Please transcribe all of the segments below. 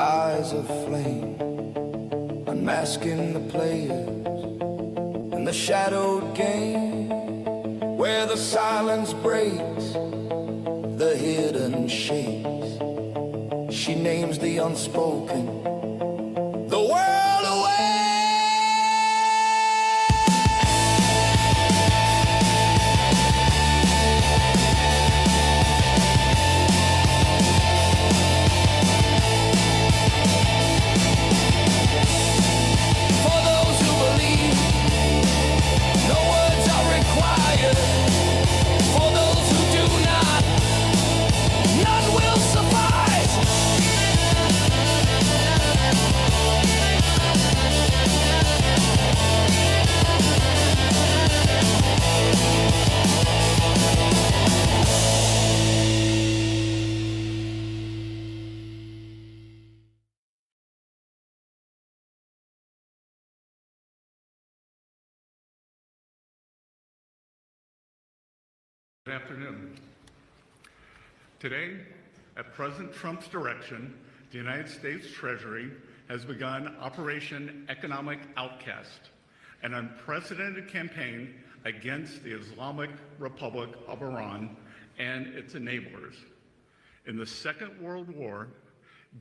eyes of flame, unmasking the players in the shadowed game, where the silence breaks, the hidden shakes. She names the unspoken, the world away. For those who believe, no words are required. For those who do not, none will suffice. Good afternoon. Today, at President Trump's direction, the United States Treasury has begun Operation Economic Outcast, an unprecedented campaign against the Islamic Republic of Iran and its enablers. In the Second World War,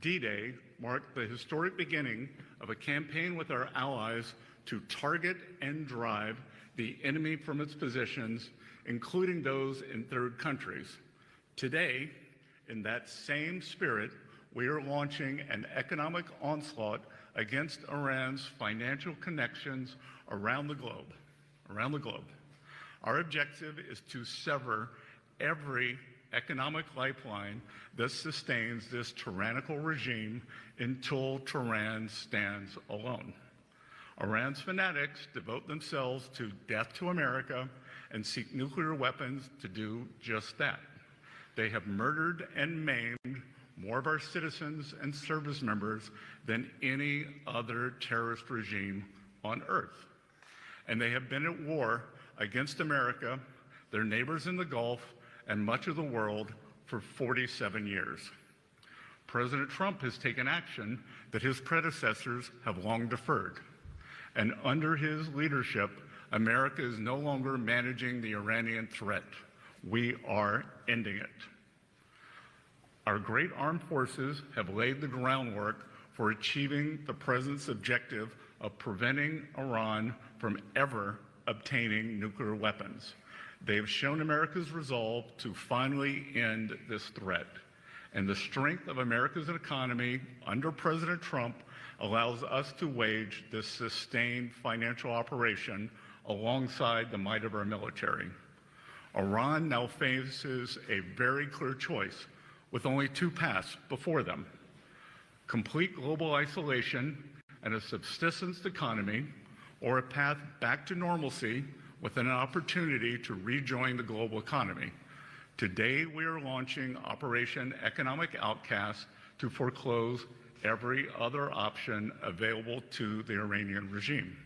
D-Day marked the historic beginning of a campaign with our allies to target and drive the enemy from its positions, including those in third countries. Today, in that same spirit, we are launching an economic onslaught against Iran's financial connections around the globe. Our objective is to sever every economic lifeline that sustains this tyrannical regime until Tehran stands alone. Iran's fanatics devote themselves to death to America and seek nuclear weapons to do just that. They have murdered and maimed more of our citizens and service members than any other terrorist regime on earth. And they have been at war against America, their neighbors in the Gulf, and much of the world for 47 years. President Trump has taken action that his predecessors have long deferred. And under his leadership, America is no longer managing the Iranian threat. We are ending it. Our great armed forces have laid the groundwork for achieving the President's objective of preventing Iran from ever obtaining nuclear weapons. They have shown America's resolve to finally end this threat. And the strength of America's economy under President Trump allows us to wage this sustained financial operation alongside the might of our military. Iran now faces a very clear choice with only two paths before them: complete global isolation and a subsistence economy, or a path back to normalcy with an opportunity to rejoin the global economy. Today, we are launching Operation Economic Outcast to foreclose every other option available to the Iranian regime.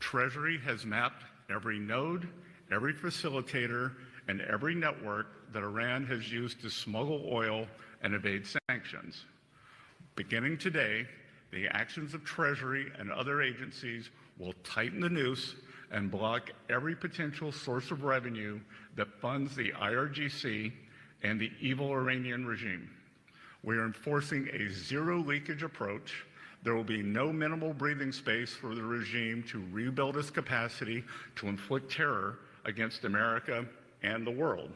Treasury has mapped every node, every facilitator, and every network that Iran has used to smuggle oil and evade sanctions. Beginning today, the actions of Treasury and other agencies will tighten the noose and block every potential source of revenue that funds the IRGC and the evil Iranian regime. We are enforcing a zero leakage approach. There will be no minimal breathing space for the regime to rebuild its capacity to inflict terror against America and the world.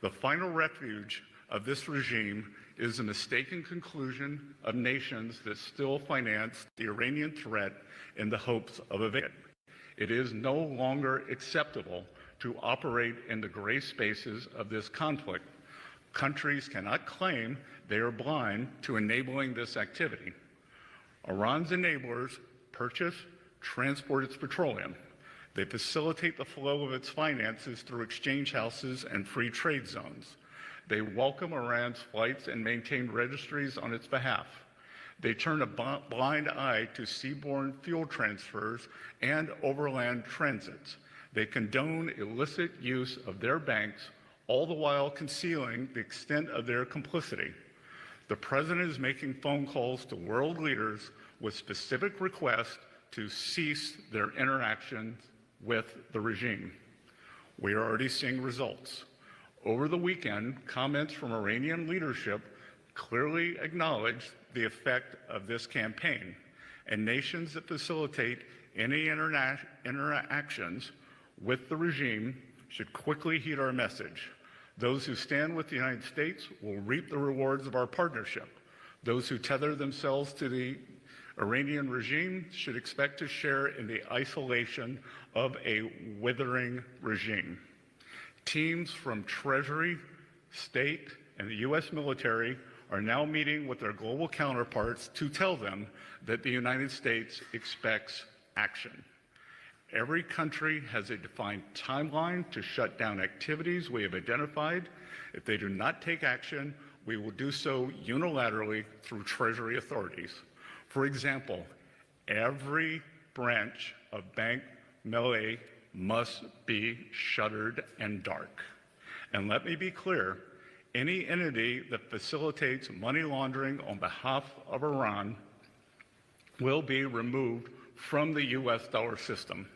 The final refuge of this regime is the mistaken conclusion of nations that still finance the Iranian threat in the hopes of evading it. It is no longer acceptable to operate in the gray spaces of this conflict. Countries cannot claim they are blind to enabling this activity. Iran's enablers purchase, transport its petroleum. They facilitate the flow of its finances through exchange houses and free trade zones. They welcome Iran's flights and maintain registries on its behalf. They turn a blind eye to seaborne fuel transfers and overland transits. They condone illicit use of their banks, all the while concealing the extent of their complicity. The president is making phone calls to world leaders with specific requests to cease their interactions with the regime. We are already seeing results. Over the weekend, comments from Iranian leadership clearly acknowledged the effect of this campaign, and nations that facilitate any interactions with the regime should quickly heed our message. Those who stand with the United States will reap the rewards of our partnership. Those who tether themselves to the Iranian regime should expect to share in the isolation of a withering regime. Teams from Treasury, State, and the U.S. military are now meeting with their global counterparts to tell them that the United States expects action. Every country has a defined timeline to shut down activities we have identified. If they do not take action, we will do so unilaterally through Treasury authorities. For example, every branch of Bank Melay must be shuttered and dark. And let me be clear, any entity that facilitates money laundering on behalf of Iran will be removed from the US dollar system.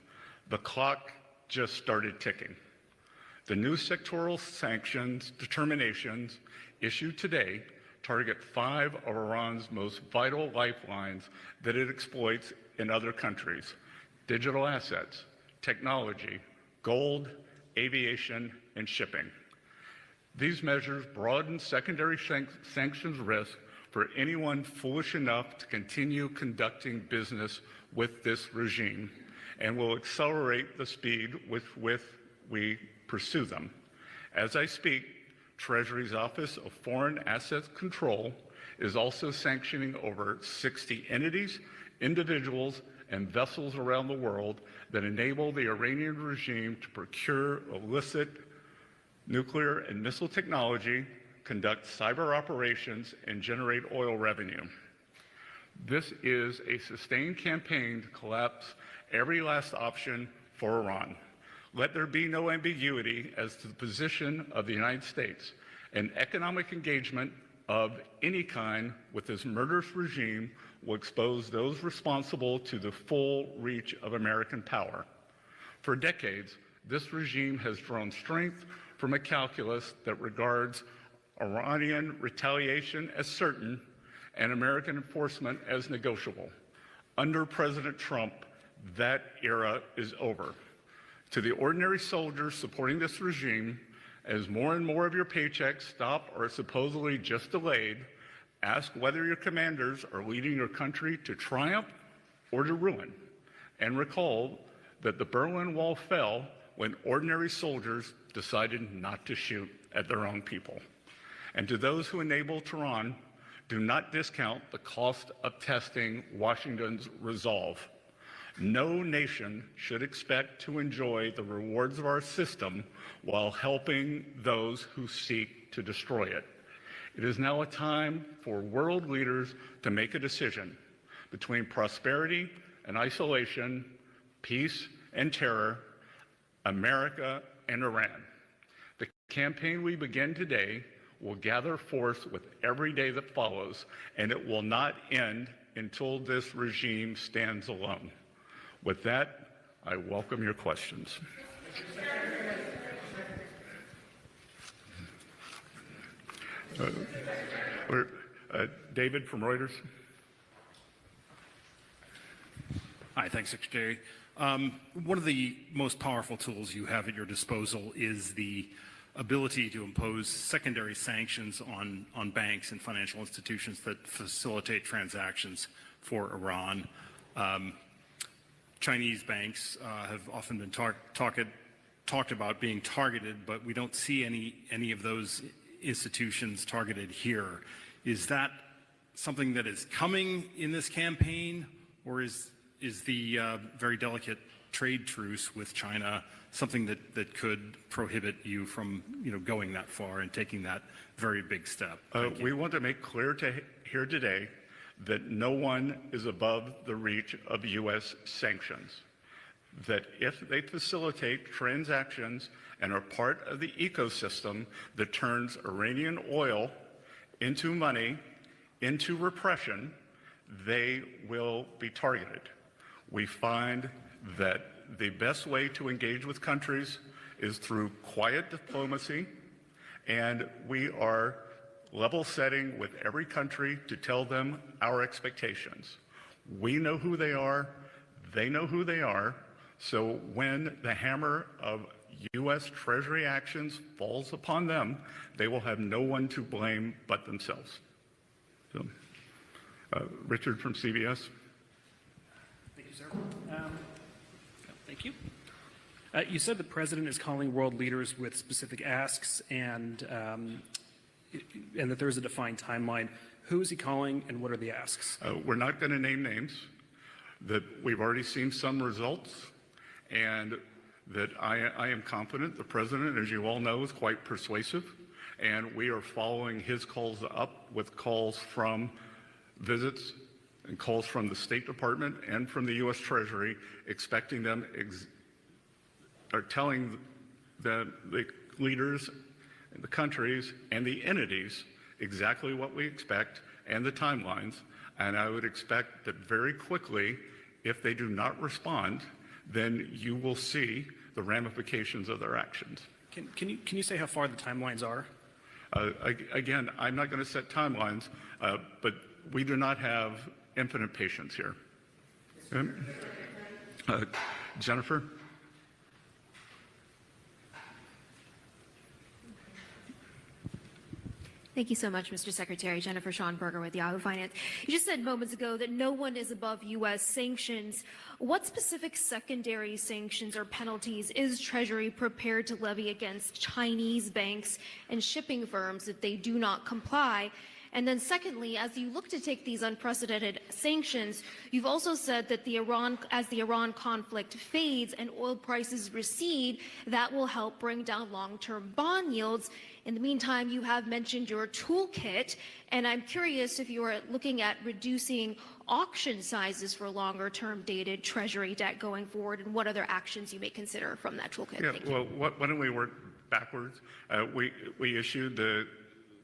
The clock just started ticking. The new sectoral sanctions determinations issued today target 5 of Iran's most vital lifelines that it exploits in other countries: digital assets, technology, gold, aviation, and shipping. These measures broaden secondary sanctions risk for anyone foolish enough to continue conducting business with this regime, and will accelerate the speed with which we pursue them. As I speak, Treasury's Office of Foreign Assets Control is also sanctioning over 60 entities, individuals, and vessels around the world that enable the Iranian regime to procure illicit nuclear and missile technology, conduct cyber operations, and generate oil revenue. This is a sustained campaign to collapse every last option for Iran. Let there be no ambiguity as to the position of the United States. An economic engagement of any kind with this murderous regime will expose those responsible to the full reach of American power. For decades, this regime has drawn strength from a calculus that regards Iranian retaliation as certain and American enforcement as negotiable. Under President Trump, that era is over. To the ordinary soldiers supporting this regime, as more and more of your paychecks stop or are supposedly just delayed, ask whether your commanders are leading your country to triumph or to ruin. And recall that the Berlin Wall fell when ordinary soldiers decided not to shoot at their own people. And to those who enable Tehran, do not discount the cost of testing Washington's resolve. No nation should expect to enjoy the rewards of our system while helping those who seek to destroy it. It is now a time for world leaders to make a decision between prosperity and isolation, peace and terror, America and Iran. The campaign we begin today will gather force with every day that follows, and it will not end until this regime stands alone. With that, I welcome your questions. David from Reuters. Hi, thanks, Secretary. One of the most powerful tools you have at your disposal is the ability to impose secondary sanctions on banks and financial institutions that facilitate transactions for Iran. Chinese banks have often been talked about being targeted, but we don't see any of those institutions targeted here. Is that something that is coming in this campaign, or is the very delicate trade truce with China something that could prohibit you from going that far and taking that very big step? We want to make clear here today that no one is above the reach of U.S. sanctions, that if they facilitate transactions and are part of the ecosystem that turns Iranian oil into money into repression, they will be targeted. We find that the best way to engage with countries is through quiet diplomacy, and we are level setting with every country to tell them our expectations. We know who they are, they know who they are, so when the hammer of U.S. Treasury actions falls upon them, they will have no one to blame but themselves. So, Richard from CBS. Thank you, sir. Thank you. You said the president is calling world leaders with specific asks and that there is a defined timeline. Who is he calling and what are the asks? We're not going to name names. That we've already seen some results, and that I am confident the president, as you all know, is quite persuasive, and we are following his calls up with calls from visits and calls from the State Department and from the U.S. Treasury, expecting them, or telling the leaders and the countries and the entities exactly what we expect and the timelines. And I would expect that very quickly, if they do not respond, then you will see the ramifications of their actions. Can you say how far the timelines are? Again, I'm not going to set timelines, but we do not have infinite patience here. Jennifer? Thank you so much, Mr. Secretary. Jennifer Schonberger with Yahoo Finance. You just said moments ago that no one is above U.S. sanctions. What specific secondary sanctions or penalties is Treasury prepared to levy against Chinese banks and shipping firms if they do not comply? And then secondly, as you look to take these unprecedented sanctions, you've also said that as the Iran conflict fades and oil prices recede, that will help bring down long-term bond yields. In the meantime, you have mentioned your toolkit, and I'm curious if you are looking at reducing auction sizes for longer-term dated Treasury debt going forward, and what other actions you may consider from that toolkit. Yeah, well, why don't we work backwards? We issued the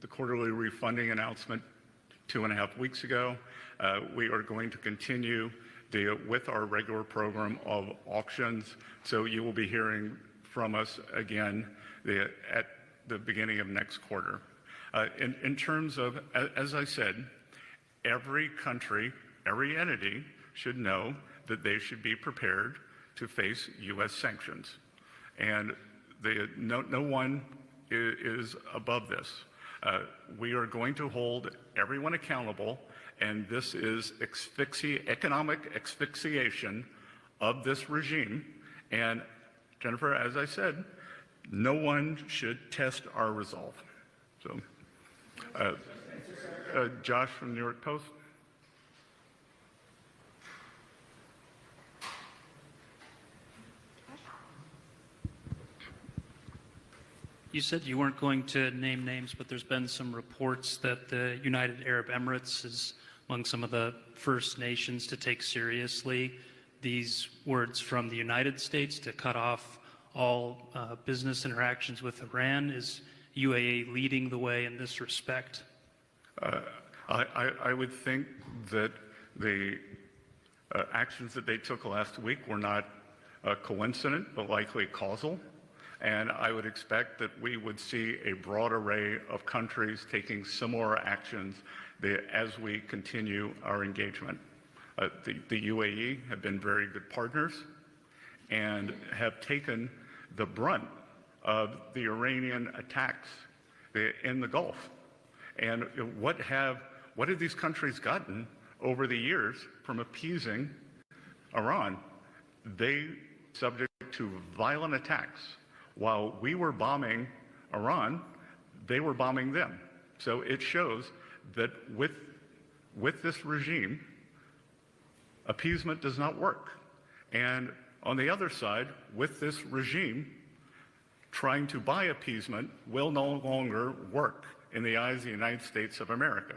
quarterly refunding announcement 2.5 weeks ago. We are going to continue with our regular program of auctions, so you will be hearing from us again at the beginning of next quarter. In terms of, as I said, every country, every entity should know that they should be prepared to face U.S. sanctions. And no one is above this. We are going to hold everyone accountable, and this is economic asphyxiation of this regime. And Jennifer, as I said, no one should test our resolve. So, Josh from New York Post. You said you weren't going to name names, but there's been some reports that the United Arab Emirates is among some of the first nations to take seriously these words from the United States to cut off all business interactions with Iran. Is UAE leading the way in this respect? I would think that the actions that they took last week were not coincident, but likely causal. And I would expect that we would see a broad array of countries taking similar actions as we continue our engagement. The UAE have been very good partners and have taken the brunt of the Iranian attacks in the Gulf. And what have these countries gotten over the years from appeasing Iran? They subject to violent attacks. While we were bombing Iran, they were bombing them. So it shows that with this regime, appeasement does not work. And on the other side, with this regime, trying to buy appeasement will no longer work in the eyes of the United States of America.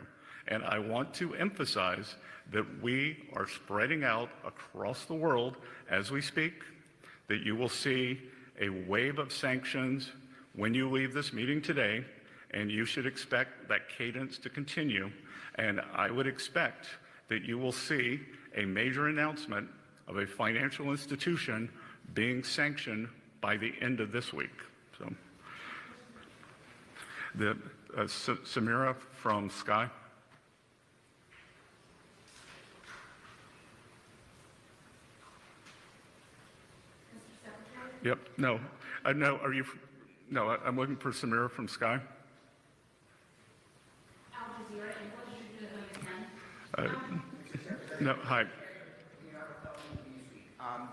And I want to emphasize that we are spreading out across the world as we speak, that you will see a wave of sanctions when you leave this meeting today, and you should expect that cadence to continue. And I would expect that you will see a major announcement of a financial institution being sanctioned by the end of this week. So, Samira from Sky. Yep. No. No. Are you? No. I'm looking for Samira from Sky. Al Jazeera, and what should you do again? No. Hi.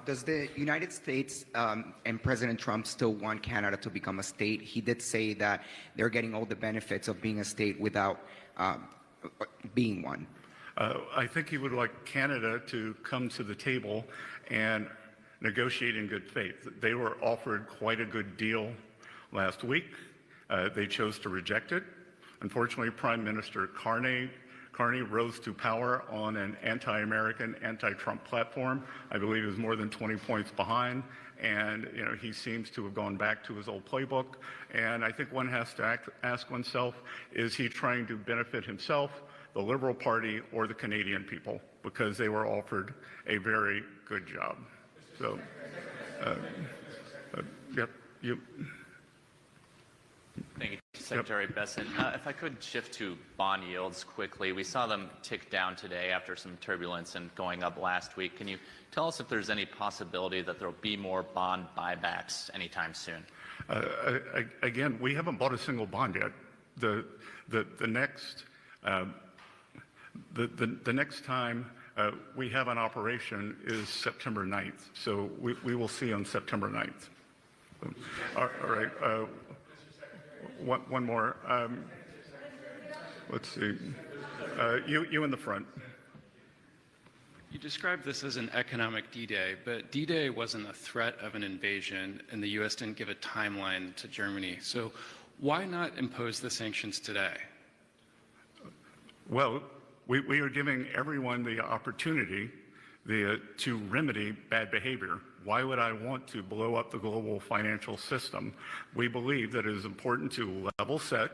Does the United States and President Trump still want Canada to become a state? He did say that they're getting all the benefits of being a state without being one. I think he would like Canada to come to the table and negotiate in good faith. They were offered quite a good deal last week. They chose to reject it. Unfortunately, Prime Minister Carney rose to power on an anti-American, anti-Trump platform. I believe he was more than 20 points behind, and he seems to have gone back to his old playbook. And I think one has to ask oneself, is he trying to benefit himself, the Liberal Party, or the Canadian people? Because they were offered a very good job. So, yep, you. Thank you, Secretary Besson. If I could shift to bond yields quickly. We saw them tick down today after some turbulence and going up last week. Can you tell us if there's any possibility that there will be more bond buybacks anytime soon? Again, we haven't bought a single bond yet. The next time we have an operation is September 9th. So we will see on September 9th. All right. One more. Let's see. You in the front. You described this as an economic D-Day, but D-Day wasn't a threat of an invasion, and the U.S. didn't give a timeline to Germany. So why not impose the sanctions today? Well, we are giving everyone the opportunity to remedy bad behavior. Why would I want to blow up the global financial system? We believe that it is important to level set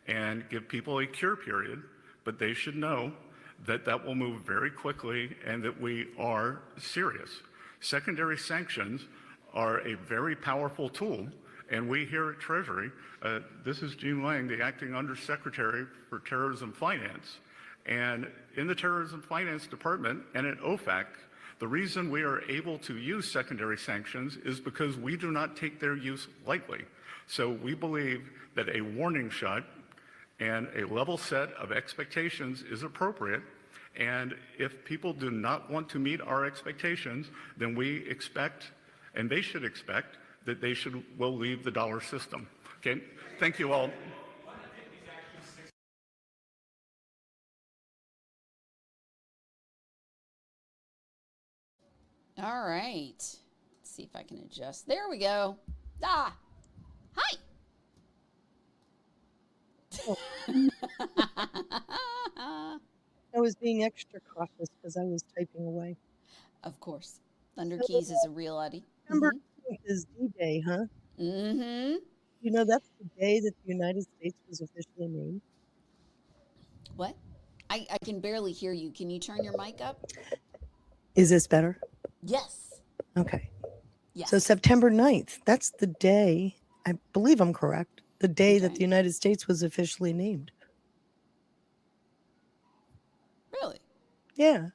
and give people a cure period, but they should know that that will move very quickly and that we are serious. Secondary sanctions are a very powerful tool, and we here at Treasury, this is Jean Lang, the acting Undersecretary for Terrorism Finance, and in the Terrorism Finance Department and at OFAC, the reason we are able to use secondary sanctions is because we do not take their use lightly. So we believe that a warning shot and a level set of expectations is appropriate. And if people do not want to meet our expectations, then we expect, and they should expect, that they will leave the dollar system. Okay, thank you all. All right. Let's see if I can adjust. There we go. Ah, hi. I was being extra cautious because I was typing away. Of course. Thunder Keys is a reality. September 10th is D-Day, huh? Mm-hmm. You know, that's the day that the United States was officially named. What? I can barely hear you. Can you turn your mic up? Is this better? Yes. Okay. Yes. So September 9th, that's the day, I believe I'm correct, the day that Okay. the United States was officially named. Really? Yeah.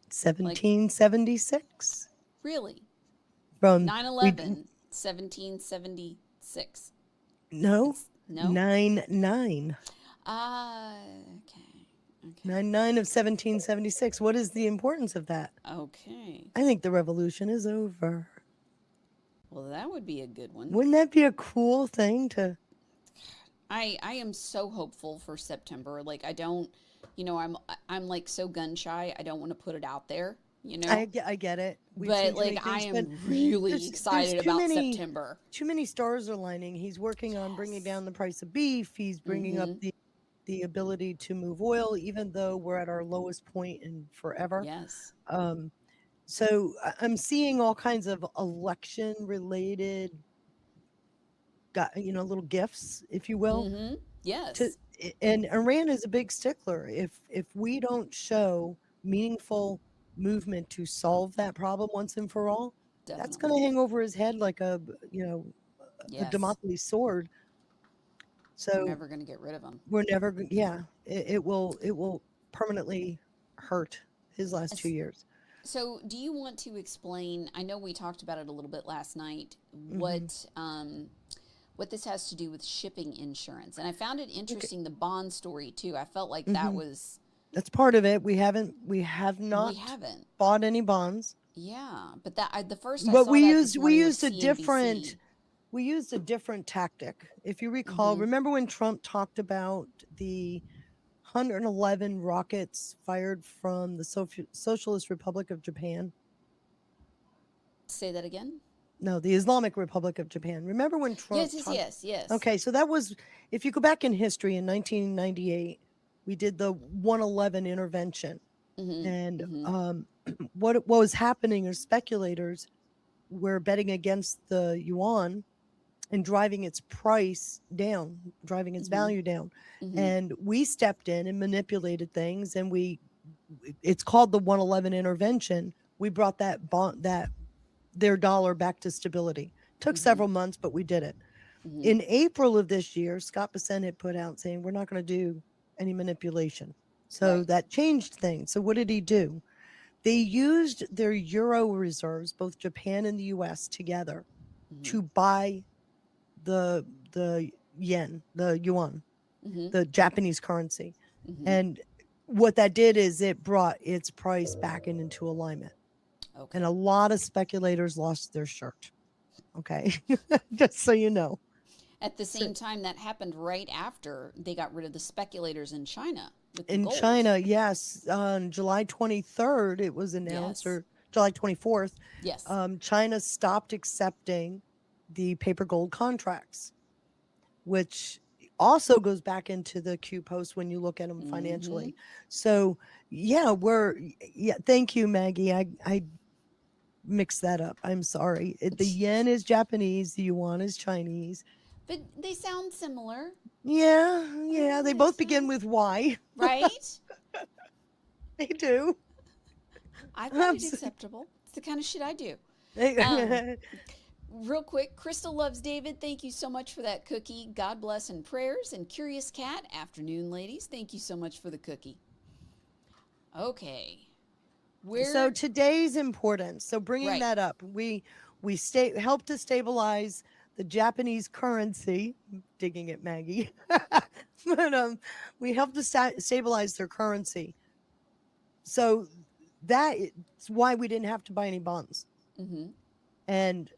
1776. Really? From 9/11, 1776. No. No? 9/9. Okay. 9/9 of 1776. What is the importance of that? Okay. I think the revolution is over. Well, that would be a good one. Wouldn't that be a cool thing to? I am so hopeful for September. Like I don't, I'm like so gun shy. I don't want to put it out there, I get it. We've But seen too many like I things, am but really there's excited too about many- September. Too many stars are lining. He's working on bringing down the price of beef. He's bringing up the ability to move oil, even though we're at our lowest point in forever. Yes. So I'm seeing all kinds of election related got, little gifts, if you will. Mm-hmm. To Yes, and Iran is a big stickler. If we don't show meaningful movement to solve that problem once and for all, that's going definitely. to hang over his head like a Yes. Damocles sword. We're So never going to get rid of them. we're never yeah, it will permanently hurt his last 2 years. So, do you want to explain? I know we talked about it a little bit last night. Hmm. What this has to do with shipping insurance, and I found it Okay. interesting the bond story too. I felt like that Hmm. was That's part of it. We have we not haven't. bought any bonds, Yeah, but the first I but saw we that this used we morning was used a different CNBC. we used a different tactic. If you recall, Mm-hmm. remember when Trump talked about the 111 rockets fired from the Socialist Republic of Japan? Say that again. No, the Islamic Republic of Japan. Remember when Yes, Trump yes, talked? yes, yes. Okay, so that was, if you go back in history in 1998, we did the 111 intervention. Mm-hmm. And Mm-hmm. what was happening is speculators were betting against the yuan and driving its price down, driving its Mm-hmm. value down. Mm-hmm. And we stepped in and manipulated things, and it's called the 111 intervention. We brought that their dollar back to stability. Took Mm-hmm. several months, but we did it. Mm-hmm. In April of this year, Scott Bessent had put out saying we're not going to do any manipulation. So Right. that changed things. So what did he do? They used their euro reserves, both Japan and the US together, Mm-hmm. to buy the yen, the yuan, Mm-hmm. the Japanese currency. Mm-hmm. And what that did is it brought its price back into alignment. Okay. And a lot of speculators lost their shirt. Okay. Just so you know. At the So same time, that happened right after they got rid of the speculators in China with the in gold. China, yes, on July 23rd, it was announced, Yes. or July 24th, Yes. China stopped accepting the paper gold contracts, which also goes back into the Q post when you look at them Mm-hmm. financially. So, yeah, thank you, Maggie. I mixed that up. I'm sorry. The yen is Japanese, the yuan is Chinese. But they sound similar, Yeah, they both begin with Y. right? They do. I thought it acceptable. It's the kind of shit I do. Um, Absolutely. Real quick, Crystal loves David. Thank you so much for that cookie. God bless and prayers. And Curious Cat, afternoon, ladies. Thank you so much for the cookie. Okay. So Where, today's importance. So bringing right. that up, we help to stabilize the Japanese currency. Digging it, Maggie. But we help to stabilize their currency. So that's why we didn't have to buy any bonds. Mm-hmm. And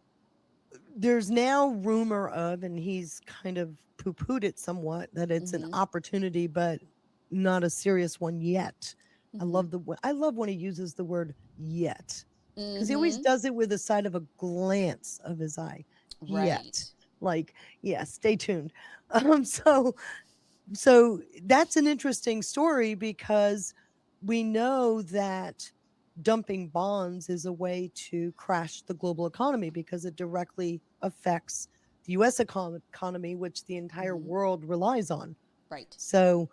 there's now rumor of, and he's kind of poo-pooed it somewhat, that it's an Mm-hmm. opportunity, but not a serious one yet. Mm-hmm. I love when he uses the word yet, because he always Mm-hmm. does it with a side of a glance of his eye. Yet, Right. like, yeah, stay tuned. So that's an interesting story, because we know that dumping bonds is a way to crash the global economy, because it directly affects the US economy, which the entire Mm-hmm. world relies on. Right. So,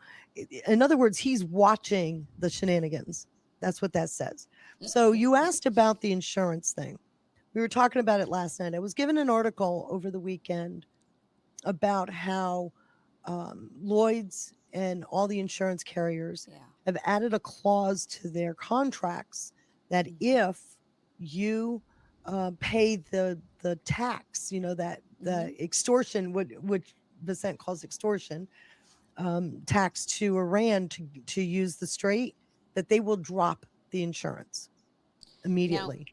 in other words, he's watching the shenanigans. That's what that says. So, you asked about the insurance thing. We were talking about it last night. I was given an article over the weekend about how Lloyd's and all the insurance carriers Yeah. have added a clause to their contracts that if you pay the tax, that the extortion, which Vicent calls extortion, tax to Iran to use the strait, that they will drop the insurance Now, immediately.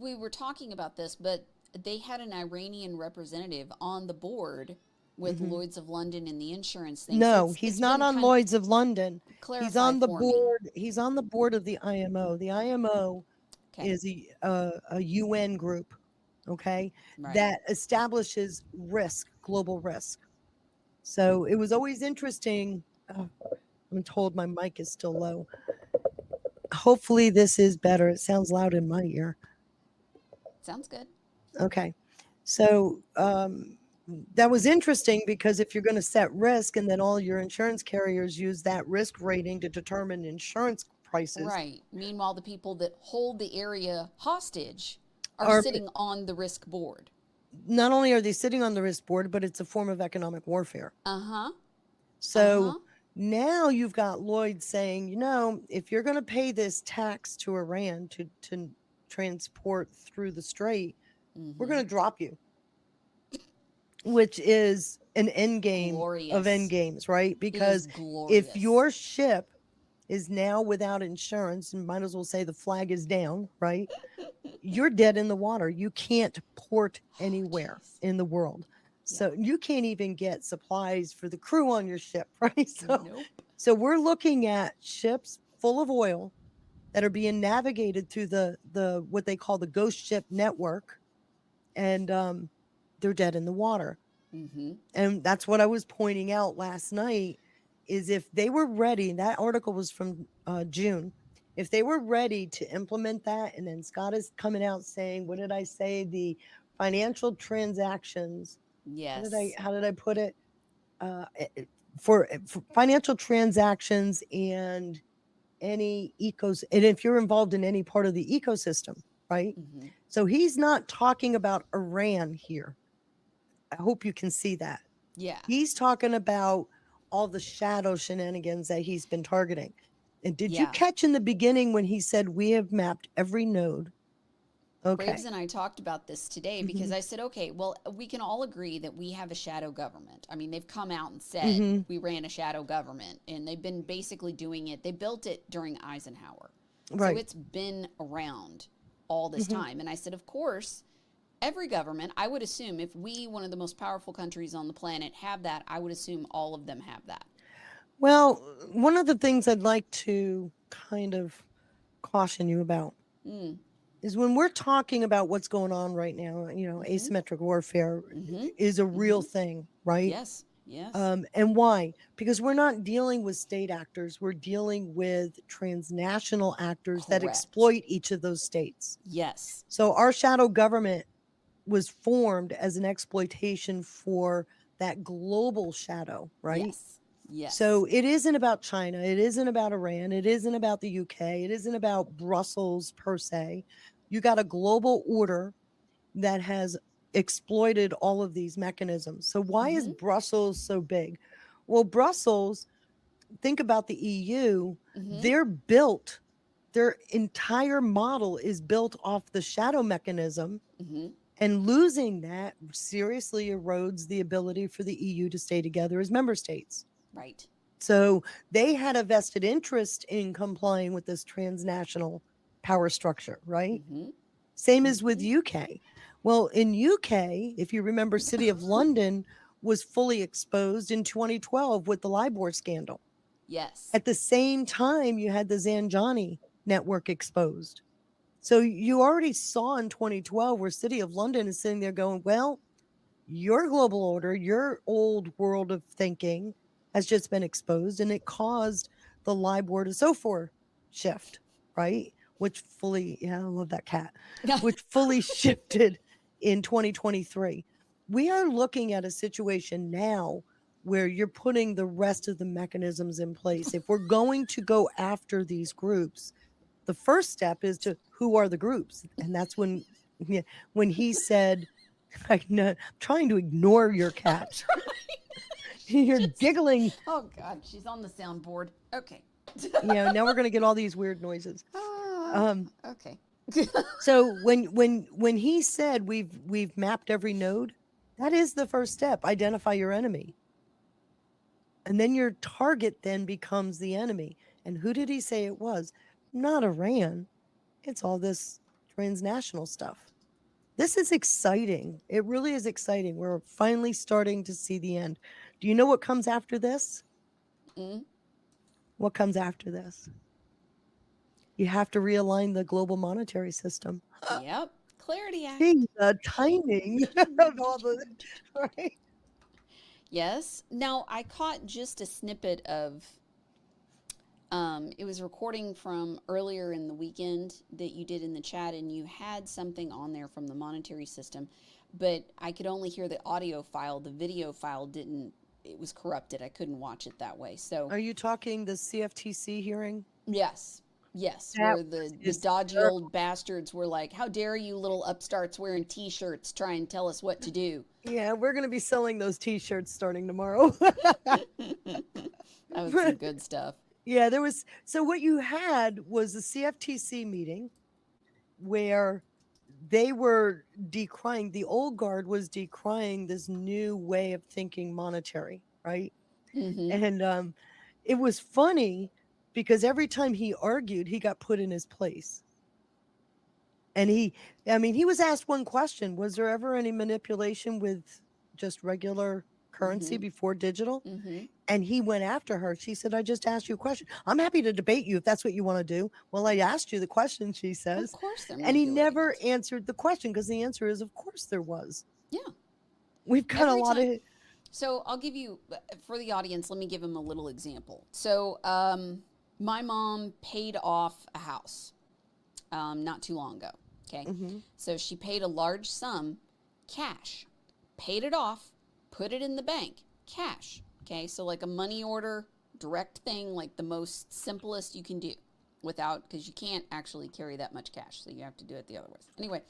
we were talking about this, but they had an Iranian representative on the board with Mhm. Lloyd's of London and the insurance thing. So No, it's he's it's not been on kind of Lloyd's of London. He's clarify on the for me. board. He's on the board of the IMO. The IMO Okay. is a UN group, okay, Right. that establishes risk, global risk. So it was always interesting. I'm told my mic is still low. Hopefully this is better. It sounds loud in my ear. Sounds good. Okay. So that was interesting because if you're going to set risk and then all your insurance carriers use that risk rating to determine insurance prices, Right. Meanwhile, the people that hold the area hostage are are sitting on the risk board. not only are they sitting on the risk board, but it's a form of economic warfare. Uh-huh. So now you've got Lloyd saying, if you're going to pay this tax to Iran to transport through the strait, we're going to drop you, which is an end game of end games, right? Because if your ship is now without insurance, and might as well say the flag is down, right? You're dead in the water. You can't port anywhere in the world. So you can't even get supplies for the crew on your ship, right? So we're looking at ships full of oil that are being navigated through the what they call the ghost ship network, and they're dead in the water. And that's what I was pointing out last night, is if they were ready, that article was from June, if they were ready to implement that, and then Scott is coming out saying, what did I say? The financial transactions. Yes. How did I put it? For financial transactions and any and if you're involved in any part of the ecosystem, right? So he's not talking about Iran here. I hope you can see that. Yeah. He's talking about all the shadow shenanigans that he's been targeting. And did you catch in the beginning when he said we have mapped every node? Okay. Braves and I talked about this today because I said, okay, well, we can all agree that we have a shadow government. I mean, they've come out and said we ran a shadow government, and they've been basically doing it. They built it during Eisenhower. Right. So it's been around all this time. And I said, of course, every government, I would assume if we, one of the most powerful countries on the planet, have that, I would assume all of them have that. Well, one of the things I'd like to kind of caution you about is when we're talking about what's going on right now, asymmetric warfare is a real thing, right? Yes. Yes. And why? Because we're not dealing with state actors. We're dealing with transnational actors that exploit each of those states. Yes. So our shadow government was formed as an exploitation for that global shadow, right? Yes. Yes. So it isn't about China. It isn't about Iran. It isn't about the UK. It isn't about Brussels per se. You got a global order that has exploited all of these mechanisms. So why is Brussels so big? Well, Brussels, think about the EU. Their entire model is built off the shadow mechanism. And losing that seriously erodes the ability for the EU to stay together as member states. Right. So they had a vested interest in complying with this transnational power structure, right? Same as with UK. Well, in UK, if you remember, City of London was fully exposed in 2012 with the LIBOR scandal. Yes. At the same time, you had the Zanjani network exposed. So you already saw in 2012 where City of London is sitting there going, well, your global order, your old world of thinking has just been exposed, and it caused the LIBOR to SOFR shift, right? Which fully, I love that cat, which fully shifted in 2023. We are looking at a situation now where you're putting the rest of the mechanisms in place. If we're going to go after these groups, the first step is to who are the groups? And that's when he said, I'm trying to ignore your cat. You're giggling. Oh God, she's on the soundboard. Okay. Now we're gonna get all these weird noises. Okay. So when he said we've mapped every node, that is the first step. Identify your enemy. And then your target then becomes the enemy. And who did he say it was? Not Iran. It's all this transnational stuff. This is exciting. It really is exciting. We're finally starting to see the end. Do you know what comes after this? What comes after this? You have to realign the global monetary system. Yep. Clarity Act. See the timing of all the, right? Yes. Now, I caught just a snippet of, it was recording from earlier in the weekend that you did in the chat, and you had something on there from the monetary system but I could only hear the audio file. The video file didn't, it was corrupted. I couldn't watch it that way. So, Are you talking the CFTC hearing? yes. Yes, That where the was dodgy hysterical. old bastards were like, how dare you little upstarts wearing t-shirts try and tell us what to do. Yeah, we're going to be selling those T-shirts starting tomorrow. That was some good stuff. Yeah, there was. So what you had was a CFTC meeting where they were decrying, the old guard was decrying this new way of thinking monetary, right? And it was funny because every time he argued, he got put in his place. And he was asked one question: was there ever any manipulation with just regular currency before digital? And he went after her. She said, I just asked you a question. I'm happy to debate you if that's what you want to do. Well, I asked you the question, she says. Of course they're And he manipulating never us. answered the question because the answer is, of course there was. Yeah. We've got Every a lot time. of. So I'll give you, for the audience, let me give them a little example. So my mom paid off a house not too long ago. Okay. So she paid a large sum cash, paid it off, put it in the bank, cash. Okay. So like a money order, direct thing, like the most simplest you can do without, because you can't actually carry that much cash. So you have to do it the other way. Anyway.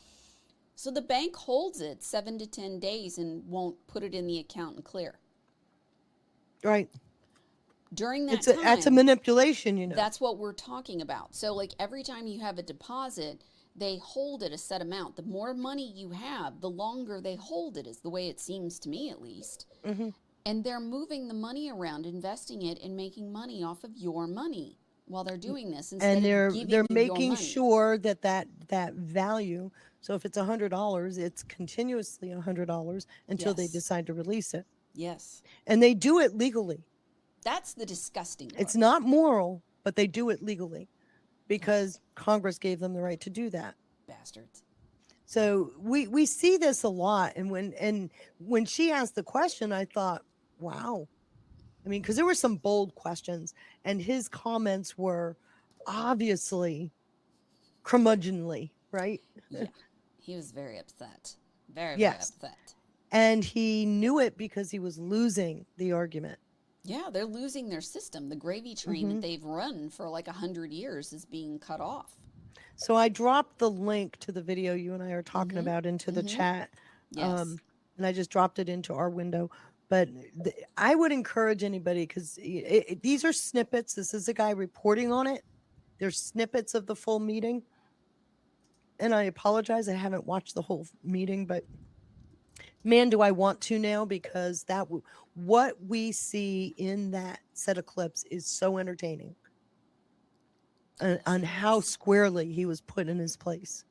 So the bank holds it 7 to 10 days and won't put it in the account and clear. Right. During that That's a time, manipulation, you know. that's what we're talking about. So like every time you have a deposit, they hold it a set amount. The more money you have, the longer they hold it, is the way it seems to me at least. And they're moving the money around, investing it and making money off of your money while they're doing this. Instead And of giving they're you your making money. sure that value. So if it's $100, it's continuously $100 until they Yes. decide to release it. Yes. And they do it legally. That's the disgusting part. It's not moral, but they do it legally because Congress gave them the right to do that. Bastards. So we see this a lot. And when she asked the question, I thought, wow. I mean, because there were some bold questions, and his comments were obviously curmudgeonly, right? Yeah. He was very upset. Very Yes. upset. And he knew it because he was losing the argument. Yeah, they're losing their system. The gravy train that they've run for like 100 years is being cut off. So I dropped the link to the video you and I are talking about into the chat. Yes. And I just dropped it into our window. But I would encourage anybody, because these are snippets. This is a guy reporting on it. There's snippets of the full meeting. And I apologize, I haven't watched the whole meeting, but man, do I want to now, because what we see in that set of clips is so entertaining. On how squarely he was put in his place.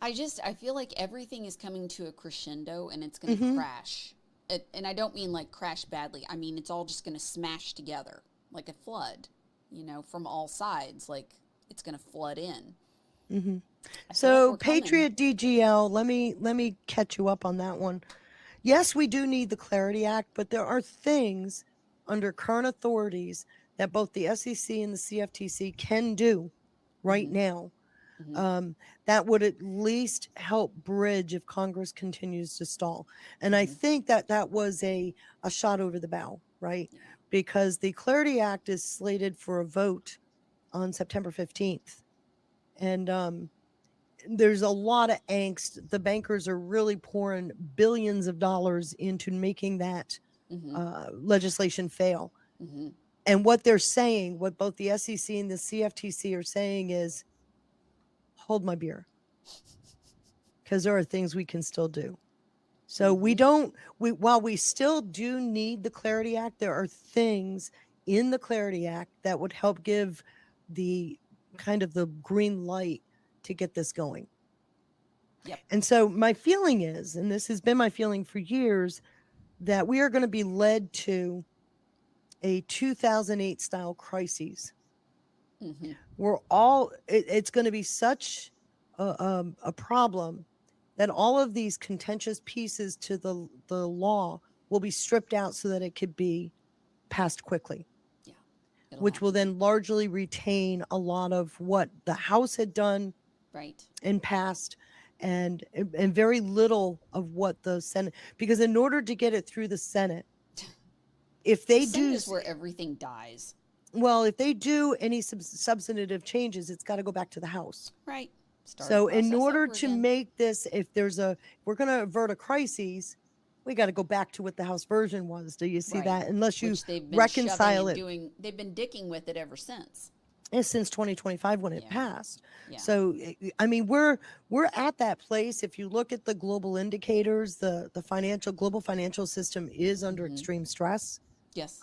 I feel like everything is coming to a crescendo and it's going to crash. And I don't mean like crash badly. I mean, it's all just going to smash together like a flood, from all sides. Like it's going to flood in. So Patriot DGL, let me catch you up on that one. Yes, we do need the Clarity Act, but there are things under current authorities that both the SEC and the CFTC can do right now. That would at least help bridge if Congress continues to stall. And I think that was a shot over the bow, right? Because the Clarity Act is slated for a vote on September 15th. And there's a lot of angst. The bankers are really pouring billions of dollars into making that legislation fail. And what they're saying, what both the SEC and the CFTC are saying is, hold my beer, because there are things we can still do. So while we still do need the Clarity Act, there are things in the Clarity Act that would help give the kind of the green light to get this going. Yep. And so my feeling is, and this has been my feeling for years, that we are going to be led to a 2008 style crises. It's going to be such a problem that all of these contentious pieces to the law will be stripped out so that it could be passed quickly. Which will then largely retain a lot of what the House had done right and passed, and very little of what the Senate, because in order to get it through the Senate, if they The Senate do is where everything dies. well, if they do any substantive changes, it's got to go back to the House. Right. Start So the in process order over to again. make this, we're going to avert a crisis, we got to go back to what the House version was. Do you see Right. that? Unless you Which they've been reconcile shoving it. and doing, they've been dicking with it ever since. Since 2025 when it Yeah. passed. Yeah. So I mean we're at that place. If you look at the global indicators, the global financial system is under extreme stress. Yes.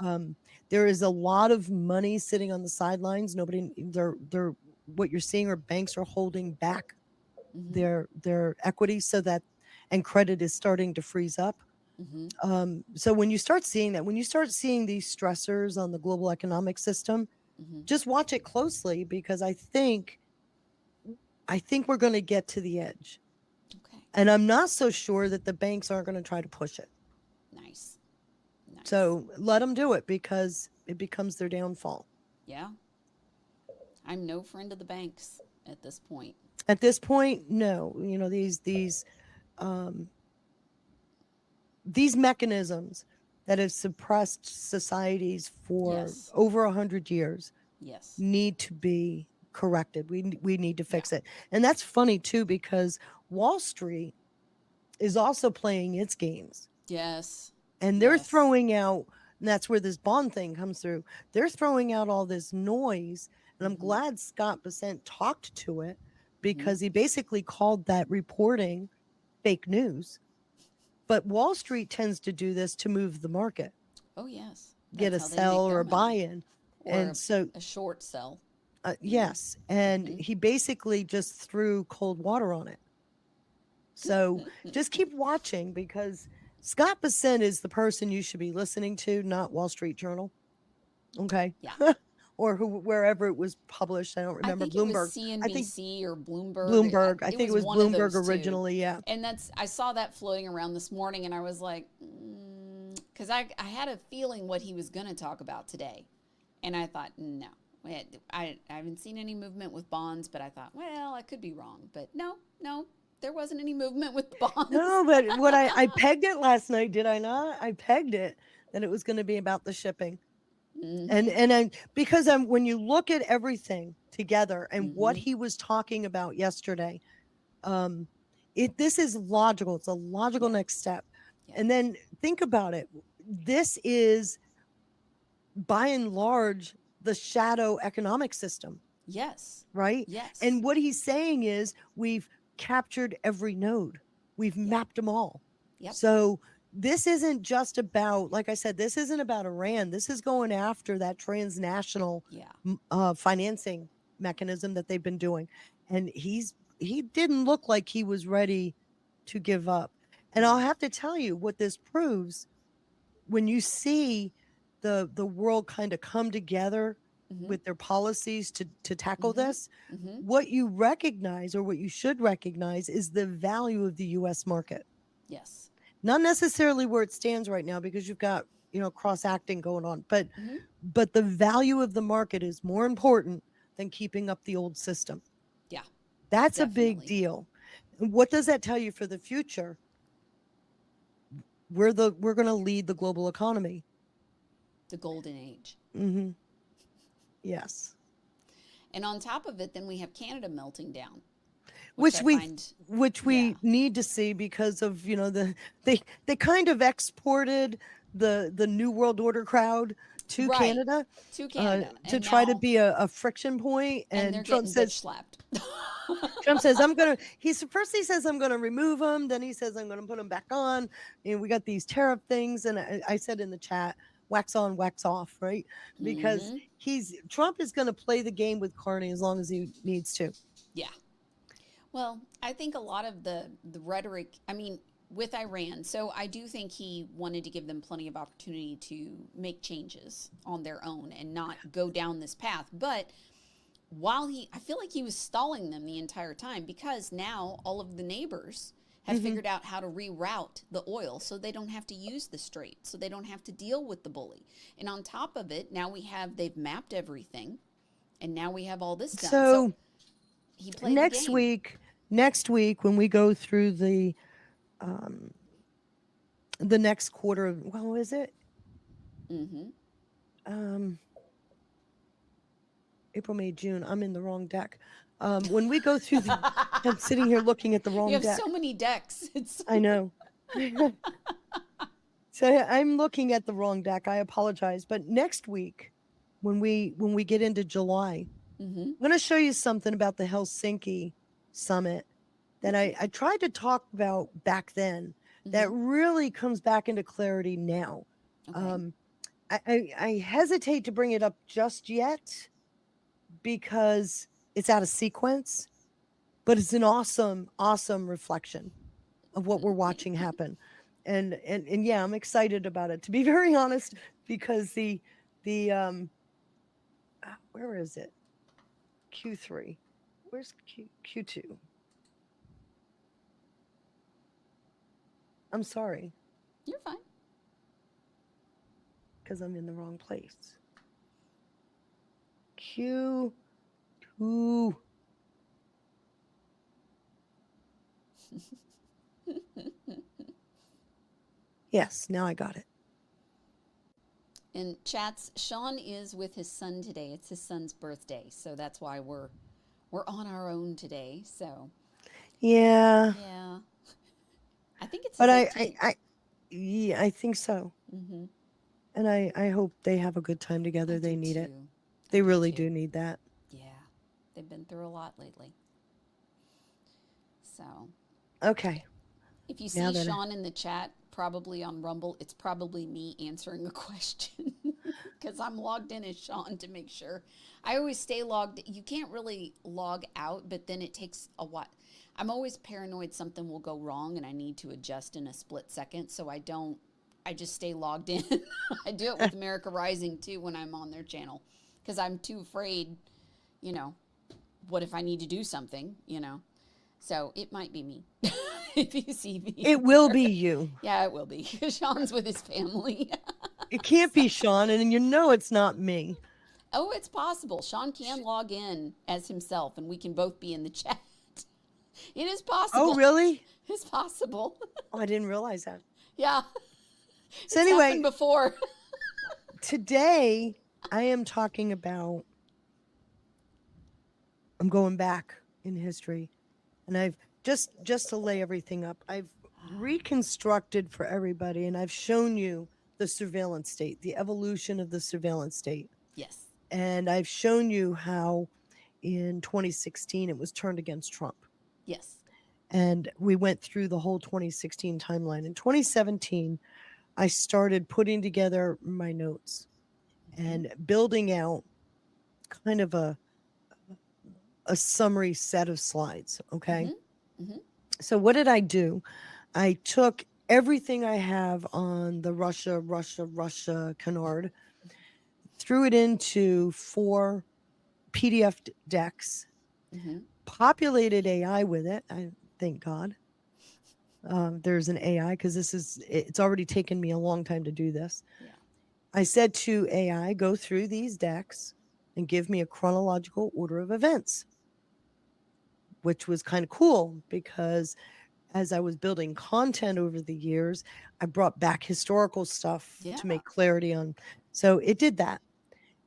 There is a lot of money sitting on the sidelines. They're what you're seeing are banks are holding back their equity so that, and credit is starting to freeze up. So when you start seeing that, when you start seeing these stressors on the global economic system, just watch it closely, because I think we're going to get to the edge. Okay. And I'm not so sure that the banks aren't going to try to push it. Nice. So let them do it, because it becomes their downfall. Yeah. I'm no friend of the banks at this point. At this point, no. You know, these mechanisms that have suppressed societies for Yes. over 100 years Yes. need to be corrected. We need to fix it. And that's funny too, because Wall Street is also playing its games. Yes. And they're Yes. throwing out, and that's where this bond thing comes through. They're throwing out all this noise. And I'm glad Scott Bessent talked to it, because he basically called that reporting fake news. But Wall Street tends to do this to move the market, Oh, yes. get a That's how they sell make or their a money. buy-in. Or And so, a short sell. yes. And he basically just threw cold water on it. So just keep watching, because Scott Bessent is the person you should be listening to, not Wall Street Journal. Okay. Yeah. Or wherever it was published. I don't remember. I think Bloomberg. it was CNBC or Bloomberg. Bloomberg. I think it was one of Bloomberg those two. originally. Yeah. And I saw that floating around this morning, and I was like, because I had a feeling what he was going to talk about today. And I thought, no. I haven't seen any movement with bonds, but I thought, well, I could be wrong. But no, there wasn't any movement with bonds. No, but what I pegged it last night, did I not? I pegged it that it was going to be about the shipping. Because when you look at everything together and what he was talking about yesterday, this is logical. It's a logical next step. Yeah. And then think about it. This is, by and large, the shadow economic system, Yes. right? Yes. And what he's saying is we've captured every node. We've mapped them all. Yep. So this isn't just about, like I said, this isn't about Iran. This is going after that transnational financing mechanism that they've been doing. And he didn't look like he was ready to give up. And I'll have to tell you what this proves. When you see the world kind of come together with their policies to tackle this, what you recognize, or what you should recognize, is the value of the U.S. market. Yes. Not necessarily where it stands right now, because you've got, cross acting going on, but the value of the market is more important than keeping up the old system. Yeah. That's Definitely. a big deal. And what does that tell you for the future? We're going to lead the global economy. The golden age. Yes. And on top of it, then we have Canada melting down. Which I we need to see, because of, they kind of exported the New World Order crowd to Right. Canada, To Canada. to And try to now- be a friction point. And they're Trump getting bitch says, slapped. Trump says, he says, I'm going to remove them. Then he says, I'm going to put them back on. And we got these tariff things. And I said in the chat, wax on, wax off, right? Because Trump is going to play the game with Carney as long as he needs to. Yeah. Well, I think a lot of the rhetoric, with Iran, so I do think he wanted to give them plenty of opportunity to make changes on their own and not go down this path. But I feel like he was stalling them the entire time, because now all of the neighbors have figured out how to reroute the oil so they don't have to use the strait, so they don't have to deal with the bully. And on top of it, now they've mapped everything, and now we have all this done. So he played next the game. week, next week when we go through the next quarter of, well, is it? April, May, June. I'm in the wrong deck. When we go through the, I'm sitting here looking at the wrong You have deck. so many decks. It's I know. So I'm looking at the wrong deck. I apologize. But next week, when we get into July, I'm going to show you something about the Helsinki summit that I tried to talk about back then that really comes back into clarity now. Okay. I hesitate to bring it up just yet because it's out of sequence, but it's an awesome reflection of what we're watching happen. And yeah, I'm excited about it, to be very honest, because the where is it? Q3. Where's Q2? I'm sorry, You're fine. because I'm in the wrong place. Q2. Yes, now I got it. And chats, Sean is with his son today. It's his son's birthday, so that's why we're on our own today. So Yeah. yeah, I think it's his But 18th. yeah, I think so. And I hope they have a good time together. They need it. They really do need that. Yeah, they've been through a lot lately. So Okay. if you Now see that Sean in the chat, probably on Rumble, it's probably me answering a question because I'm logged in as Sean to make sure. I always stay logged. You can't really log out, but then it takes a while. I'm always paranoid something will go wrong and I need to adjust in a split second. So I just stay logged in. I do it with America Rising too when I'm on their channel because I'm too afraid, what if I need to do something, So it might be me. If you see me. it will be you. Yeah, it will be. Sean's with his family. It can't be Sean, and it's not me. Oh, it's possible. Sean can log in as himself, and we can both be in the chat. It is possible. Oh, really? It's possible. Oh, I didn't realize that. Yeah. So It's anyway, happened before. today I am talking about, I'm going back in history, and I've just to lay everything up, I've reconstructed for everybody, and I've shown you the surveillance state, the evolution of the surveillance state. Yes. And I've shown you how in 2016 it was turned against Trump. Yes. And we went through the whole 2016 timeline. In 2017, I started putting together my notes and building out kind of a summary set of slides. Okay. So what did I do? I took everything I have on the Russia canard, threw it into 4 PDF decks, populated AI with it. I thank God. There's an AI because it's already taken me a long time to do this. Yeah. I said to AI, go through these decks and give me a chronological order of events, which was kind of cool because as I was building content over the years, I brought back historical stuff to make clarity on. So it did that.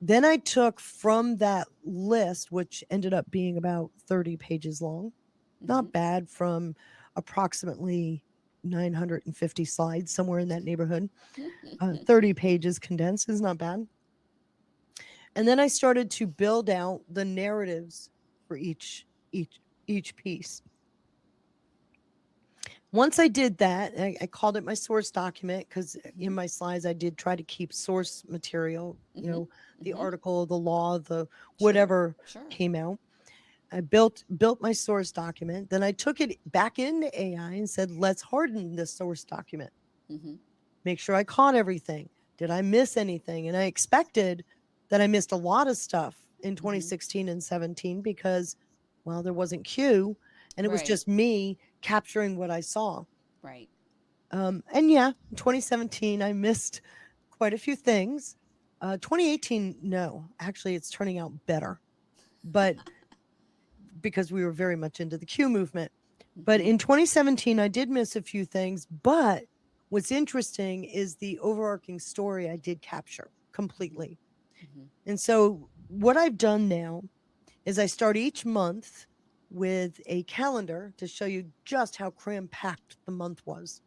Then I took from that list, which ended up being about 30 pages long, not bad, from approximately 950 slides, somewhere in that neighborhood. 30 pages condensed is not bad. And then I started to build out the narratives for each piece. Once I did that, I called it my source document because in my slides I did try to keep source material, the article, the law, the whatever came out. I built my source document. Then I took it back into AI and said, let's harden this source document. Make sure I caught everything. Did I miss anything? And I expected that I missed a lot of stuff in 2016 and 17 because, well, there wasn't Q and it was just me capturing what I saw. Right. And yeah, in 2017, I missed quite a few things. 2018, no, actually it's turning out better. But because we were very much into the Q movement. But in 2017, I did miss a few things. But what's interesting is the overarching story I did capture completely. And so what I've done now is I start each month with a calendar to show you just how cram-packed the month was.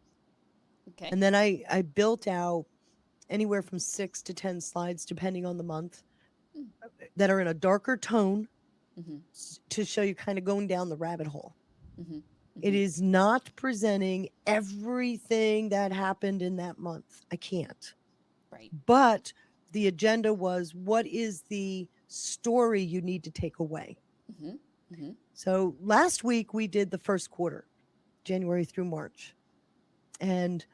Okay. And then I built out anywhere from 6 to 10 slides, depending on the month, that are in a darker tone to show you kind of going down the rabbit hole. It is not presenting everything that happened in that month. I can't. Right. But the agenda was, what is the story you need to take away? So last week we did the first quarter, January through March. And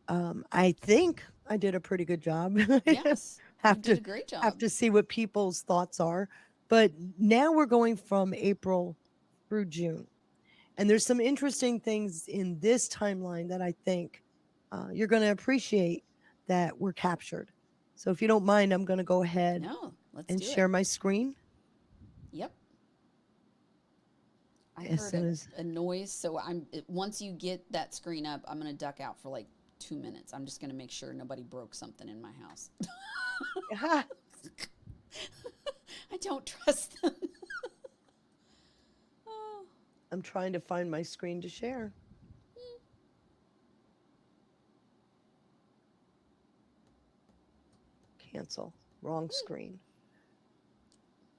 I think I did a pretty good job. Yes. have You to did a great job. have to see what people's thoughts are. But now we're going from April through June. And there's some interesting things in this timeline that I think you're going to appreciate that were captured. So if you don't mind, I'm going to go ahead No, let's and do share it. my screen. Yep. I As heard soon as a noise, so once you get that screen up, I'm gonna duck out for like 2 minutes. I'm just gonna make sure nobody broke something in my house. I don't trust them. Oh. I'm trying to find my screen to share. Cancel. Wrong screen.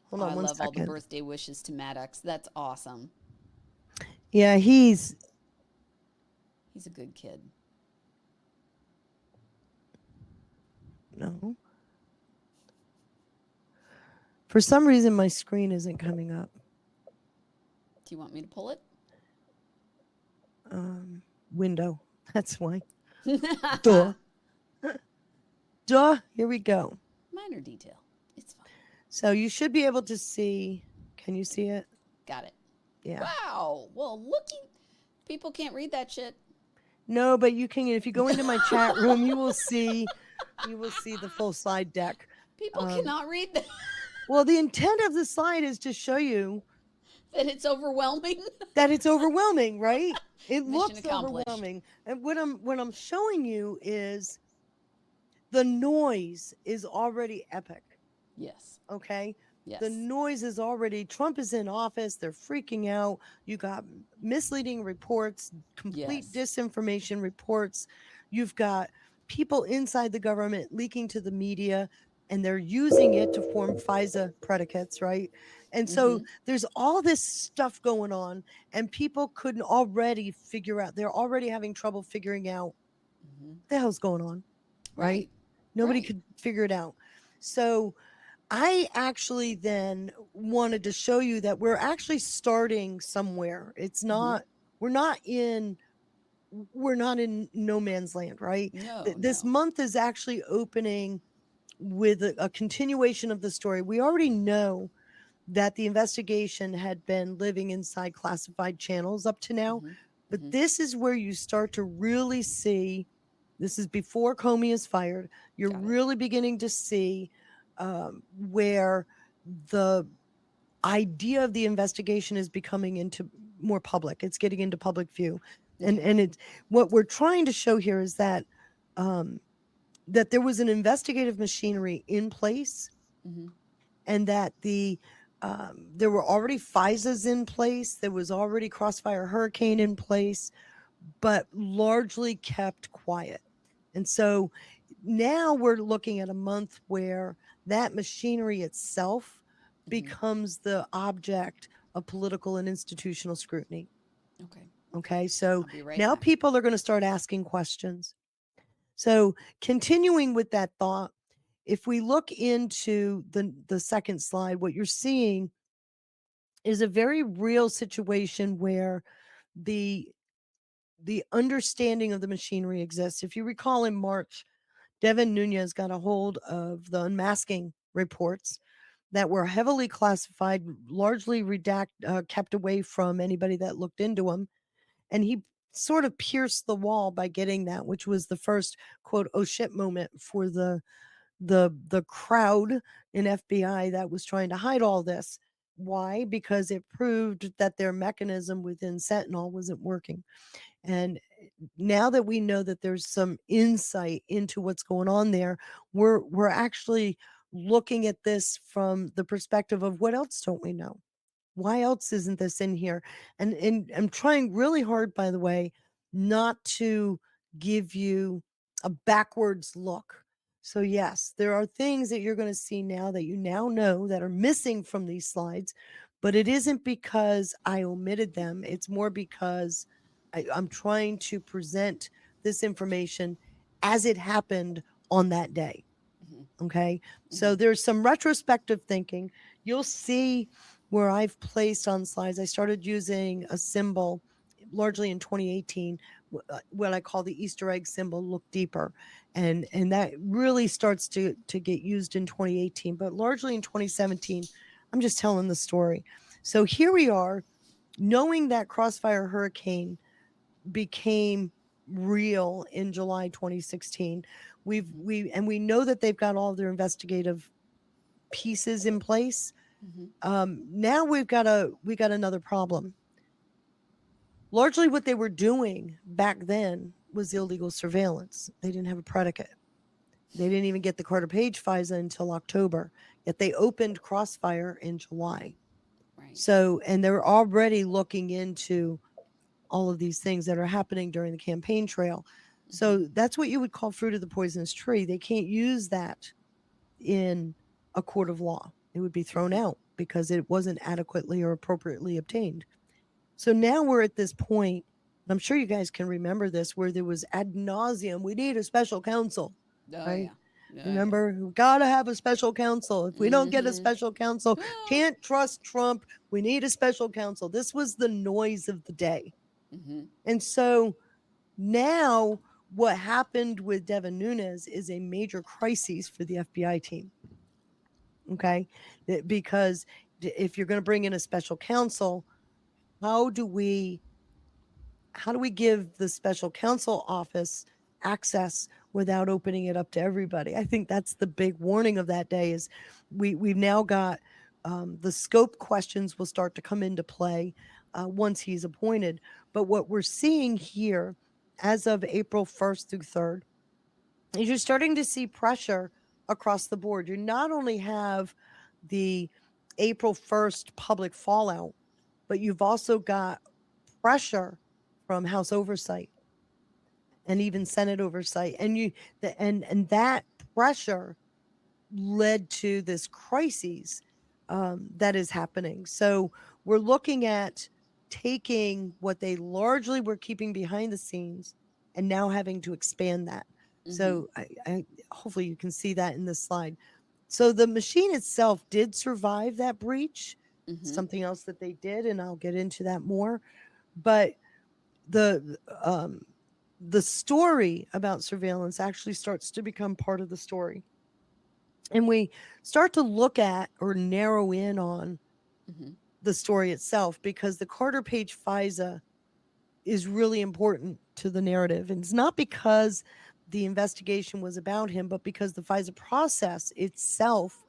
Hold on I one love all the second. birthday wishes to Maddox. That's awesome. Yeah, he's a good kid. No. For some reason, my screen isn't coming up. Do you want me to pull it? Window. That's why. Duh. Duh. Here we go. Minor detail. It's fine. So you should be able to see. Can you see it? Got it. Yeah. Wow. Well, looky. People can't read that shit. No, but you can. If you go into my chat room, you will see. You will see the full slide deck. People cannot read that. Well, the intent of the slide is to show you That it's overwhelming. that it's overwhelming, right? It Mission looks accomplished. overwhelming. And what I'm showing you is the noise is already epic. Yes. Okay? Yes. The noise is already, Trump is in office, they're freaking out. You got misleading reports, complete disinformation reports. You've got people inside the government leaking to the media, and they're using it to form FISA predicates, right? And so there's all this stuff going on, and people couldn't already figure out, they're already having trouble figuring out what the hell's going on, right? Nobody could figure it out. So I actually then wanted to show you that we're actually starting somewhere. It's not, we're not in no man's land, right? No, This month is actually opening with a continuation of the story. We already know that the investigation had been living inside classified channels up to now, but this is where you start to really see, this is before Comey is fired, you're really beginning to see where the idea of the investigation is becoming into more public. It's getting into public view. And it's what we're trying to show here is that that there was an investigative machinery in place, and that there were already FISAs in place. There was already Crossfire Hurricane in place, but largely kept quiet. And so now we're looking at a month where that machinery itself becomes the object of political and institutional scrutiny. Okay, so now people are going to start asking questions. So continuing with that thought, if we look into the second slide, what you're seeing is a very real situation where the understanding of the machinery exists. If you recall, in March, Devin Nunes got a hold of the unmasking reports that were heavily classified, largely kept away from anybody that looked into them. And he sort of pierced the wall by getting that, which was the first quote, oh shit moment for the crowd in FBI that was trying to hide all this. Why? Because it proved that their mechanism within Sentinel wasn't working. And now that we know that there's some insight into what's going on there, we're actually looking at this from the perspective of what else don't we know? Why else isn't this in here? And I'm trying really hard, by the way, not to give you a backwards look. So yes, there are things that you're going to see now that you now know that are missing from these slides, but it isn't because I omitted them. It's more because I'm trying to present this information as it happened on that day. Okay. So there's some retrospective thinking. You'll see where I've placed on slides. I started using a symbol largely in 2018, what I call the Easter egg symbol, look deeper. And that really starts to get used in 2018, but largely in 2017, I'm just telling the story. So here we are, knowing that Crossfire Hurricane became real in July 2016. We know that they've got all their investigative pieces in place. Now we've got another problem. Largely what they were doing back then was illegal surveillance. They didn't have a predicate. They didn't even get the Carter Page FISA until October, yet they opened Crossfire in July. Right. So, and they're already looking into all of these things that are happening during the campaign trail. So that's what you would call fruit of the poisonous tree. They can't use that in a court of law. It would be thrown out because it wasn't adequately or appropriately obtained. So now we're at this point, and I'm sure you guys can remember this, where there was ad nauseum, we need a special counsel, right? Remember, we got to have a special counsel. If we don't get a special counsel, can't trust Trump, we need a special counsel. This was the noise of the day. And so now what happened with Devin Nunes is a major crisis for the FBI team. Okay? Because if you're going to bring in a special counsel, how do we give the special counsel office access without opening it up to everybody? I think that's the big warning of that day is we've now got the scope questions will start to come into play once he's appointed. But what we're seeing here as of April 1st through 3rd is you're starting to see pressure across the board. You not only have the April 1st public fallout, but you've also got pressure from House oversight and even Senate oversight. And that pressure led to this crisis that is happening. So we're looking at taking what they largely were keeping behind the scenes and now having to expand that. So I hopefully you can see that in this slide. So the machine itself did survive that breach. Something else that they did, and I'll get into that more. But the story about surveillance actually starts to become part of the story. And we start to look at or narrow in on the story itself, because the Carter Page FISA is really important to the narrative. And it's not because the investigation was about him, but because the FISA process itself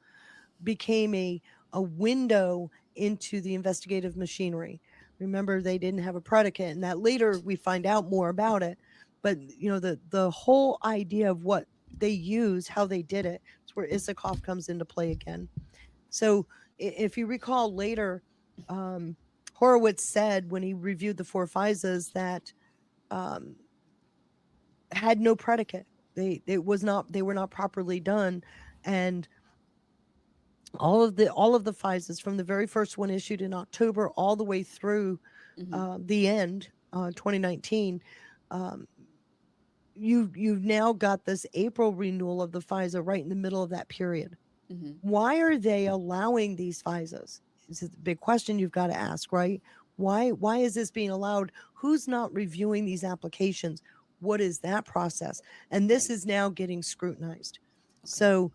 became a window into the investigative machinery. Remember, they didn't have a predicate, and that later we find out more about it. But you know, the whole idea of what they use, how they did it, it's where Isikoff comes into play again. So if you recall later, Horowitz said when he reviewed the 4 FISAs that had no predicate. They were not properly done, and all of the FISAs from the very first one issued in October all the way through the end, 2019. You've now got this April renewal of the FISA right in the middle of that period. Why are they allowing these FISAs? This is the big question you've got to ask, right? Why is this being allowed? Who's not reviewing these applications? What is that process? And this is now getting scrutinized. So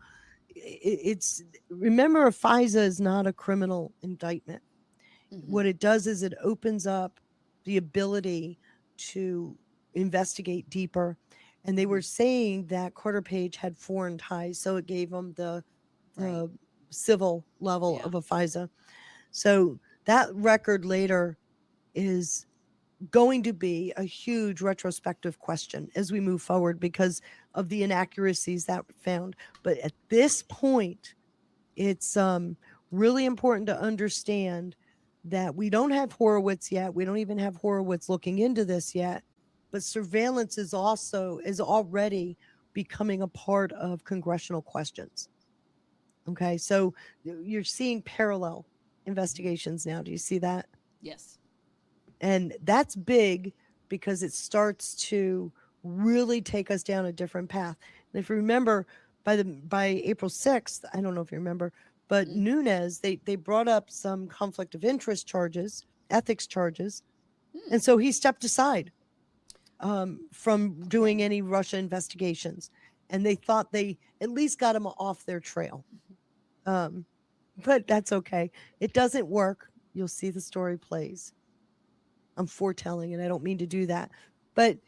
it's remember, a FISA is not a criminal indictment. What it does is it opens up the ability to investigate deeper. And they were saying that Carter Page had foreign ties, so it gave them the civil level of a FISA. So that record later is going to be a huge retrospective question as we move forward because of the inaccuracies that were found. But at this point, it's really important to understand that we don't have Horowitz yet. We don't even have Horowitz looking into this yet. But surveillance is already becoming a part of congressional questions. Okay, so you're seeing parallel investigations now. Do you see that? Yes. And that's big because it starts to really take us down a different path. And if you remember, by April 6th, I don't know if you remember, but Nunes, they brought up some conflict of interest charges, ethics charges, and so he stepped aside from doing any Russia investigations. And they thought they at least got him off their trail. But that's okay. It doesn't work. You'll see the story plays. I'm foretelling, and I don't mean to do that. But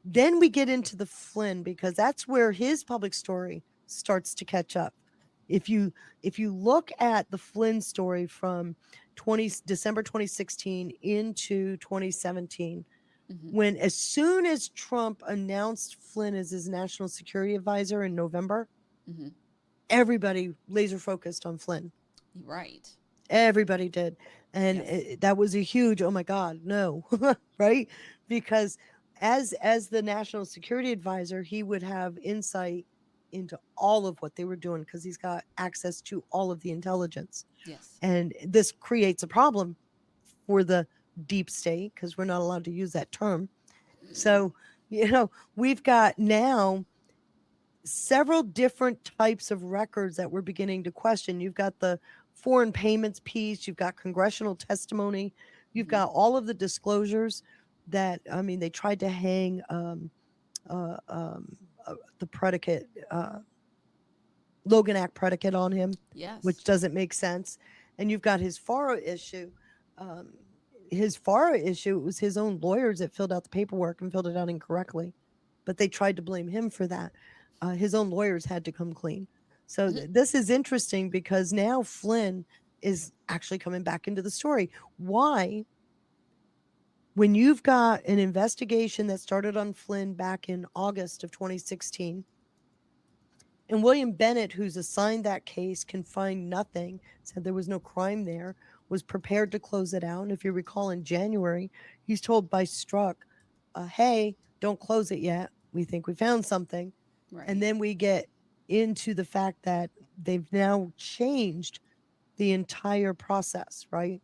then we get into the Flynn because that's where his public story starts to catch up. If you look at the Flynn story from December 2016 into 2017, when as soon as Trump announced Flynn as his national security advisor in November, everybody laser focused on Flynn. Right. Everybody did. And that was a huge, oh my God, no, right? Because as the national security advisor, he would have insight into all of what they were doing because he's got access to all of the intelligence. Yes. And this creates a problem for the deep state because we're not allowed to use that term. So, we've got now several different types of records that we're beginning to question. You've got the foreign payments piece, you've got congressional testimony, you've got all of the disclosures that, they tried to hang the predicate, Logan Act predicate on him, which doesn't make sense. And you've got his FARA issue. His FARA issue, it was his own lawyers that filled out the paperwork and filled it out incorrectly, but they tried to blame him for that. His own lawyers had to come clean. So this is interesting because now Flynn is actually coming back into the story. Why? When you've got an investigation that started on Flynn back in August of 2016, and William Bennett, who's assigned that case, can find nothing, said there was no crime there, was prepared to close it out. And if you recall, in January, he's told by Strzok, hey, don't close it yet. We think we found something. Right. And then we get into the fact that they've now changed the entire process, right?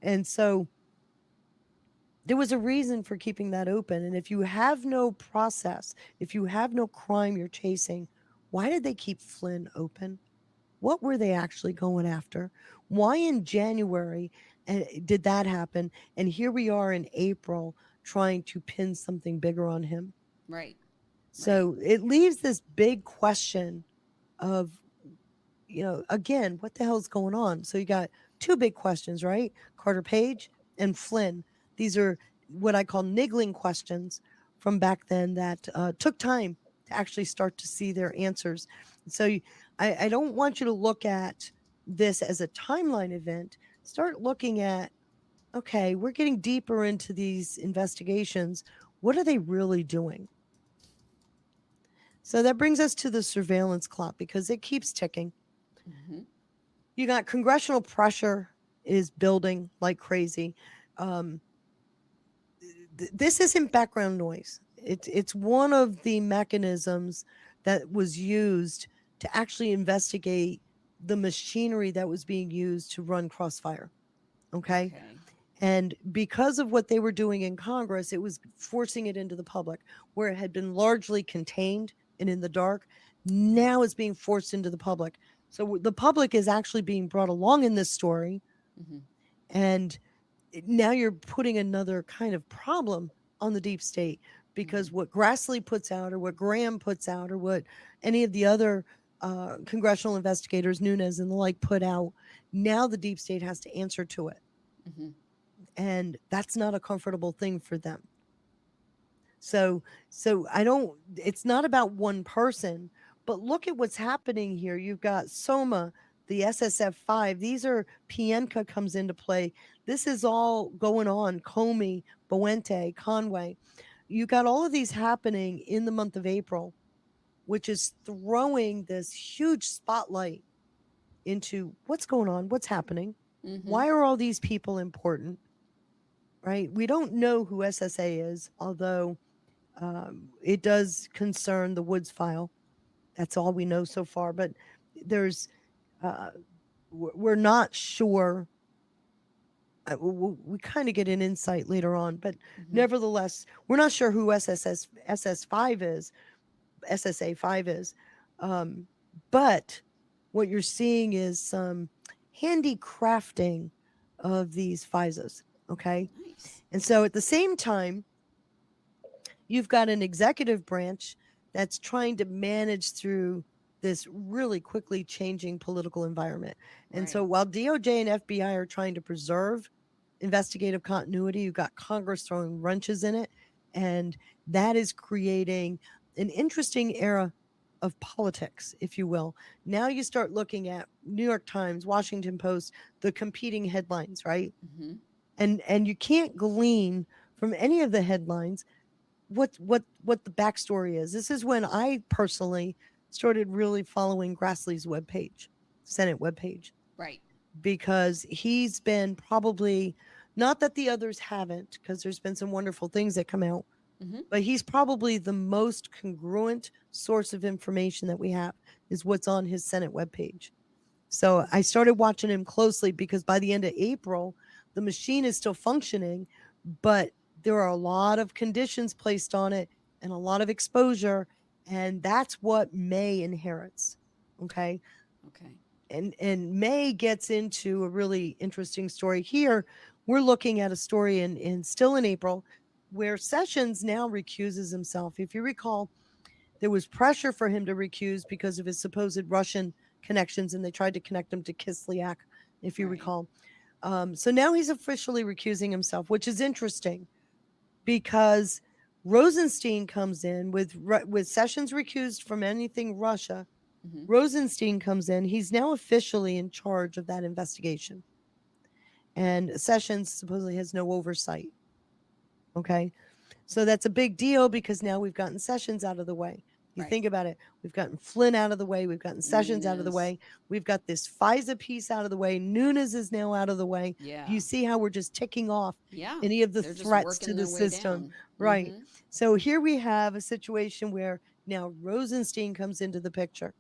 And so there was a reason for keeping that open. And if you have no process, if you have no crime you're chasing, why did they keep Flynn open? What were they actually going after? Why in January did that happen? And here we are in April trying to pin something bigger on him. Right. So it leaves this big question of, again, what the hell is going on? So you got two big questions, right? Carter Page and Flynn. These are what I call niggling questions from back then that took time to actually start to see their answers. So I don't want you to look at this as a timeline event. Start looking at, okay, we're getting deeper into these investigations. What are they really doing? So that brings us to the surveillance clock because it keeps ticking. You got congressional pressure is building like crazy. This isn't background noise. It's one of the mechanisms that was used to actually investigate the machinery that was being used to run Crossfire. Okay. And because of what they were doing in Congress, it was forcing it into the public where it had been largely contained and in the dark. Now it's being forced into the public. So the public is actually being brought along in this story. And now you're putting another kind of problem on the deep state because what Grassley puts out or what Graham puts out or what any of the other congressional investigators, Nunes and the like, put out, now the deep state has to answer to it. And that's not a comfortable thing for them. So it's not about one person, but look at what's happening here. You've got Soma, the SSF5. These are PNCA comes into play. This is all going on. Comey, Boente, Conway. You got all of these happening in the month of April, which is throwing this huge spotlight into what's going on, what's happening. Why are all these people important? Right? We don't know who SSA is, although it does concern the Woods file. That's all we know so far. But there's, we're not sure. We kind of get an insight later on, but nevertheless, we're not sure who SS5 is, SSA5 is. But what you're seeing is some handy crafting of these FISAs. Okay. Nice. And so at the same time, you've got an executive branch that's trying to manage through this really quickly changing political environment. And so while DOJ and FBI are trying to preserve investigative continuity, you've got Congress throwing wrenches in it. And that is creating an interesting era of politics, if you will. Now you start looking at New York Times, Washington Post, the competing headlines, right? And you can't glean from any of the headlines what the backstory is. This is when I personally started really following Grassley's webpage, Senate webpage. Right. Because he's been probably, not that the others haven't, because there's been some wonderful things that come out, but he's probably the most congruent source of information that we have is what's on his Senate webpage. So I started watching him closely because by the end of April, the machine is still functioning, but there are a lot of conditions placed on it and a lot of exposure. And that's what May inherits. Okay. Okay. And May gets into a really interesting story here. We're looking at a story in still in April where Sessions now recuses himself. If you recall, there was pressure for him to recuse because of his supposed Russian connections, and they tried to connect him to Kislyak, if you recall. So now he's officially recusing himself, which is interesting because Rosenstein comes in with Sessions recused from anything Russia. Rosenstein comes in. He's now officially in charge of that investigation. And Sessions supposedly has no oversight. Okay. So that's a big deal because now we've gotten Sessions out of the way. You think about it. We've gotten Flynn out of the way. We've gotten Sessions out of the way. We've got this FISA piece out of the way. Nunes is now out of the way. Yeah. You see how we're just ticking off Yeah. any of the They're just threats working to the their way system. down. Right. So here we have a situation where now Rosenstein comes into the picture.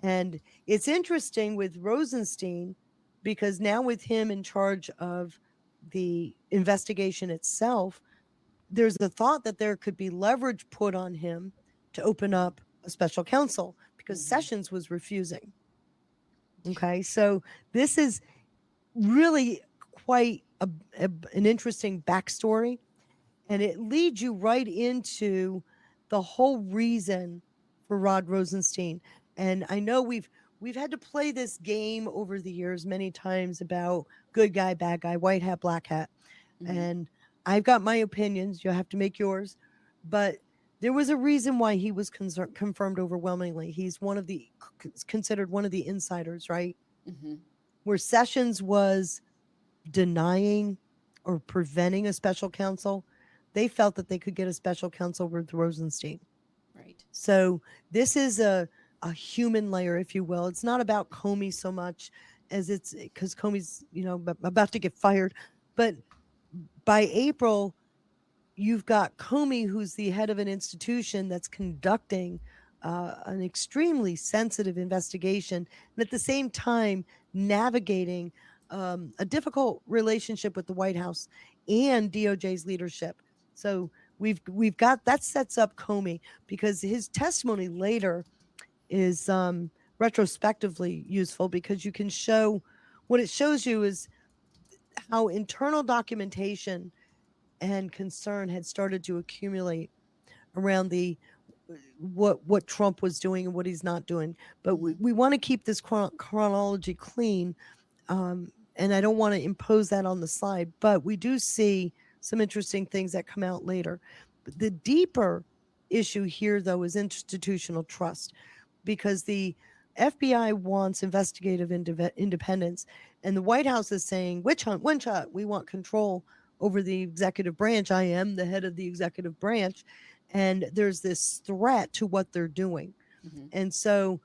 And it's interesting with Rosenstein because now with him in charge of the investigation itself, there's the thought that there could be leverage put on him to open up a special counsel because Sessions was refusing. Okay, so this is really quite an interesting backstory, and it leads you right into the whole reason for Rod Rosenstein. And I know we've had to play this game over the years many times about good guy, bad guy, white hat, black hat, and I've got my opinions. You'll have to make yours, but there was a reason why he was confirmed overwhelmingly. He's considered one of the insiders, right? Where Sessions was denying or preventing a special counsel, they felt that they could get a special counsel with Rosenstein. Right. So this is a human layer, if you will. It's not about Comey so much as it's because Comey's, about to get fired. But by April, you've got Comey, who's the head of an institution that's conducting an extremely sensitive investigation, and at the same time navigating a difficult relationship with the White House and DOJ's leadership. So we've got that sets up Comey because his testimony later is retrospectively useful because you can show what it shows you is how internal documentation and concern had started to accumulate around what Trump was doing and what he's not doing. But we want to keep this chronology clean, and I don't want to impose that on the slide, but we do see some interesting things that come out later. But the deeper issue here, though, is institutional trust, because the FBI wants investigative independence, and the White House is saying, witch hunt, we want control over the executive branch. I am the head of the executive branch. And there's this threat to what they're doing. And so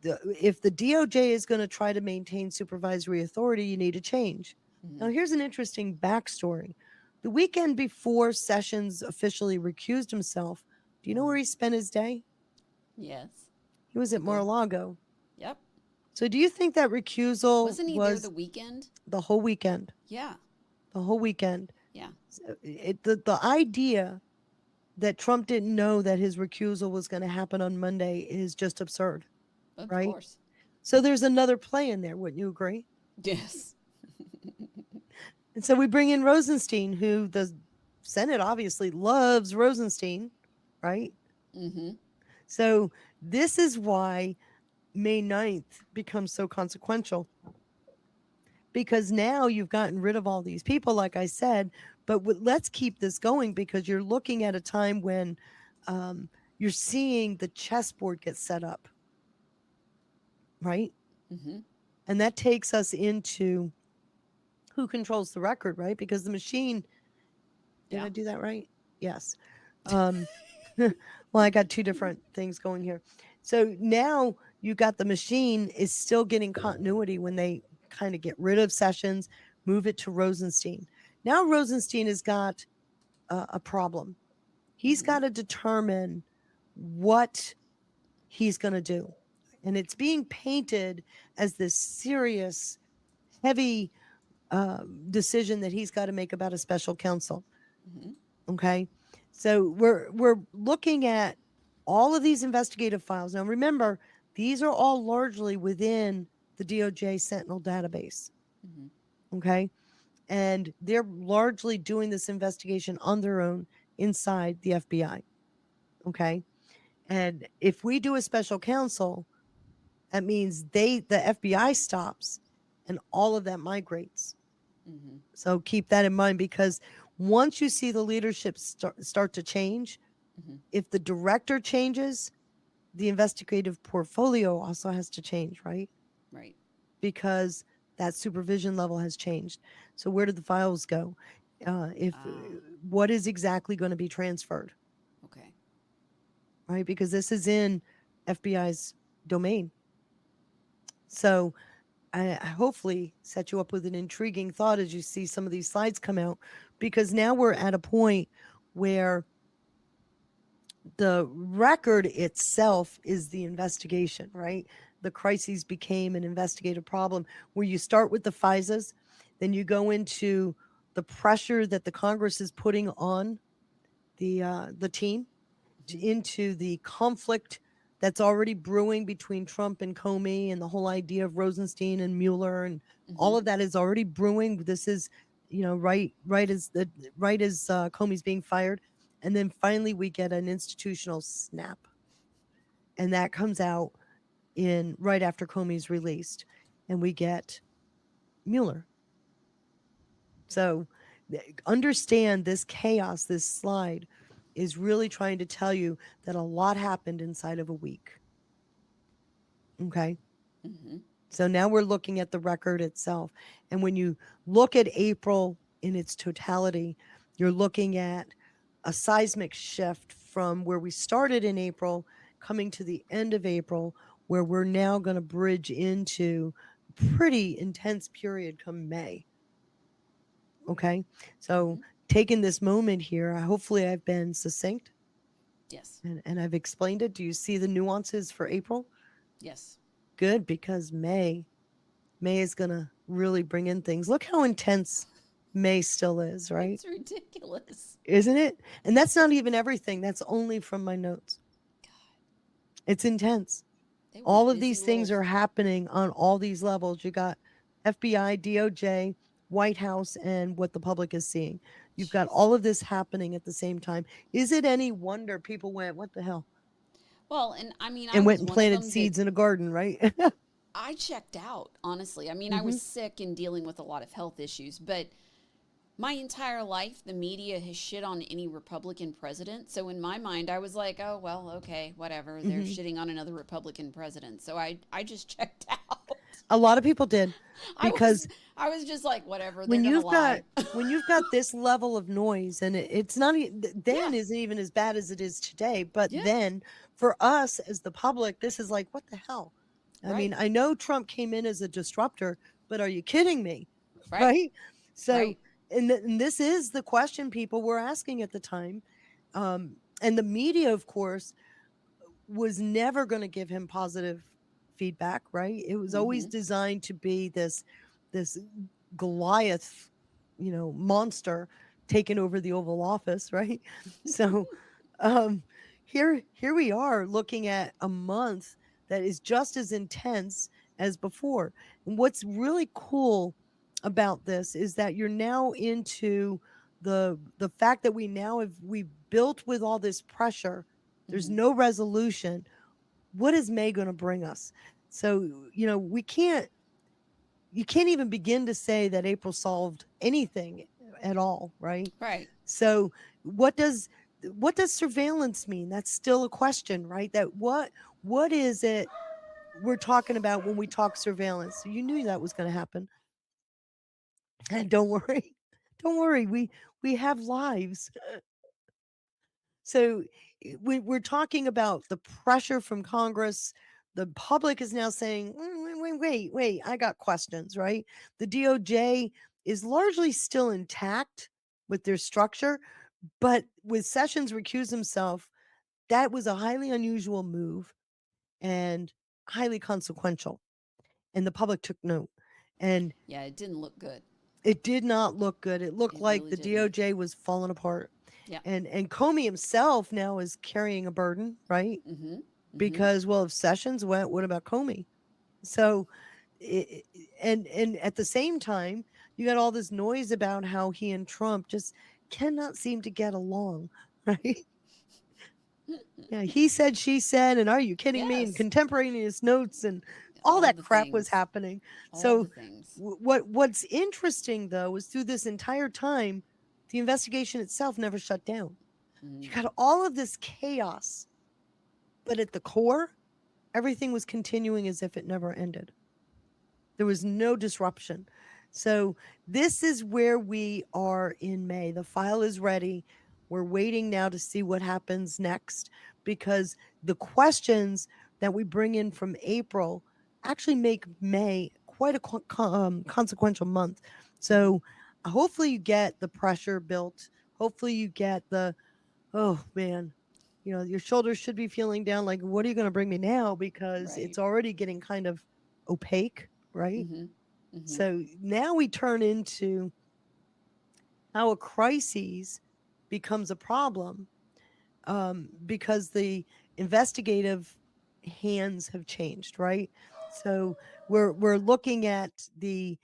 if the DOJ is going to try to maintain supervisory authority, you need a change. Now, here's an interesting backstory. The weekend before Sessions officially recused himself, do you know where he spent his day? Yes. He was at Mar-a-Lago. Yep. So do you think that recusal Wasn't he there the weekend? The whole weekend? Yeah. The whole weekend. Yeah. So the idea that Trump didn't know that his recusal was going to happen on Monday is just absurd. Of right? course. So there's another play in there, wouldn't you agree? Yes. And so we bring in Rosenstein, who the Senate obviously loves Rosenstein, right? Mm-hmm. So this is why May 9th becomes so consequential. Because now you've gotten rid of all these people, like I said, but let's keep this going because you're looking at a time when you're seeing the chessboard get set up, right? Mm-hmm. And that takes us into who controls the record, right? Because the machine, did I do that right? Yes. Well, I got two different things going here. So now you got the machine is still getting continuity when they kind of get rid of Sessions, move it to Rosenstein. Now Rosenstein has got a problem. He's got to determine what he's going to do. And it's being painted as this serious, heavy decision that he's got to make about a special counsel. Okay. So we're looking at all of these investigative files. Now, remember, these are all largely within the DOJ Sentinel database. Okay. And they're largely doing this investigation on their own inside the FBI. Okay. And if we do a special counsel, that means the FBI stops and all of that migrates. So keep that in mind because once you see the leadership start to change, if the director changes, the investigative portfolio also has to change, right? Right. Because that supervision level has changed. So where do the files go? What is exactly going to be transferred? Okay. Right? Because this is in FBI's domain. So I hopefully set you up with an intriguing thought as you see some of these slides come out, because now we're at a point where the record itself is the investigation, right? The crises became an investigative problem where you start with the FISAs, then you go into the pressure that the Congress is putting on the team, into the conflict that's already brewing between Trump and Comey, and the whole idea of Rosenstein and Mueller, and all of that is already brewing. This is, right as Comey's being fired, and then finally we get an institutional snap, and that comes out in right after Comey's released, and we get Mueller. So understand this chaos. This slide is really trying to tell you that a lot happened inside of a week. Okay. So now we're looking at the record itself. And when you look at April in its totality, you're looking at a seismic shift from where we started in April coming to the end of April, where we're now going to bridge into a pretty intense period come May. Okay. So taking this moment here, hopefully I've been succinct. Yes. And I've explained it. Do you see the nuances for April? Yes. Good, because May is going to really bring in things. Look how intense May still is, right? It's ridiculous. Isn't it? And that's not even everything. That's only from my notes. God. It's intense. They were All of busy these things little- are happening on all these levels. You got FBI, DOJ, White House, and what the public is seeing. You've got all of this happening at the same time. Is it any wonder people went, what the hell? Well, and I mean, And I went was and one of planted them seeds that in a garden, right? I checked out, honestly. I mean, I was sick and dealing with a lot of health issues, but My entire life, the media has shit on any Republican president. So in my mind, I was like, oh, well, okay, whatever. They're shitting on another Republican president. So I just checked out. A lot of people did, I because I was just like, whatever, they're when gonna you've got lie. when you've got this level of noise, and it's not then Yeah. isn't even as bad as it is today, but Yeah. then for us as the public, this is like, what the hell? I Right. mean, I know Trump came in as a disruptor, but are you kidding me? Right. Right? So, Right. and this is the question people were asking at the time. And the media, of course, was never going to give him positive feedback, right? It was always designed to be this Goliath, monster taking over the Oval Office, right? So um here we are looking at a month that is just as intense as before. And what's really cool about this is that you're now into the fact that we built with all this pressure. There's no resolution. What is May going to bring us? So, you can't even begin to say that April solved anything at all, right? Right. So, what does surveillance mean? That's still a question, right? That what is it we're talking about when we talk surveillance? You knew that was going to happen. And don't worry. Don't worry. We have lives. So we're talking about the pressure from Congress. The public is now saying, wait, I got questions, right? The DOJ is largely still intact with their structure, but with Sessions recused himself, that was a highly unusual move and highly consequential. And the public took note. And Yeah, it didn't look good. it did not look good. It looked It like really the didn't. DOJ was falling apart. Yeah. And Comey himself now is carrying a burden, right? Mm-hmm. Because, well, if Sessions went, what about Comey? So, and at the same time, you got all this noise about how he and Trump just cannot seem to get along, right? Yeah, he said, she said, and are you kidding me? And Yes. contemporaneous notes and all that the crap was things. happening. All So the things. what's interesting though is through this entire time, the investigation itself never shut down. You got all of this chaos, but at the core, everything was continuing as if it never ended. There was no disruption. So this is where we are in May. The file is ready. We're waiting now to see what happens next, because the questions that we bring in from April actually make May quite a consequential month. So hopefully you get the pressure built. Hopefully you get the, oh man, your shoulders should be feeling down like, what are you going to bring me now? Because it's already getting kind of opaque, right? So now we turn into how a crisis becomes a problem, because the investigative hands have changed, right? So we're looking at the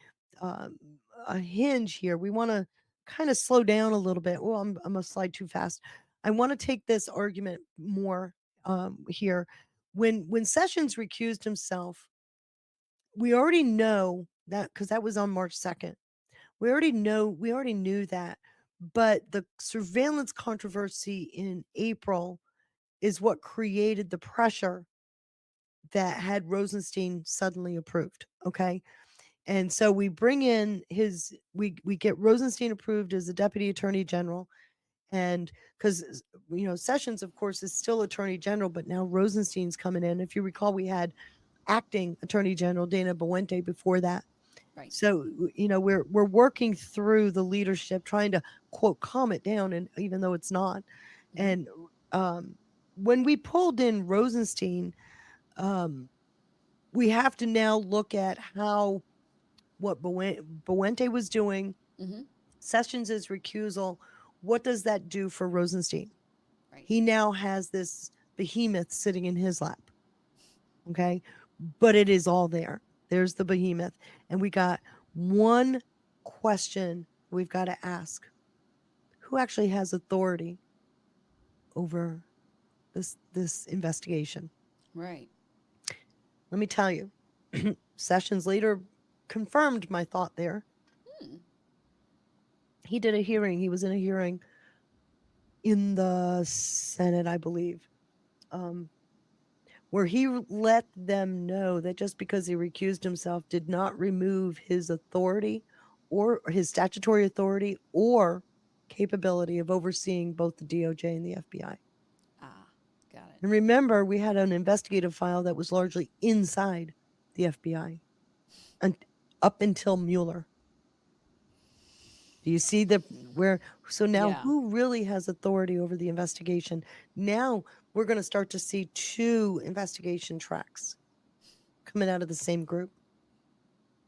a hinge here. We want to kind of slow down a little bit. Well, I'm gonna slide too fast. I want to take this argument more here. When Sessions recused himself, we already know that, because that was on March 2nd. We already knew that. But the surveillance controversy in April is what created the pressure that had Rosenstein suddenly approved. Okay. And so we bring in we get Rosenstein approved as the deputy attorney general. And because, Sessions, of course, is still attorney general, but now Rosenstein's coming in. If you recall, we had acting attorney general Dana Boente before that. Right. So, we're working through the leadership, trying to quote calm it down, and even though it's not. And when we pulled in Rosenstein, we have to now look at what Boente was doing, Sessions' recusal. What does that do for Rosenstein? Right. He now has this behemoth sitting in his lap. Okay. But it is all there. There's the behemoth. And we got one question we've got to ask. Who actually has authority over this investigation? Right. Let me tell you, Sessions later confirmed my thought there. he did a hearing. He was in a hearing in the Senate, I believe, where he let them know that just because he recused himself did not remove his authority or his statutory authority or capability of overseeing both the DOJ and the FBI. Ah, got it. And remember, we had an investigative file that was largely inside the FBI and up until Mueller. Do you see where? So now Yeah. who really has authority over the investigation? Now we're going to start to see 2 investigation tracks coming out of the same group.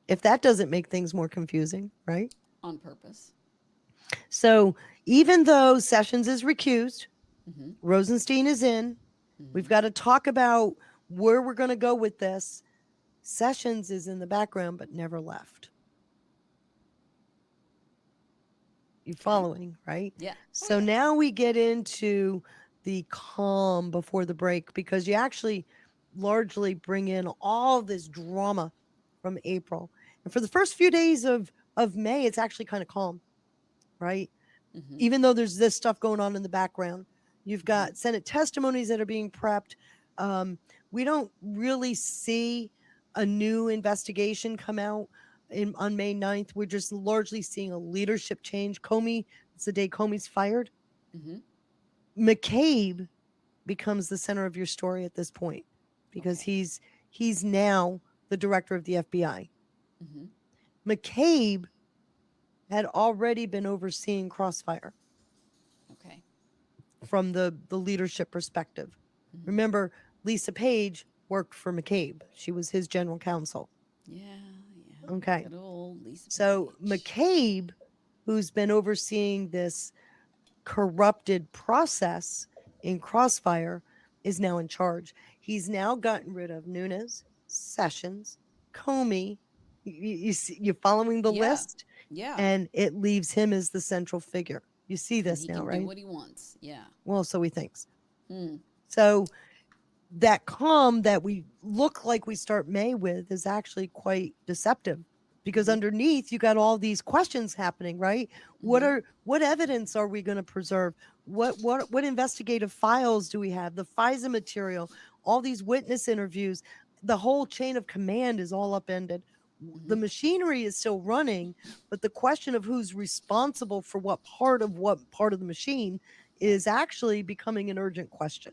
If that doesn't make things more confusing, right? On purpose. So even though Sessions is recused, Mhm. Rosenstein is in, we've got to talk about where we're going to go with this. Sessions is in the background but never left. You following, right? Yeah. So now we get into the calm before the break because you actually largely bring in all this drama from April. And for the first few days of May, it's actually kind of calm, right? Mhm. Even though there's this stuff going on in the background. You've got Senate testimonies that are being prepped. We don't really see a new investigation come out on May 9th. We're just largely seeing a leadership change. Comey, it's the day Comey's fired. Mhm. McCabe becomes the center of your story at this point because he's now the director of the FBI. Mhm. McCabe had already been overseeing Crossfire Okay. from the leadership perspective. Remember, Lisa Page worked for McCabe. She was his general counsel. Yeah. Okay. Good old Lisa. So McCabe, who's been overseeing this corrupted process in Crossfire, is now in charge. He's now gotten rid of Nunes, Sessions, Comey. You're following the Yeah. list? Yeah. And it leaves him as the central figure. You see And this he now, can right? do what he wants. Yeah. Well, so he thinks. Hmm. So that calm that we look like we start May with is actually quite deceptive because underneath you got all these questions happening, right? What evidence are we going to preserve? What investigative files do we have? The FISA material, all these witness interviews, the whole chain of command is all upended. The machinery is still running, but the question of who's responsible for what part of the machine is actually becoming an urgent question.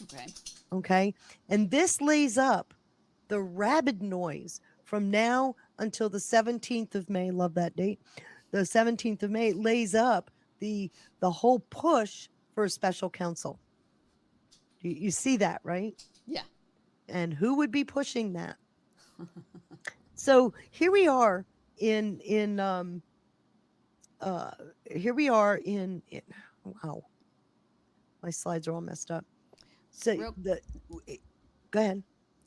Okay. Okay. And this lays up the rabid noise from now until the 17th of May. Love that date. The 17th of May lays up the whole push for a special counsel. You see that, right? Yeah. And who would be pushing that? So here we are in wow, my slides are all messed up. So go ahead.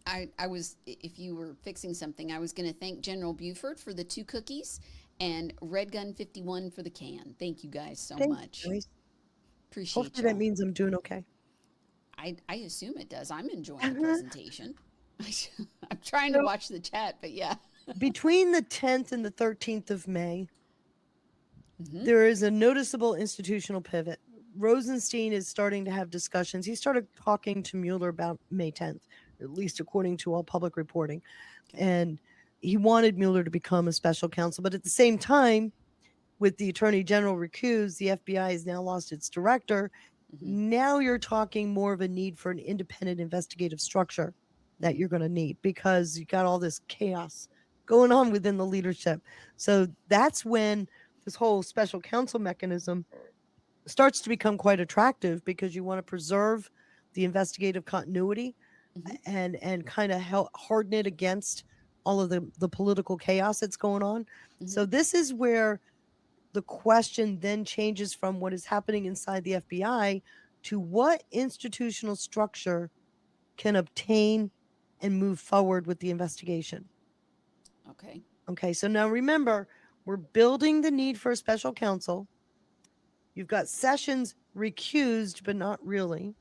I was, if you were fixing something, I was going to thank General Buford for the 2 cookies and Red Gun 51 for the can. Thank you guys so much. Joyce. Appreciate Hopefully y'all. that means I'm doing okay. I assume it does. I'm enjoying the presentation. I'm trying to watch the chat, but yeah. Between the 10th and the 13th of May, there is a noticeable institutional pivot. Rosenstein is starting to have discussions. He started talking to Mueller about May 10th, at least according to all public reporting. And he wanted Mueller to become a special counsel. But at the same time, with the Attorney General recused, the FBI has now lost its director. Now you're talking more of a need for an independent investigative structure that you're going to need because you got all this chaos going on within the leadership. So that's when this whole special counsel mechanism starts to become quite attractive because you want to preserve the investigative continuity and kind of harden it against all of the political chaos that's going on. So this is where the question then changes from what is happening inside the FBI to what institutional structure can obtain and move forward with the investigation. Okay. Okay, so now remember, we're building the need for a special counsel. You've got Sessions recused, but not really.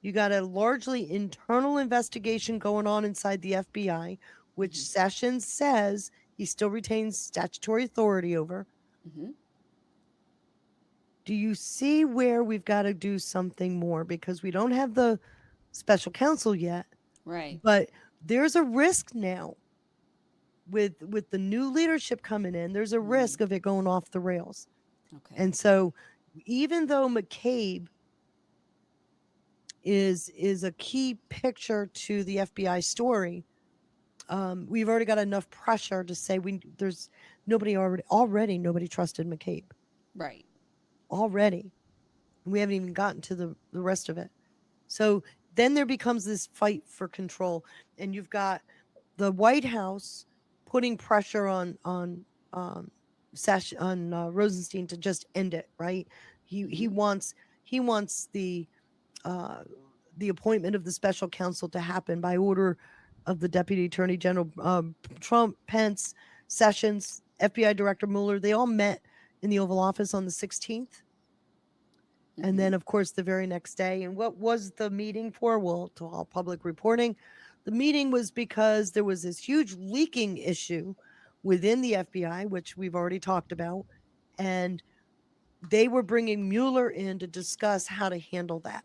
You got a largely internal investigation going on inside the FBI, which Sessions says he still retains statutory authority over. do you see where we've got to do something more? Because we don't have the special counsel yet, Right. but there's a risk now with the new leadership coming in. There's a risk of it going off the rails. Okay. And so even though McCabe is a key picture to the FBI story, we've already got enough pressure to say there's nobody already nobody trusted McCabe Right. already. We haven't even gotten to the rest of it. So then there becomes this fight for control, and you've got the White House putting pressure on Rosenstein to just end it. Right? He wants the appointment of the special counsel to happen by order of the Deputy Attorney General Trump, Pence, Sessions, FBI Director Mueller. They all met in the Oval Office on the 16th. And then, of course, the very next day. And what was the meeting for? Well, to all public reporting, the meeting was because there was this huge leaking issue within the FBI, which we've already talked about. And they were bringing Mueller in to discuss how to handle that.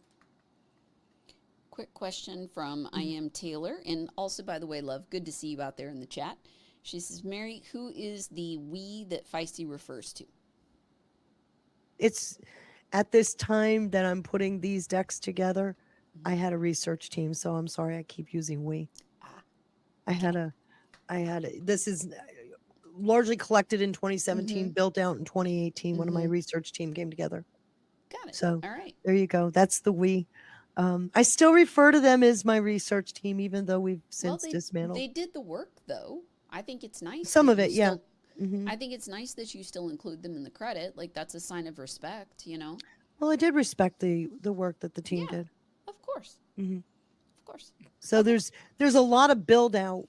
Quick question from I Am Taylor. And also, by the way, love, good to see you out there in the chat. She says, Mary, who is the we that Feisty refers to? It's at this time that I'm putting these decks together, I had a research team, so I'm sorry I keep using we. This is largely collected in 2017, built out in 2018 when my research team came together. Got it. So all right. there you go. That's the we. I still refer to them as my research team, even though we've since dismantled. They did the work, though. I think it's nice. Some that of you it, yeah. still- I think it's nice that you still include them in the credit. Like, that's a sign of respect, you know? Well, I did respect the work that the team did. Of course. Mhm. Of course. So there's a lot of build out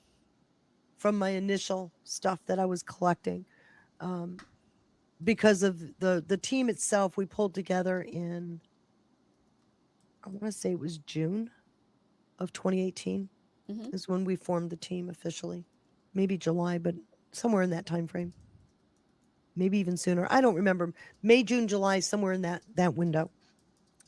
from my initial stuff that I was collecting, because of the team itself. We pulled together in, I want to say it was June of 2018 is when we formed the team officially. Maybe July, but somewhere in that time frame. Maybe even sooner. I don't remember. May, June, July, somewhere in that window.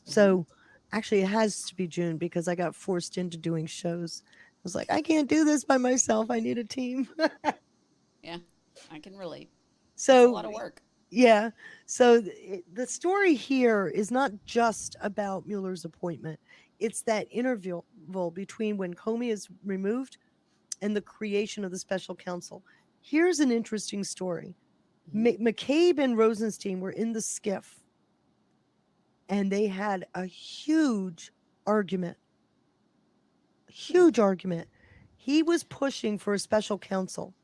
So actually it has to be June because I got forced into doing shows. I was like, I can't do this by myself. I need a team. Yeah, I can relate. So It's a lot of work. Yeah. So the story here is not just about Mueller's appointment. It's that interval between when Comey is removed and the creation of the special counsel. Here's an interesting story. McCabe and Rosenstein were in the skiff, and they had a huge argument. Huge argument. He was pushing for a special counsel.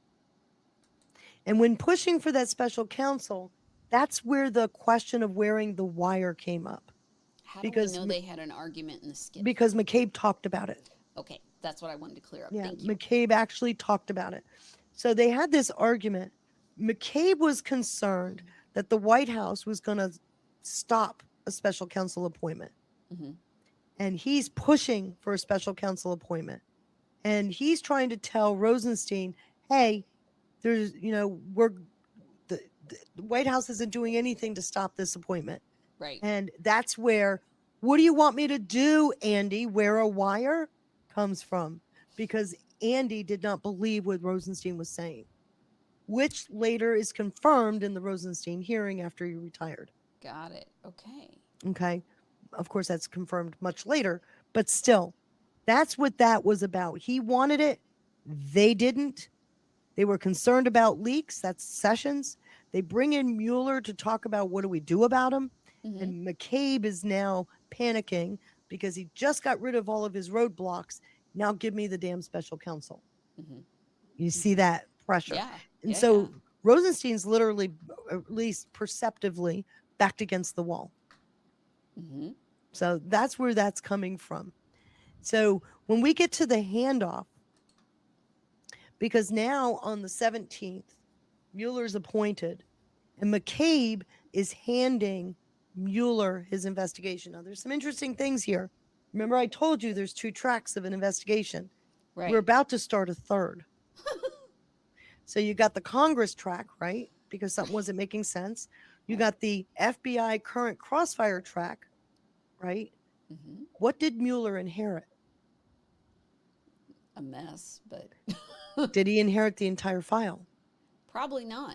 And when pushing for that special counsel, that's where the question of wearing the wire came up. How do we know they had an argument in the skit? Because McCabe talked about it. Okay, that's what I wanted to clear up. Yeah, Thank you. McCabe actually talked about it. So they had this argument. McCabe was concerned that the White House was going to stop a special counsel appointment. And he's pushing for a special counsel appointment. And he's trying to tell Rosenstein, hey, there's, the White House isn't doing anything to stop this appointment. Right. And that's where, what do you want me to do, Andy? Wear a wire comes from, because Andy did not believe what Rosenstein was saying, which later is confirmed in the Rosenstein hearing after he retired. Got it. Okay. Okay. Of course, that's confirmed much later, but still, that's what that was about. He wanted it. They didn't. They were concerned about leaks. That's Sessions. They bring in Mueller to talk about what do we do about him. And McCabe is now panicking because he just got rid of all of his roadblocks. Now give me the damn special counsel. You see that pressure. Yeah. And Yeah, so yeah. Rosenstein's literally, at least perceptively, backed against the wall. So that's where that's coming from. So when we get to the handoff, because now on the 17th, Mueller's appointed, and McCabe is handing Mueller his investigation. Now, there's some interesting things here. Remember, I told you there's 2 tracks of an investigation. Right. We're about to start a third. So you got the Congress track, right? Because something wasn't making sense. You got the FBI current crossfire track, right? Hmm. What did Mueller inherit? A mess, but Did he inherit the entire file? probably not.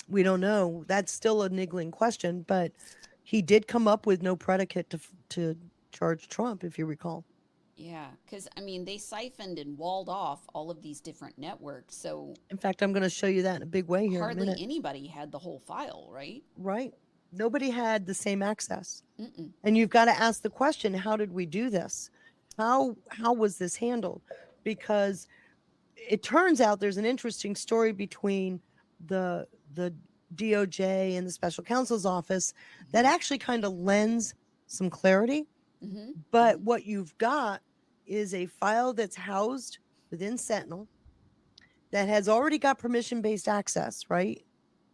We don't know. That's still a niggling question, but he did come up with no predicate to charge Trump, if you recall. Yeah, because I mean, they siphoned and walled off all of these different networks, so In fact, I'm going to show you that in a big way here in a hardly minute. anybody had the whole file, right? Right. Nobody had the same access. Mm-mm. And you've got to ask the question, how did we do this? How was this handled? Because it turns out there's an interesting story between the DOJ and the special counsel's office that actually kind of lends some clarity. Mm-hmm. But what you've got is a file that's housed within Sentinel that has already got permission-based access, right?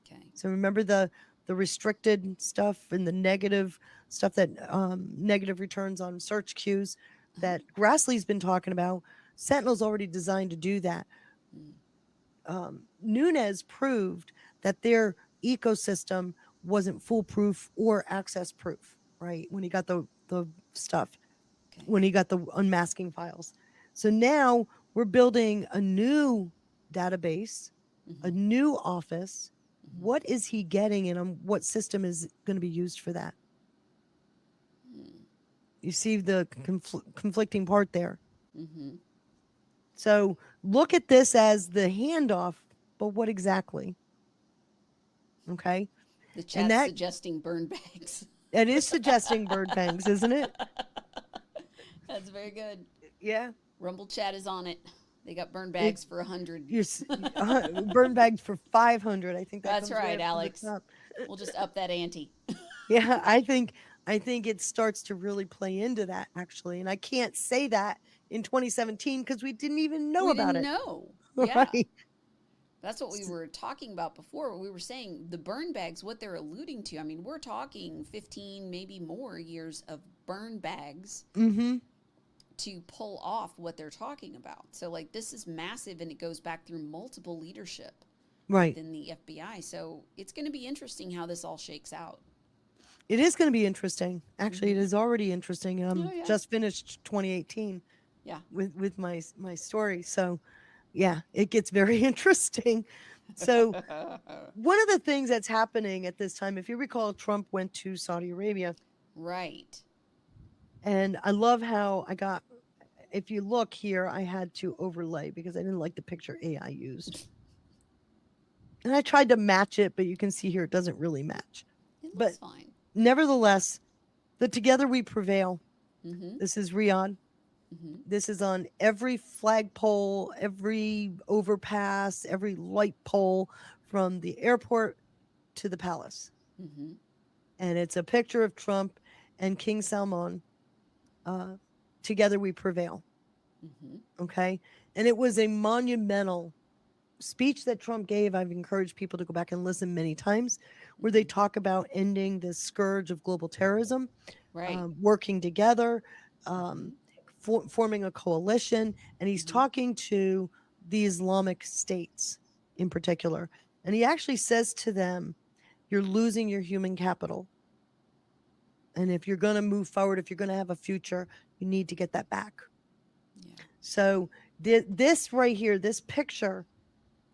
Okay. So remember the restricted stuff and the negative stuff that negative returns on search queues that Grassley's been talking about. Sentinel's already designed to do that. Nunes proved that their ecosystem wasn't foolproof or access proof, right? When he got the stuff, Okay. when he got the unmasking files. So now we're building a new database, a new office. What is he getting and what system is going to be used for that? You see the conflicting part there. Mm-hmm. So look at this as the handoff, but what exactly? Okay. The chat's suggesting burn bags. It is suggesting bird bangs, isn't it? That's very good. Yeah. Rumble chat is on it. They got burn bags for 100. Burn bags for 500. I think That's comes right, after the Alex. top. We'll just up that ante. Yeah, I think it starts to really play into that actually, and I can't say that in 2017 because we didn't even know about it. We didn't know. Yeah. Right. That's what we were talking about before. We were saying the burn bags, what they're alluding to. I mean, we're talking 15, maybe more years of burn bags to pull off what they're talking about. So, like, this is massive, and it goes back through multiple leadership Right. within the FBI. So it's going to be interesting how this all shakes out. It is going to be interesting. Actually, it is already interesting. yeah. Just finished 2018 Yeah. with my story. So, yeah, it gets very interesting. So, one of the things that's happening at this time, if you recall, Trump went to Saudi Arabia. Right. And I love how if you look here, I had to overlay because I didn't like the picture AI used. And I tried to match it, but you can see here it doesn't really match. It But looks fine. Nevertheless, the Together We Prevail. Mm-hmm. This is Riyadh. Mm-hmm. This is on every flagpole, every overpass, every light pole from the airport to the palace. Mm-hmm. And it's a picture of Trump and King Salman. Together We Prevail. Mm-hmm. Okay. And it was a monumental speech that Trump gave. I've encouraged people to go back and listen many times, where they talk about ending the scourge of global terrorism, Right. working together, forming a coalition. And he's talking to the Islamic states in particular. And he actually says to them, you're losing your human capital. And if you're going to move forward, if you're going to have a future, you need to get that back. Yeah. So this right here, this picture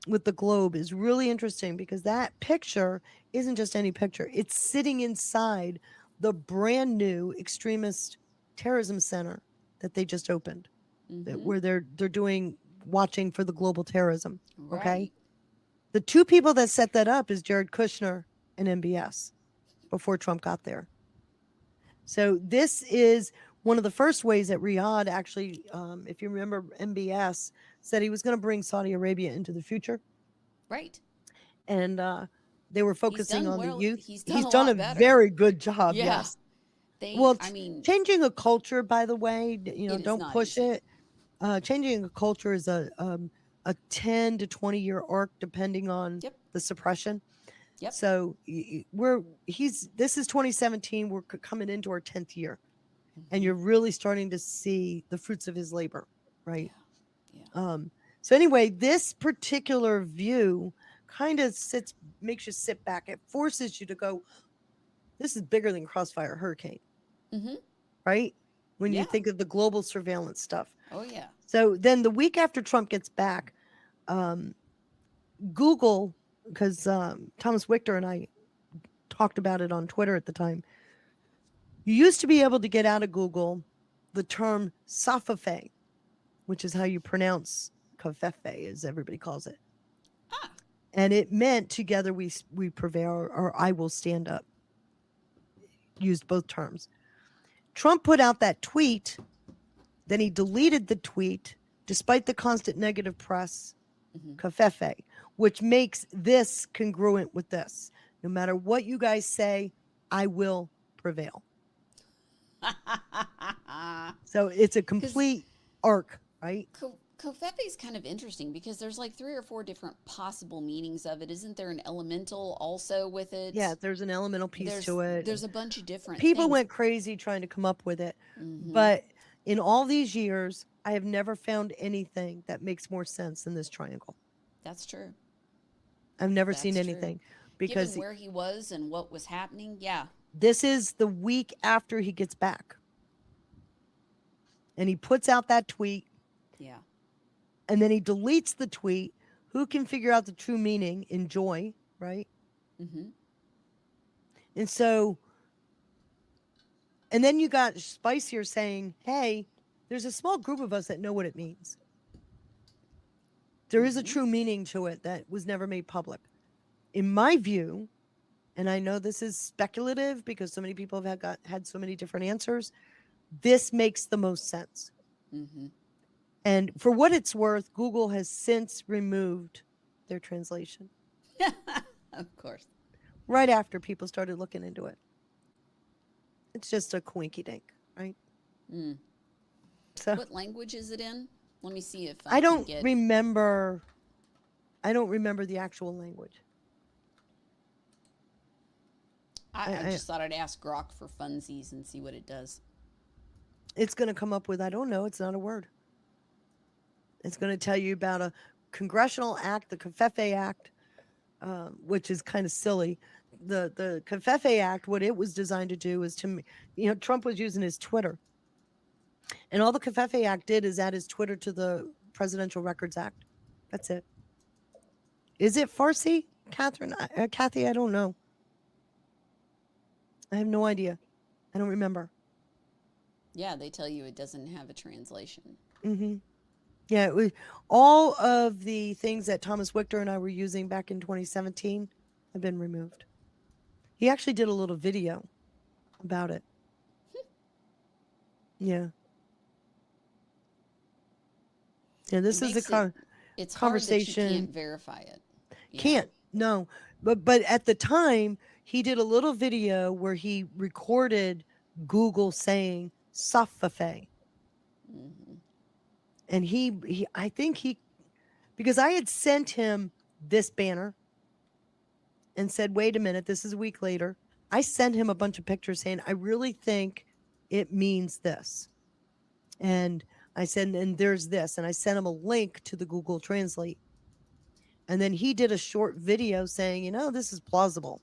with the globe is really interesting because that picture isn't just any picture. It's sitting inside the brand new extremist terrorism center that they just opened, where they're doing watching for the global terrorism. Okay. Right. The two people that set that up is Jared Kushner and MBS before Trump got there. So this is one of the first ways that Riyadh actually, if you remember, MBS said he was going to bring Saudi Arabia into the future. Right. And they were focusing on well. the youth. He's He's done done a a lot better. very good job. Yeah. Yes. They, Well, I mean, changing a culture, by the way, It is don't not push easy. it. Changing a culture is a 10 to 20 year arc, depending on Yep. the suppression. Yep. So this is 2017. We're coming into our 10th year, and you're really starting to see the fruits of his labor, right? Yeah. So anyway, this particular view kind of makes you sit back. It forces you to go, this is bigger than Crossfire Hurricane, right? When you Yeah. think of the global surveillance stuff. Oh, yeah. So then the week after Trump gets back, Google, because Thomas Wichter and I talked about it on Twitter at the time, you used to be able to get out of Google the term safafe, which is how you pronounce kafefe, as everybody calls it. And it meant together we prevail, or I will stand up. Used both terms. Trump put out that tweet, then he deleted the tweet despite the constant negative press, kafefe, which makes this congruent with this. No matter what you guys say, I will prevail. So it's a complete arc, right? Kofefe is kind of interesting because there's like 3 or 4 different possible meanings of it. Isn't there an elemental also with it? Yeah, there's an elemental piece to it. There's a bunch of different people things. went crazy trying to come up with it. But in all these years, I have never found anything that makes more sense than this triangle. That's true. I've never That's seen true. anything because Given where he was and what was happening, yeah. this is the week after he gets back. And he puts out that tweet. Yeah. And then he deletes the tweet. Who can figure out the true meaning? Enjoy, right? And so, and then you got Spice here saying, hey, there's a small group of us that know what it means. There is a true meaning to it that was never made public. In my view, and I know this is speculative because so many people have had so many different answers, this makes the most sense. And for what it's worth, Google has since removed their translation. Of course. Right after people started looking into it. It's just a coinky dink, right? So What language is it in? Let me see if I don't can get... remember. I don't remember the actual language. I just thought I'd ask Grok for funsies and see what it does. It's going to come up with, I don't know, it's not a word. It's going to tell you about a congressional act, the Covfefe Act, which is kind of silly. The Covfefe Act, what it was designed to do is to, Trump was using his Twitter. And all the Covfefe Act did is add his Twitter to the Presidential Records Act. That's it. Is it Farsi, Catherine? Kathy, I don't know. I have no idea. I don't remember. Yeah, they tell you it doesn't have a translation. Yeah, it was, all of the things that Thomas Wichter and I were using back in 2017 have been removed. He actually did a little video about it. Yeah. Yeah, this is the it's conversation. Hard that you can't verify it. Can't, no. But at the time, he did a little video where he recorded Google saying Safafe. And he I think he, because I had sent him this banner and said, wait a minute, this is a week later. I sent him a bunch of pictures saying, I really think it means this. And I said, and there's this. And I sent him a link to the Google Translate. And then he did a short video saying, this is plausible.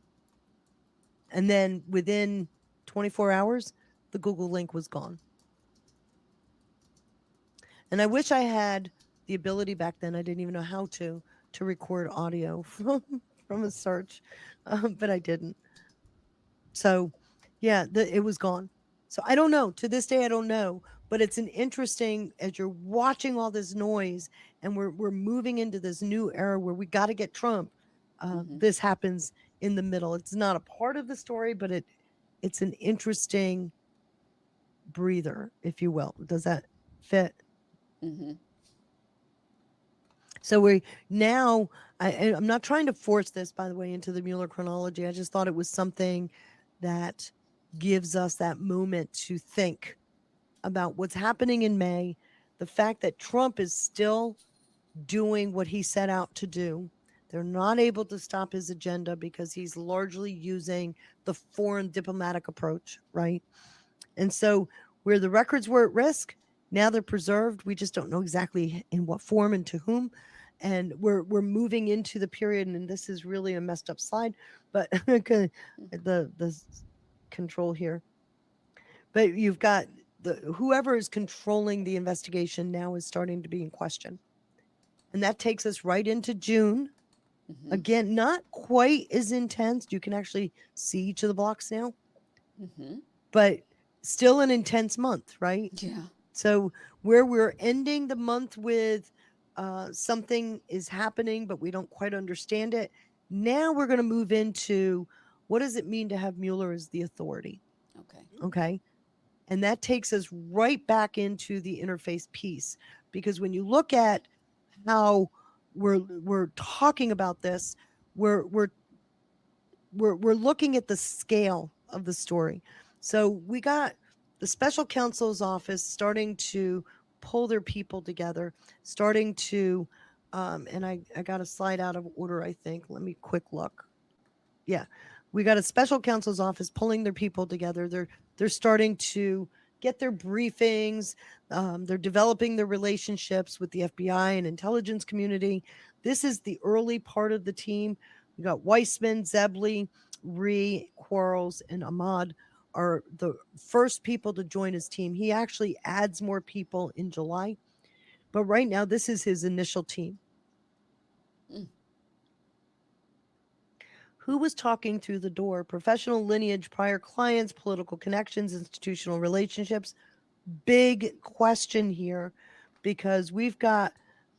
And then within 24 hours, the Google link was gone. And I wish I had the ability back then, I didn't even know how to record audio from a search, but I didn't. So, yeah, it was gone. So I don't know. To this day, I don't know. But it's an interesting, as you're watching all this noise and we're moving into this new era where we got to get Trump, this happens in the middle. It's not a part of the story, but it's an interesting breather, if you will. Does that fit? So I'm not trying to force this, by the way, into the Mueller chronology. I just thought it was something that gives us that moment to think about what's happening in May, the fact that Trump is still doing what he set out to do. They're not able to stop his agenda because he's largely using the foreign diplomatic approach, right? And so where the records were at risk, now they're preserved. We just don't know exactly in what form and to whom. and we're moving into the period, and this is really a messed up slide, but the control here. But you've got whoever is controlling the investigation now is starting to be in question. And that takes us right into June. Mm-hmm. Again, not quite as intense. You can actually see each of the blocks now, Mm-hmm. but still an intense month, right? Yeah. So where we're ending the month with something is happening, but we don't quite understand it. Now we're going to move into what does it mean to have Mueller as the authority? Okay. Okay. And that takes us right back into the interface piece, because when you look at how we're talking about this, we're looking at the scale of the story. So we got the special counsel's office starting to pull their people together, starting to and I got a slide out of order, I think. Let me quick look. Yeah. We got a special counsel's office pulling their people together. They're starting to get their briefings. They're developing their relationships with the FBI and intelligence community. This is the early part of the team. We got Weissman, Zebley, Ree, Quarles, and Ahmad are the first people to join his team. He actually adds more people in July, but right now this is his initial team. Who was talking through the door? Professional lineage, prior clients, political connections, institutional relationships. Big question here, because we've got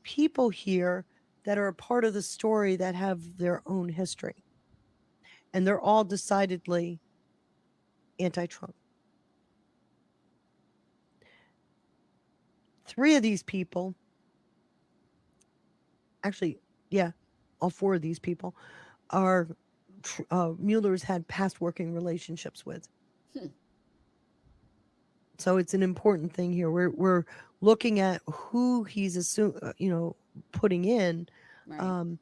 people here that are a part of the story that have their own history. And they're all decidedly anti-Trump. 3 of these people, actually, yeah, all 4 of these people are Mueller's had past working relationships with. So it's an important thing here. We're looking at who he's putting in, Right.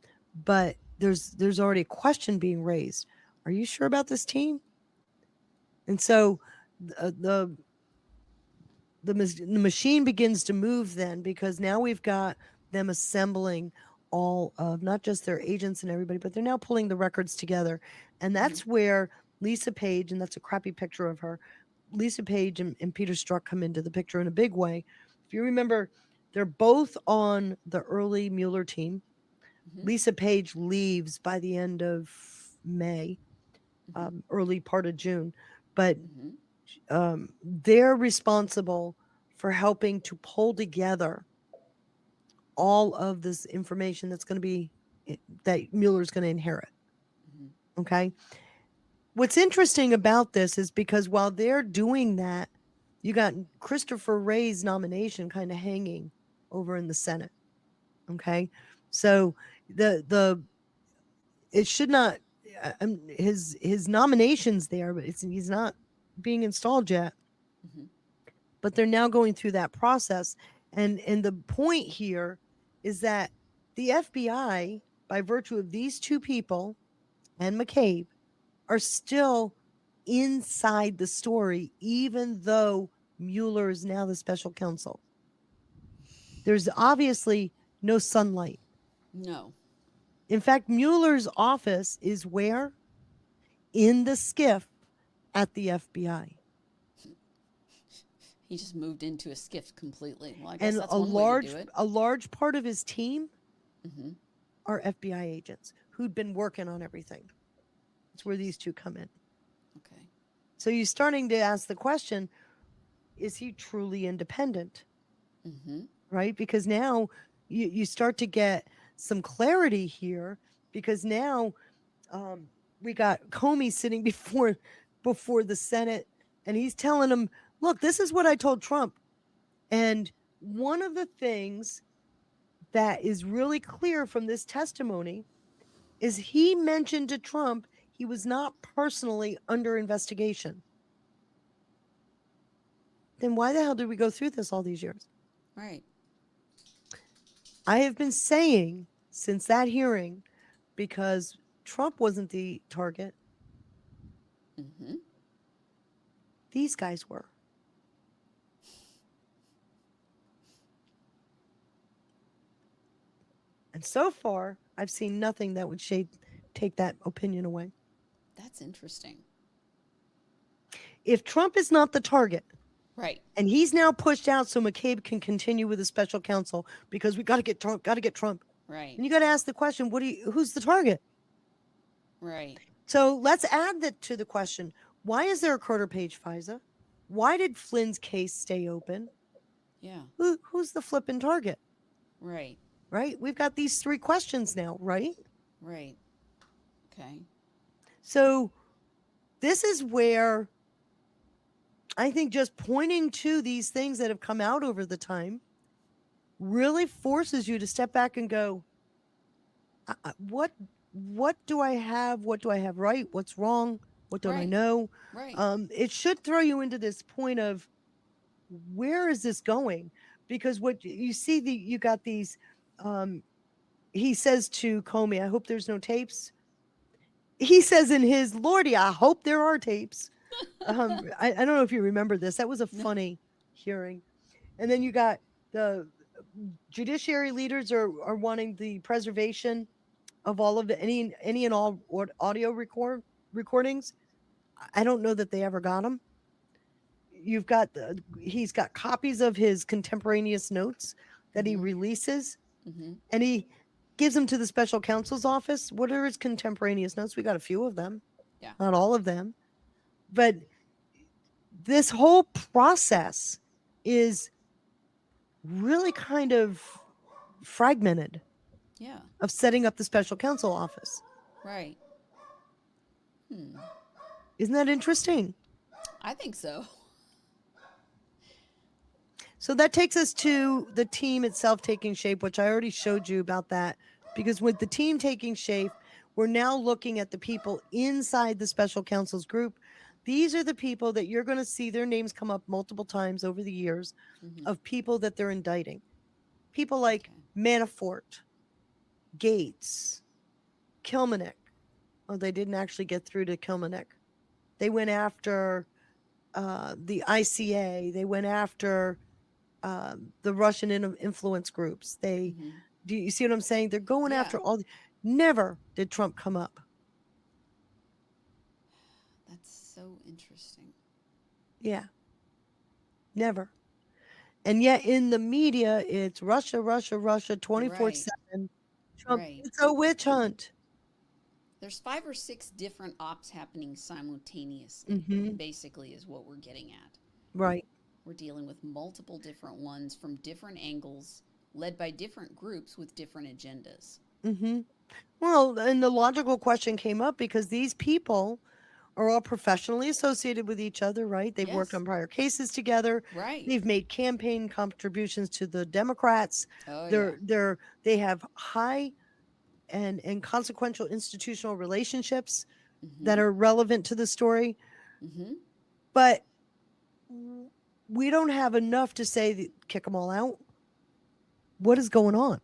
but there's already a question being raised. Are you sure about this team? And so the machine begins to move then, because now we've got them assembling all of not just their agents and everybody, but they're now pulling the records together. And that's where Lisa Page, and that's a crappy picture of her, Lisa Page and Peter Strzok come into the picture in a big way. If you remember, they're both on the early Mueller team. Lisa Page leaves by the end of May, early part of June, but they're responsible for helping to pull together all of this information that's going to be that Mueller's going to inherit. Okay. What's interesting about this is because while they're doing that, you got Christopher Wray's nomination kind of hanging over in the Senate. Okay. So it should not, his nomination's there, but he's not being installed yet. But they're now going through that process. And the point here is that the FBI, by virtue of these 2 people and McCabe, are still inside the story, even though Mueller is now the special counsel. There's obviously no sunlight. No. In fact, Mueller's office is where? In the skiff at the FBI. He just moved into a skiff completely. Well, I guess And that's one way to do it. a large part of his team are FBI agents who'd been working on everything. That's where these 2 come in. Okay. So you're starting to ask the question, is he truly independent? Right? Because now you start to get some clarity here, because now we got Comey sitting before the Senate, and he's telling them, look, this is what I told Trump. And one of the things that is really clear from this testimony is he mentioned to Trump he was not personally under investigation. Then why the hell did we go through this all these years? Right. I have been saying since that hearing, because Trump wasn't the target, these guys were. And And so far, I've seen nothing that would take that opinion away. That's interesting. If Trump is not the target, Right. and he's now pushed out so McCabe can continue with the special counsel because we got to get Trump. Right. And you got to ask the question, who's the target? Right. So let's add that to the question. Why is there a Carter Page FISA? Why did Flynn's case stay open? Yeah. Who's the flipping target? Right. Right? We've got these three questions now, right? Right. Okay. So this is where I think just pointing to these things that have come out over the time really forces you to step back and go, what do I have? What do I have right? What's wrong? What don't I Right. know? Right. It should throw you into this point of where is this going? Because what you see, you got these. He says to Comey, "I hope there's no tapes." He says in his, "Lordy, I hope there are tapes." I don't know if you remember this. That was a funny hearing. And then you got the judiciary leaders are wanting the preservation of all of any and all audio recordings. I don't know that they ever got them. You've got he's got copies of his contemporaneous notes that he releases, and he gives them to the special counsel's office. What are his contemporaneous notes? We got a few of them, not all of them, but this whole process is really kind of fragmented. Yeah. Of setting up the special counsel office. Right. Isn't that interesting? I think so. So that takes us to the team itself taking shape, which I already showed you about that. Because with the team taking shape, we're now looking at the people inside the special counsel's group. These are the people that you're going to see their names come up multiple times over the years of people that they're indicting. People like Manafort, Gates, Kilmanek. Oh, they didn't actually get through to Kilmanek. They went after the ICA. They went after the Russian influence groups. Do you see what I'm saying? They're going after all. Never did Trump come up. That's so interesting. Yeah. Never. And yet in the media, it's Russia, Russia, Russia, 24/7. Trump, it's a witch hunt. There's 5 or 6 different ops happening simultaneously, basically, is what we're getting at. Right. We're dealing with multiple different ones from different angles, led by different groups with different agendas. Well, and the logical question came up because these people are all professionally associated with each other, right? They've worked on prior cases together. Right. They've made campaign contributions to the Democrats. They have high and consequential institutional relationships that are relevant to the story. But we don't have enough to say kick them all out. What is going on?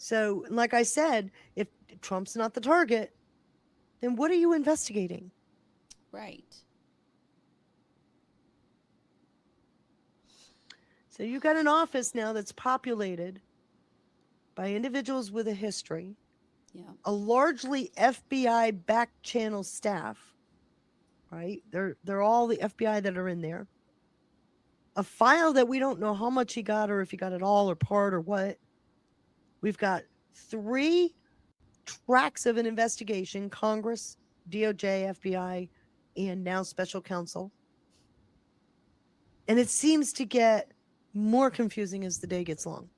So, like I said, if Trump's not the target, then what are you investigating? Right. So you've got an office now that's populated by individuals with a history, a largely FBI back channel staff, right? They're all the FBI that are in there. A file that we don't know how much he got or if he got it all or part or what. We've got 3 tracks of an investigation: Congress, DOJ, FBI, and now special counsel. And it seems to get more confusing as the day gets long.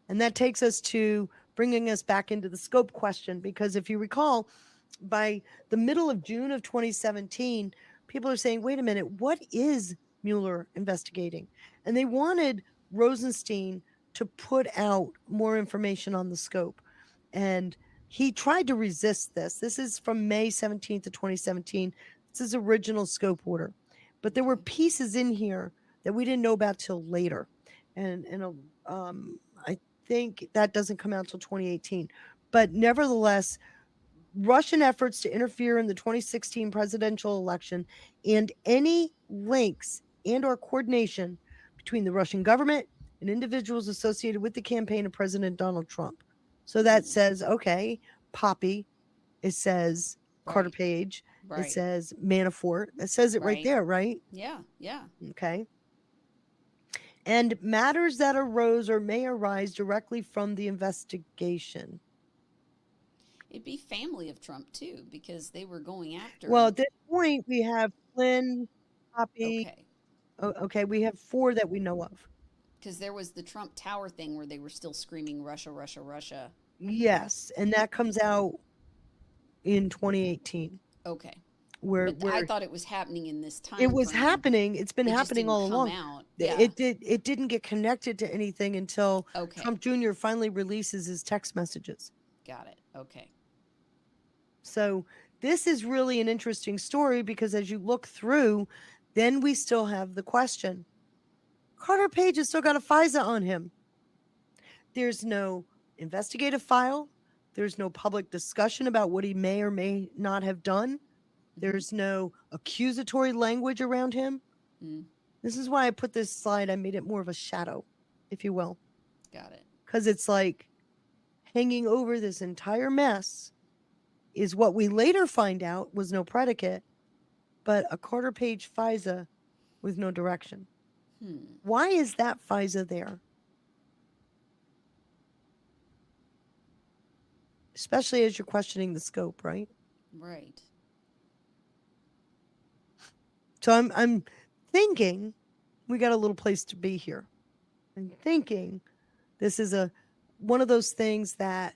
And that takes us to bringing us back into the scope question, because if you recall, by the middle of June of 2017, people are saying, wait a minute, what is Mueller investigating? And they wanted Rosenstein to put out more information on the scope. And he tried to resist this. This is from May 17th of 2017. It's his original scope order. But there were pieces in here that we didn't know about till later. And I think that doesn't come out till 2018. But nevertheless, Russian efforts to interfere in the 2016 presidential election and any links and or coordination between the Russian government and individuals associated with the campaign of President Donald Trump. So that says, okay, Poppy. It says Carter Right. Page. It Right. says Manafort. It says it right Right. there, right? Yeah. Yeah. Okay. And matters that arose or may arise directly from the investigation. It'd be family of Trump too, because they were going after. Well, at this point, we have Flynn, Poppy. Okay. Okay, we have 4 that we know of. Because there was the Trump Tower thing where they were still screaming Russia, Russia, Russia. Yes, and that comes out in 2018. Okay. Where But I thought it was happening in this time. it was frame. happening. It's been It just happening didn't all come along. out. It didn't get connected to anything until Okay. Trump Jr. finally releases his text messages. Got it. Okay. So this is really an interesting story because as you look through, then we still have the question. Carter Page has still got a FISA on him. There's no investigative file. There's no public discussion about what he may or may not have done. There's no accusatory language around him. Mm. This is why I put this slide. I made it more of a shadow, if you will. Got it. Because it's like hanging over this entire mess is what we later find out was no predicate, but a Carter Page FISA with no direction. Why is that FISA there? Especially as you're questioning the scope, right? Right. So I'm thinking we got a little place to be here. I'm thinking this is one of those things that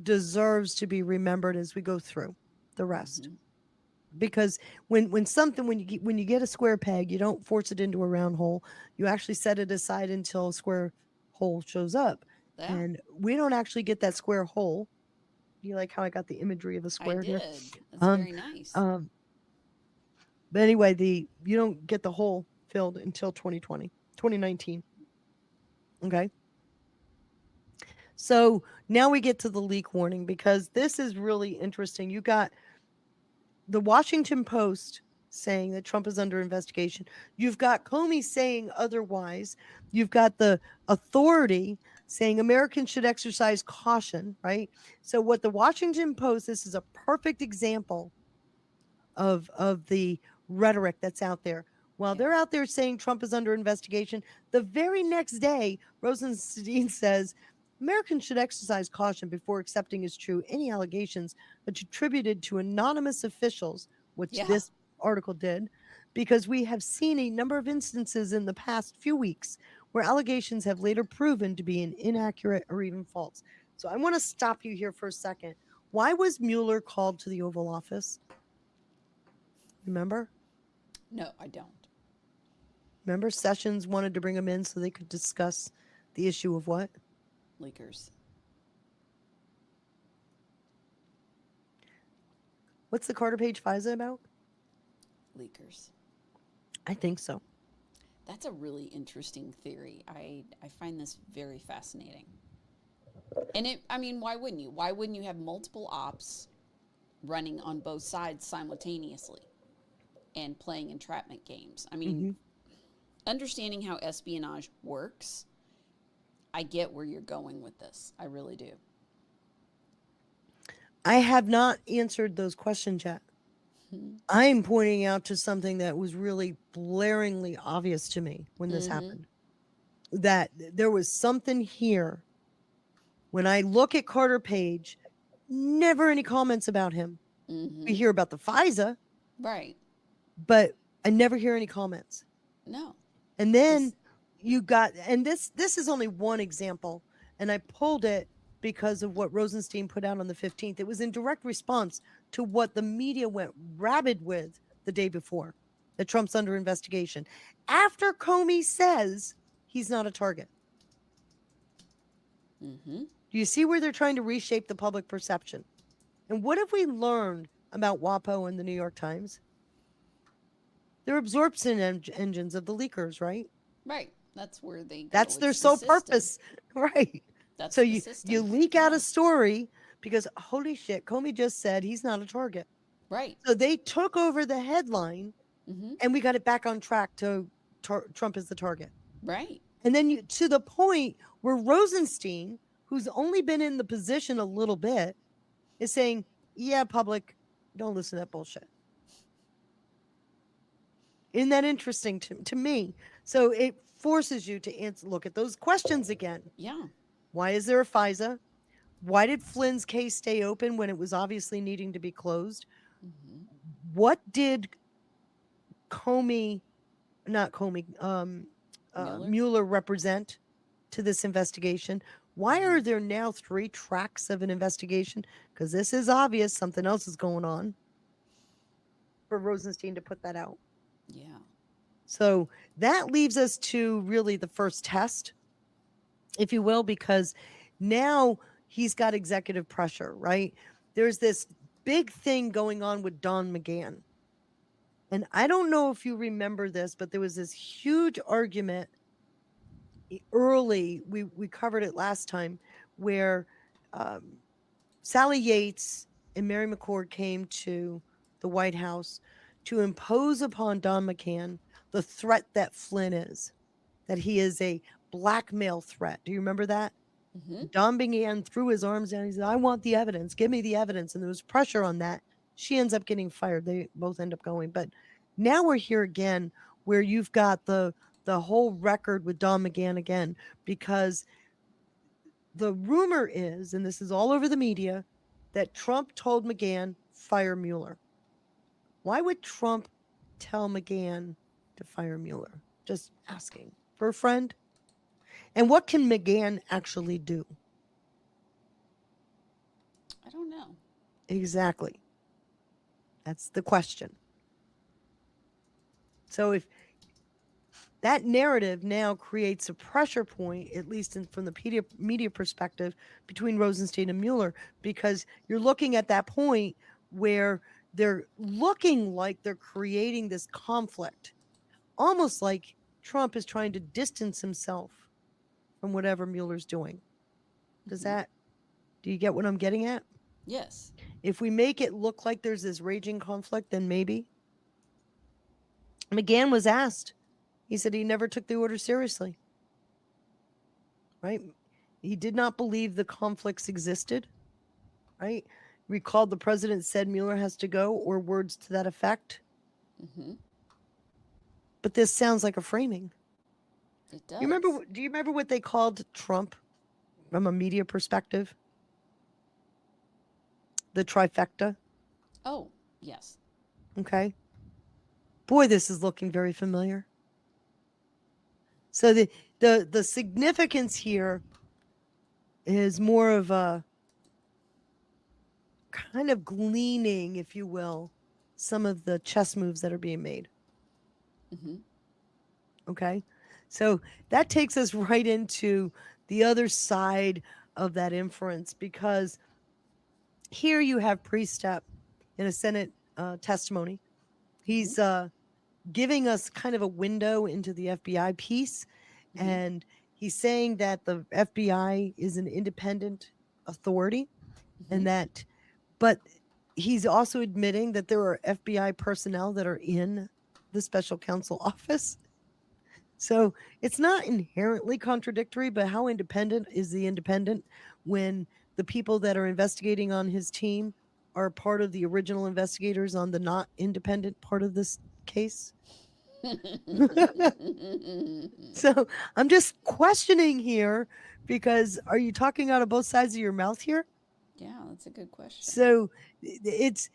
deserves to be remembered as we go through the rest. Because when you get a square peg, you don't force it into a round hole. You actually set it aside until a square hole shows up. Yeah. And we don't actually get that square hole. You like how I got the imagery of a square I here? did. That's very nice. But anyway, you don't get the hole filled until 2019. Okay. So now we get to the leak warning because this is really interesting. You got the Washington Post saying that Trump is under investigation. You've got Comey saying otherwise. You've got the authority saying Americans should exercise caution, right? So what the Washington Post, this is a perfect example of the rhetoric that's out there. While they're out there saying Trump is under investigation, the very next day, Rosenstein says Americans should exercise caution before accepting as true any allegations attributed to anonymous officials, which this article did, because we have seen a number of instances in the past few weeks where allegations have later proven to be inaccurate or even false. So I want to stop you here for a second. Why was Mueller called to the Oval Office? Remember? No, I don't. Remember Sessions wanted to bring him in so they could discuss the issue of what? Leakers. What's the Carter Page FISA about? Leakers. I think so. That's a really interesting theory. I find this very fascinating. And why wouldn't you? Why wouldn't you have multiple ops running on both sides simultaneously and playing entrapment games? Understanding how espionage works, I get where you're going with this. I really do. I have not answered those questions yet. I'm pointing out to something that was really blaringly obvious to me when this happened. That there was something here. When I look at Carter Page, never any comments about him. We hear about the FISA. Right. But I never hear any comments. No. And then you got, and this is only one example, and I pulled it because of what Rosenstein put out on the 15th. It was in direct response to what the media went rabid with the day before, that Trump's under investigation. After Comey says he's not a target. Do you see where they're trying to reshape the public perception? And what have we learned about WAPO and the New York Times? They're absorption engines of the leakers, right? Right. That's where they go. That's their It's the sole system. purpose, right? That's so the you system. leak out a story because holy shit, Comey just said he's not a target. Right. So they took over the headline, and we got it back on track to Trump is the target. Right. And then you to the point where Rosenstein, who's only been in the position a little bit, is saying, yeah, public, don't listen to that bullshit. Isn't that interesting to me? So it forces you to look at those questions again. Yeah. Why is there a FISA? Why did Flynn's case stay open when it was obviously needing to be closed? Mm-hmm. What did Mueller represent to this investigation? Why are there now 3 tracks of an investigation? Because this is obvious something else is going on for Rosenstein to put that out. Yeah. So that leaves us to really the first test, if you will, because now he's got executive pressure, right? There's this big thing going on with Don McGahn. And I don't know if you remember this, but there was this huge argument early. We covered it last time, where Sally Yates and Mary McCord came to the White House to impose upon Don McGahn the threat that Flynn is, that he is a blackmail threat. Do you remember that? Mm-hmm. Don McGahn threw his arms down. He said, I want the evidence. Give me the evidence. And there was pressure on that. She ends up getting fired. They both end up going. But now we're here again where you've got the whole record with Don McGahn again, because the rumor is, and this is all over the media, that Trump told McGahn, fire Mueller. Why would Trump tell McGahn to fire Mueller? Just asking for a friend. And what can McGahn actually do? I don't know. Exactly. That's the question. So if that narrative now creates a pressure point, at least from the media perspective, between Rosenstein and Mueller, because you're looking at that point where they're looking like they're creating this conflict, almost like Trump is trying to distance himself from whatever Mueller's doing. Do you get what I'm getting at? Yes. If we make it look like there's this raging conflict, then maybe. McGahn was asked. He said he never took the order seriously. Right? He did not believe the conflicts existed. Right? Recalled the president said Mueller has to go, or words to that effect. Mm-hmm. But this sounds like a framing. It does. Do you remember what they called Trump from a media perspective? The trifecta? Oh, yes. Okay. Boy, this is looking very familiar. So the significance here is more of a kind of gleaning, if you will, some of the chess moves that are being made. Mm-hmm. Okay. So that takes us right into the other side of that inference, because here you have Priestep in a Senate testimony. He's giving us kind of a window into the FBI piece. Mm-hmm. And he's saying that the FBI is an independent authority, mm-hmm. and but he's also admitting that there are FBI personnel that are in the special counsel office. So it's not inherently contradictory, but how independent is the independent when the people that are investigating on his team are part of the original investigators on the not independent part of this case? So I'm just questioning here, because are you talking out of both sides of your mouth here? Yeah, that's a good question. So it's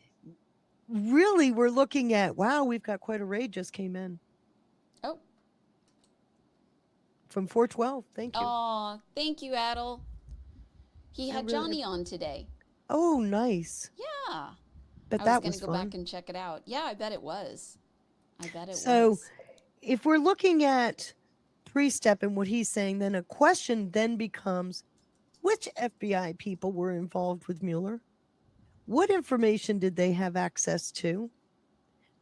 really, we're looking at, wow, we've got quite a raid just came in. Oh. From 412. Thank you. Oh, thank you, Adel. He had Johnny on today. Oh, nice. Yeah. But I was going to go back and check it out. Yeah, I bet it was. So if we're looking at Priestep and what he's saying, then a question then becomes, which FBI people were involved with Mueller? What information did they have access to?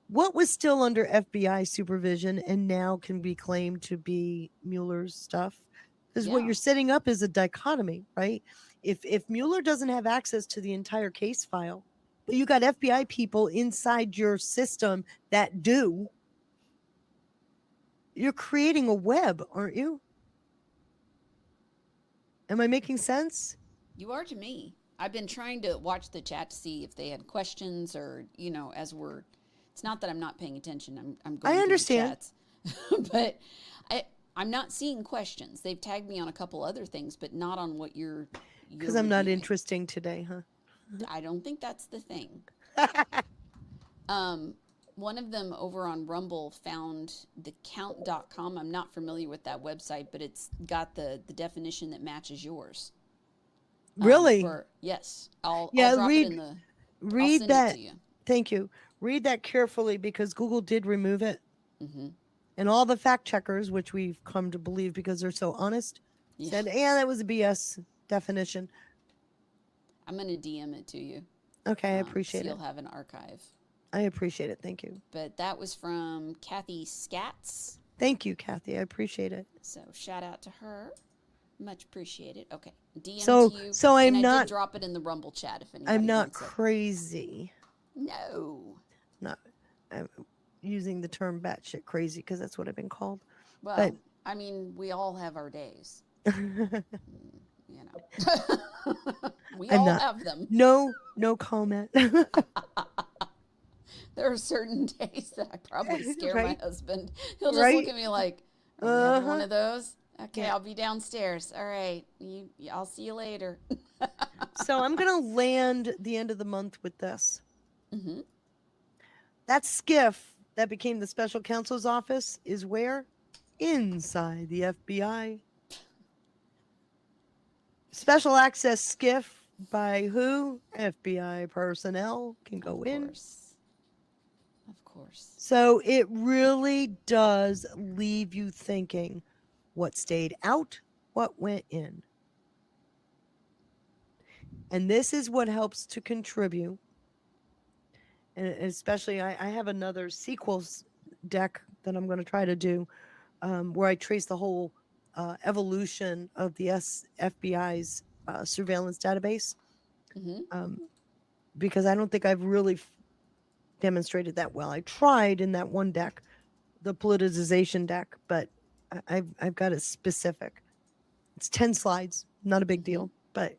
What was still under FBI supervision and now can be claimed to be Mueller's stuff? Because what you're setting up is a dichotomy, right? If Mueller doesn't have access to the entire case file, but you got FBI people inside your system that do, you're creating a web, aren't you? Am I making sense? You are to me. I've been trying to watch the chat to see if they had questions or, as we're, it's not that I'm not paying attention. I'm going I through the understand. chats. But I'm not seeing questions. They've tagged me on a couple other things, but not on what you're Because I'm not reviewing. interesting today, huh? I don't think that's the thing. One of them over on Rumble found the count.com. I'm not familiar with that website, but it's got the definition that matches yours. Really? Yes. I'll Yeah, drop it in the, I'll read send that. it to you. Thank you. Read that carefully because Google did remove it. Mm-hmm. And all the fact checkers, which we've come to believe because they're so honest, said, yeah, that was a BS definition. I'm going to DM it to you. Okay, I appreciate so it. You'll have an archive. I appreciate it. Thank you. But that was from Kathy Scatz. Thank you, Kathy. I appreciate it. So shout out to her. Much appreciated. Okay. DM So, to you. so I'm and I not. did drop it in the Rumble chat if anybody I'm not wants it. crazy. No. I'm using the term batshit crazy because that's what I've been called. Well, But I mean, we all have our days. We I'm all not. have them. No comment. There are certain days that I probably scare Right? my husband. He'll just Right? look at me like, "Are we having one Uh-huh. of those? Okay, Yeah. I'll be downstairs. All right, I'll see you later." So I'm gonna land the end of the month with this. Mm-hmm. That skiff that became the special counsel's office is where? Inside the FBI. Special access skiff by who? FBI personnel can go in. Of course. So it really does leave you thinking what stayed out, what went in. And this is what helps to contribute. And especially, I have another sequels deck that I'm going to try to do where I trace the whole evolution of the FBI's surveillance database. Mm-hmm. Because I don't think I've really demonstrated that well. I tried in that one deck, the politicization deck, but I've got it specific. It's 10 slides, not a big deal, but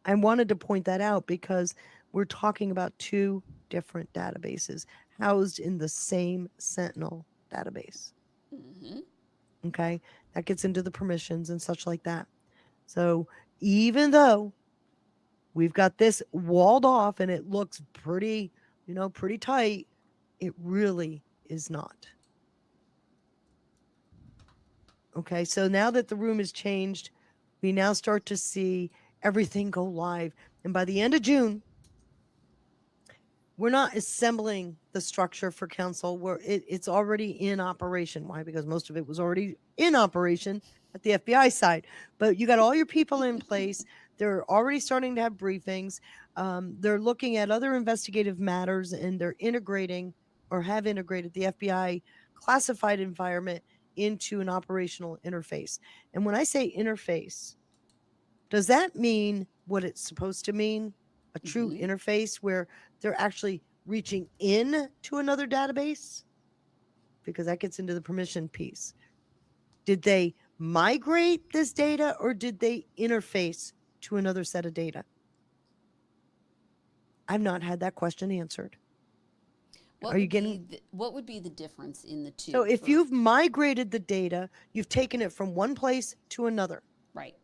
I wanted to point that out because we're talking about two different databases housed in the same Sentinel database. Mm-hmm. Okay, that gets into the permissions and such like that. So even though we've got this walled off and it looks pretty, pretty tight, it really is not. Okay, so now that the room has changed, we now start to see everything go live. And by the end of June, we're not assembling the structure for council where it's already in operation. Why? Because most of it was already in operation at the FBI side. But you got all your people in place. They're already starting to have briefings. They're looking at other investigative matters and they're integrating or have integrated the FBI classified environment into an operational interface. And when I say interface, does that mean what it's supposed to mean? A true interface where they're actually reaching in to another database? Because that gets into the permission piece. Did they migrate this data or did they interface to another set of data? I've not had that question answered. What would be the difference in the two? So if you've migrated the data, you've taken it from one place to another. Right.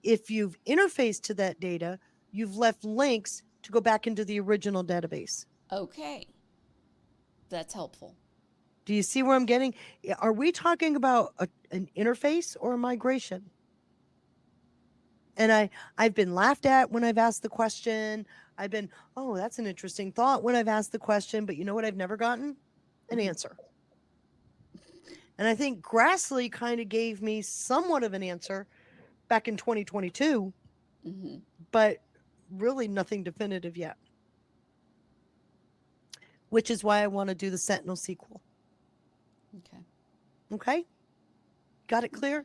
If you've interfaced to that data, you've left links to go back into the original database. Okay. That's helpful. Do you see where I'm getting? Are we talking about an interface or a migration? And I've been laughed at when I've asked the question. I've been, oh, that's an interesting thought when I've asked the question, but you know what I've never gotten? An answer. And I think Grassley kind of gave me somewhat of an answer back in 2022, but really nothing definitive yet. Which is why I want to do the Sentinel sequel. Okay. Okay? Got it clear?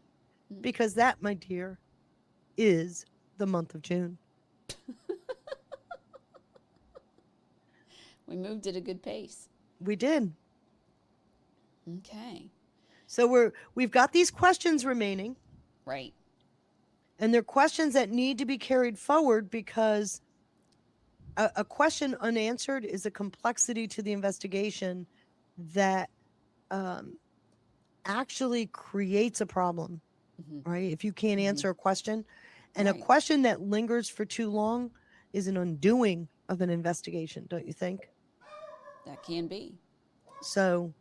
Because that, my dear, is the month of June. We moved at a good pace. We did. Okay. So we've got these questions remaining. Right. And they're questions that need to be carried forward because a question unanswered is a complexity to the investigation that actually creates a problem, right? If you can't answer a question, and a Right. question that lingers for too long is an undoing of an investigation, don't you think? That can be. So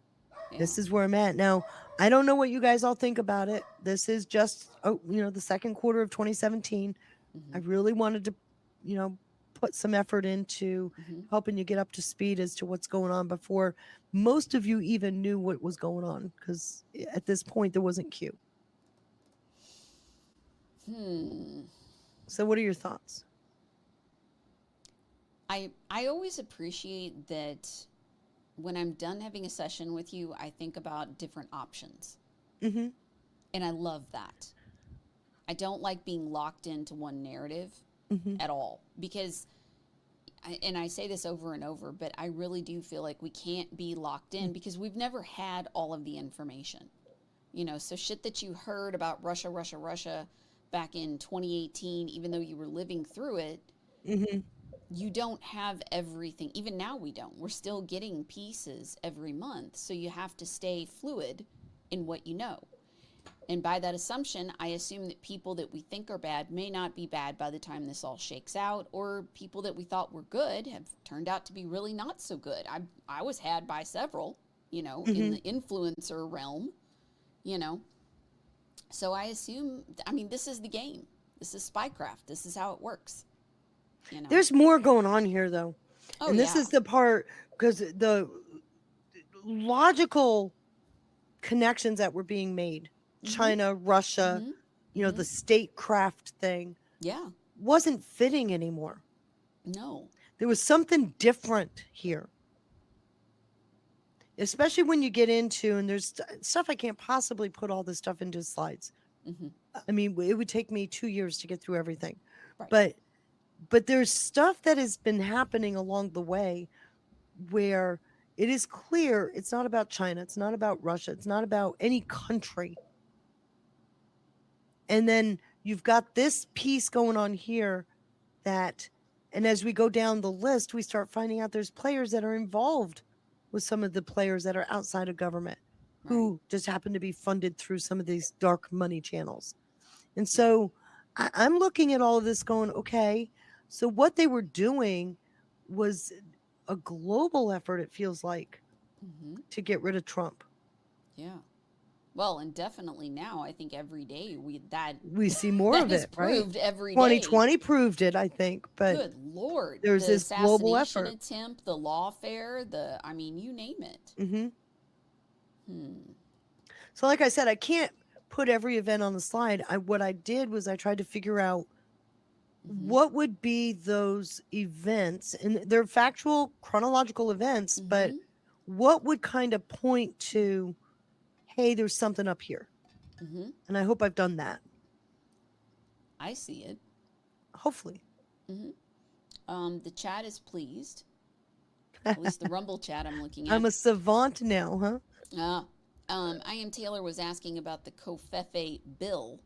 Yeah. this is where I'm at now. I don't know what you guys all think about it. This is just, the second quarter of 2017. I really wanted to, put some effort into helping you get up to speed as to what's going on before most of you even knew what was going on, because at this point there wasn't Q. So what are your thoughts? I always appreciate that when I'm done having a session with you, I think about different options. Mm-hmm. And I love that. I don't like being locked into one narrative at all, because I say this over and over, but I really do feel like we can't be locked in because we've never had all of the information. So shit that you heard about Russia back in 2018, even though you were living through it, you don't have everything. Even now we don't. We're still getting pieces every month. So you have to stay fluid in what you know. And by that assumption, I assume that people that we think are bad may not be bad by the time this all shakes out, or people that we thought were good have turned out to be really not so good. I was had by several, in the influencer realm, So I assume, this is the game. This is spycraft. This is how it works. There's more going on here, though. Oh, and this yeah. is the part, because the logical connections that were being made, China, Russia, the statecraft thing, wasn't fitting anymore. No. There was something different here. Especially when you get into, and there's stuff I can't possibly put all this stuff into slides. I mean, it would take me 2 years to get through everything. Right. But there's stuff that has been happening along the way where it is clear it's not about China, it's not about Russia, it's not about any country. And then you've got this piece going on here that, and as we go down the list, we start finding out there's players that are involved with some of the players that are outside of government who just happen to be funded through some of these dark money channels. And so I'm looking at all of this going, okay, so what they were doing was a global effort, it feels like, to get rid of Trump. Yeah. Well, and definitely now, I think every day we see more of it, right? Proved every day. 2020 proved it, I think. But good Lord, there's this global effort. Attempt, the lawfare, you name it. So, like I said, I can't put every event on the slide. What I did was I tried to figure out what would be those events, and they're factual, chronological events, but what would kind of point to, hey, there's something up here. And I hope I've done that. I see it. Hopefully. The chat is pleased. At least the Rumble chat I'm looking at. I'm a savant now, huh? I Am Taylor was asking about the COFEFE bill.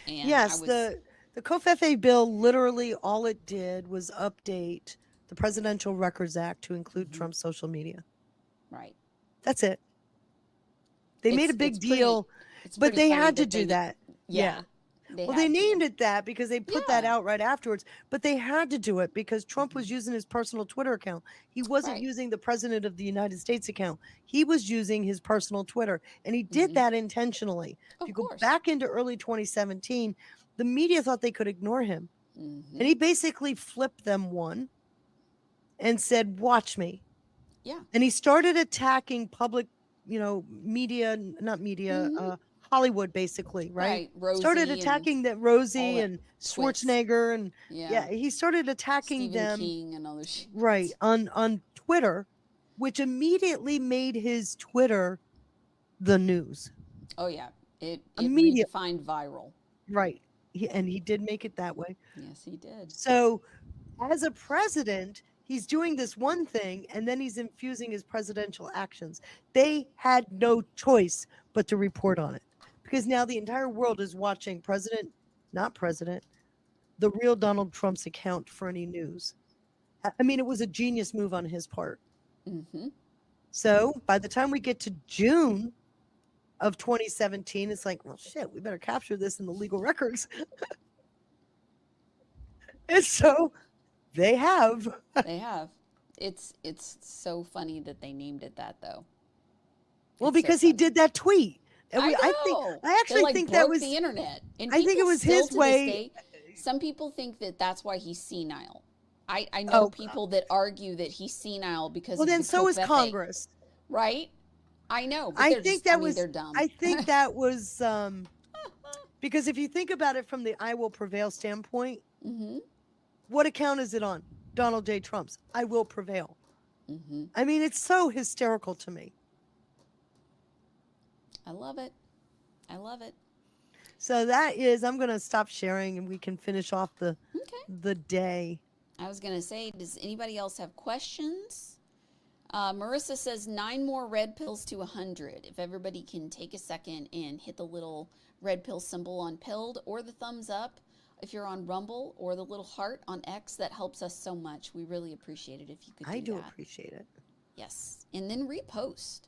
And yes, the COFEFE bill, literally all it did was update the Presidential Records Act to include Trump's social media. Right. That's it. They made a big deal, but they had to do that. Yeah. They named it that because they put that out right afterwards, but they had to do it because Trump was using his personal Twitter account. He wasn't using the President of the United States account. He was using his personal Twitter, and he did that intentionally. If you go back into early 2017, the media thought they could ignore him. And he basically flipped them one and said, watch me. Yeah. And he started attacking public, media, not media, Hollywood, basically, right? Rosie started attacking that Rosie and Schwarzenegger, and he started attacking Stephen them, King and other shit. right, on Twitter, which immediately made his Twitter the news. Oh yeah, it Immediate- redefined viral. Right, and he did make it that way. Yes, he did. So, as a president, he's doing this one thing, and then he's infusing his presidential actions. They had no choice but to report on it, because now the entire world is watching President not president, the real Donald Trump's account for any news. I mean, it was a genius move on his part. Mm-hmm. So by the time we get to June of 2017, it's like, well, shit, we better capture this in the legal records. And so they have. They have. It's so funny that they named it that, though. Well, It's so because he funny. did that tweet. And I I They, actually like, think that broke was the internet. And I think it people was still his to this way. day, some people think that that's why he's senile. I know Oh, people that argue that he's senile because well, of then the so is covfefe, Congress. right? I know, but I they're think just, I that mean, was they're dumb. I think that was because if you think about it from the I will prevail standpoint, Mm-hmm. what account is it on? Donald J. Trump's I will prevail. Mm-hmm. I mean, it's so hysterical to me. I love it. I love it. So that is, I'm going to stop sharing and we can finish off the Okay. day. I was going to say, does anybody else have questions? Marissa says 9 more red pills to 100. If everybody can take a second and hit the little red pill symbol on Pilled or the thumbs up if you're on Rumble or the little heart on X, that helps us so much. We really appreciate it if you could do I do that. appreciate it. Yes. And then repost.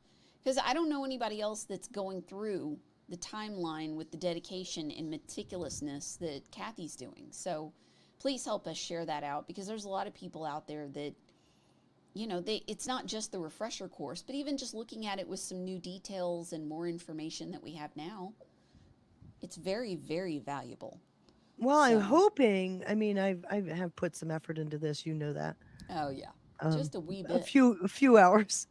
Because I don't know anybody else that's going through the timeline with the dedication and meticulousness that Kathy's doing. So please help us share that out, because there's a lot of people out there that, you know, it's not just the refresher course, but even just looking at it with some new details and more information that we have now, it's very, very valuable. Well, I'm So- hoping, I mean, I have put some effort into this, you know that. Oh yeah, just a wee bit. A few hours.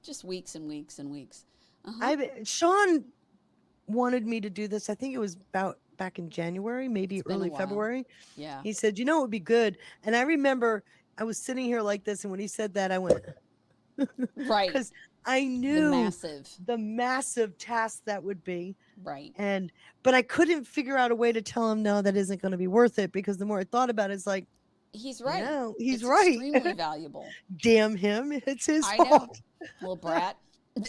just weeks and weeks and weeks. Sean wanted me to do this. I think it was about back in January, maybe been a early while. February. Yeah. He said, you know, it would be good. And I remember I was sitting here like this, and when he said that, I went, Right. because I knew massive. the massive task that would be. Right. But I couldn't figure out a way to tell him, no, that isn't going to be worth it, because the more I thought about it, it's like, He's right. no, he's It's right. extremely valuable. Damn him. It's his I fault. know. Little brat.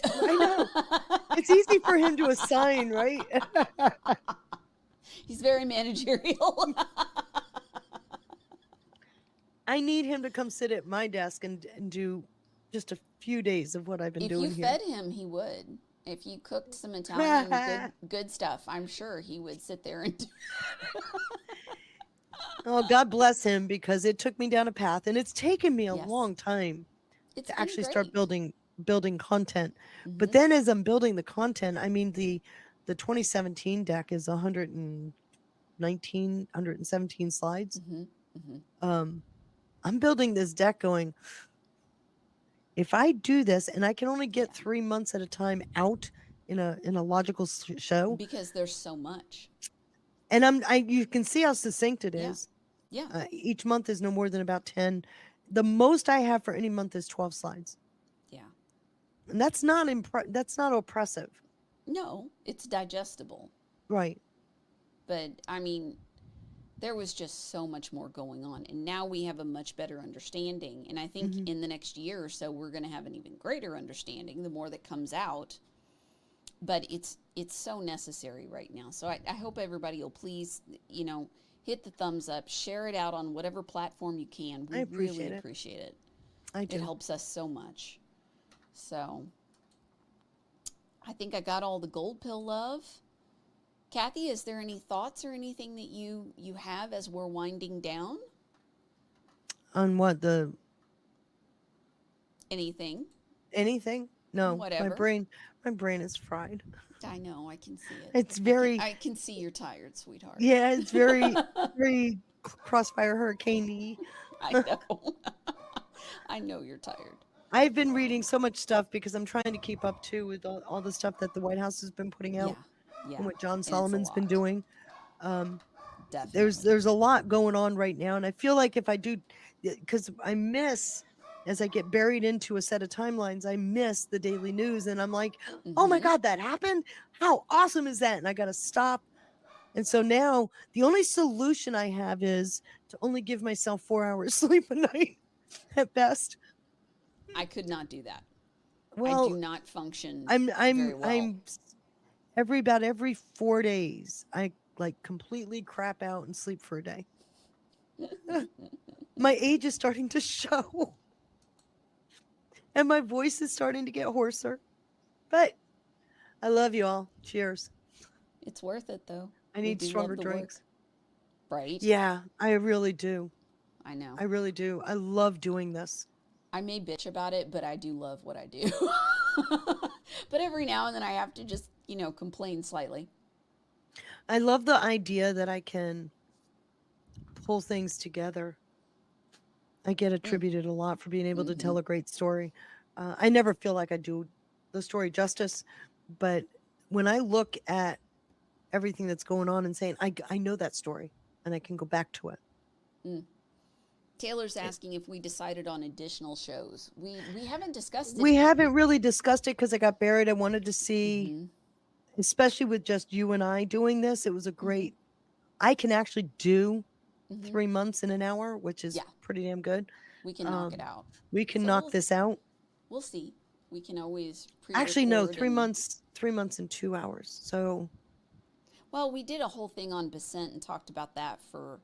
I know. It's easy for him to assign, right? He's very managerial. I need him to come sit at my desk and do just a few days of what I've been If doing you here. fed him, he would. If you cooked some Italian good stuff, I'm sure he would sit there and do. Oh, God bless him, because it took me down a path, and it's taken me a Yes. long time It's to been actually start great. building content. But Mhm. then as I'm building the content, I mean, the 2017 deck is 119, 117 slides. Mhm. Mhm. I'm building this deck going, if I do this and I can only get 3 months at a time out in a logical show, Because there's so much. and you can see how succinct it Yeah. is. Yeah. Each month is no more than about 10. The most I have for any month is 12 slides. Yeah. And that's not that's not oppressive. No, it's digestible. Right. But I mean, there was just so much more going on, and now we have a much better understanding. And I think in the next year or so, we're going to have an even greater understanding the more that comes out. But it's so necessary right now. So I hope everybody will please, you know, hit the thumbs up, share it out on whatever platform you can. We I appreciate really it. appreciate it. I do. It helps us so much. So I think I got all the gold pill love. Kathy, is there any thoughts or anything that you have as we're winding down? On what, Anything? anything? No. Whatever. My brain is fried. I know, I can see it. It's very I can see you're tired, sweetheart. Yeah, it's very very crossfire hurricane-y. I know. I know you're tired. I've been reading so much stuff because I'm trying to keep up too with all the stuff that the White House has been putting out Yeah. and what John And it's a Solomon's been lot. doing. Definitely. There's a lot going on right now, and I feel like if I do, because I miss, as I get buried into a set of timelines, I miss the daily news, and I'm like, oh my Mhm. God, that happened? How awesome is that? And I got to stop. And so now the only solution I have is to only give myself 4 hours sleep a night at best. I could not do that. I Well, do not function I'm very well. I'm about every 4 days I like completely crap out and sleep for a day. My age is starting to show. And my voice is starting to get hoarser. But I love you all. Cheers. It's worth it, though. I We need do love stronger the work. drinks. Right? Yeah, I really do. I know. I really do. I love doing this. I may bitch about it, but I do love what I do. But every now and then I have to just, complain slightly. I love the idea that I can pull things together. I get attributed a lot for being able to tell a great story. I never feel like I do the story justice, but when I look at everything that's going on and saying, I know that story and I can go back to it. Taylor's asking if we decided on additional shows. We haven't discussed it. We haven't really discussed it because I got buried. I wanted to see, especially with just you and I doing this, it was a great, I can actually do 3 months in an hour, which is pretty damn good. We can knock it out. We can So knock this out. We'll see. We can always Actually, no, pre-record 3 and- months, 3 months and 2 hours. So Well, we did a whole thing on Basent and talked about that for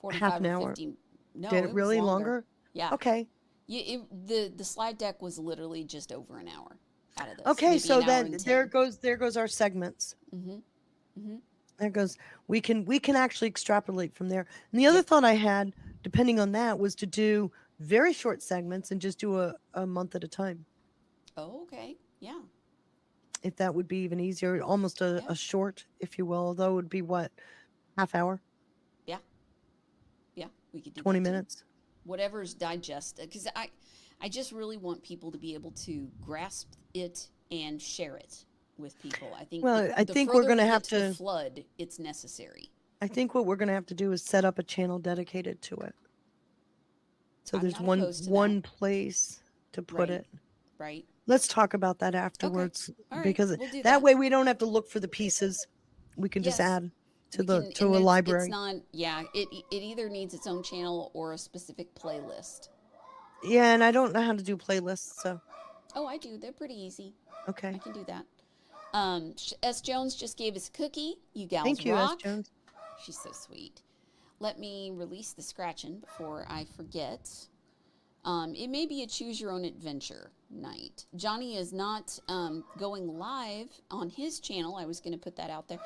45 half an or hour. 50. No, Did it was really longer? Yeah. Okay. The slide deck was literally just over an hour out of this. Okay, maybe so an hour then and there 10. goes our segments. Mm-hmm. There goes. We can actually extrapolate from there. And the other thought I had, depending on that, was to do very short segments and just do a month at a time. Oh, okay. Yeah. If that would be even easier, almost a short, if you will, although it would be what, half hour, Yeah. Yeah. We could do 20 that too. minutes. Whatever's digested, because I just really want people to be able to grasp it and share it with people. I think. Well, I the think we're further gonna we have get to the to- flood. It's necessary. I think what we're going to have to do is set up a channel dedicated to it. So I'm there's not one opposed to one place to put Right. it. Right. Let's talk about that afterwards All right, because we'll do that that. way we don't have to look for the pieces. We can just Yes. add to We the can- to and a it's library. not. Yeah. It either needs its own channel or a specific playlist. Yeah, and I don't know how to do playlists, so Oh, I do. They're pretty easy. okay. I can do that. S. Jones just gave us a cookie. You gals Thank you, rock. S. Jones. She's so sweet. Let me release the scratching before I forget. It may be a choose your own adventure night. Johnny is not going live on his channel. I was going to put that out there.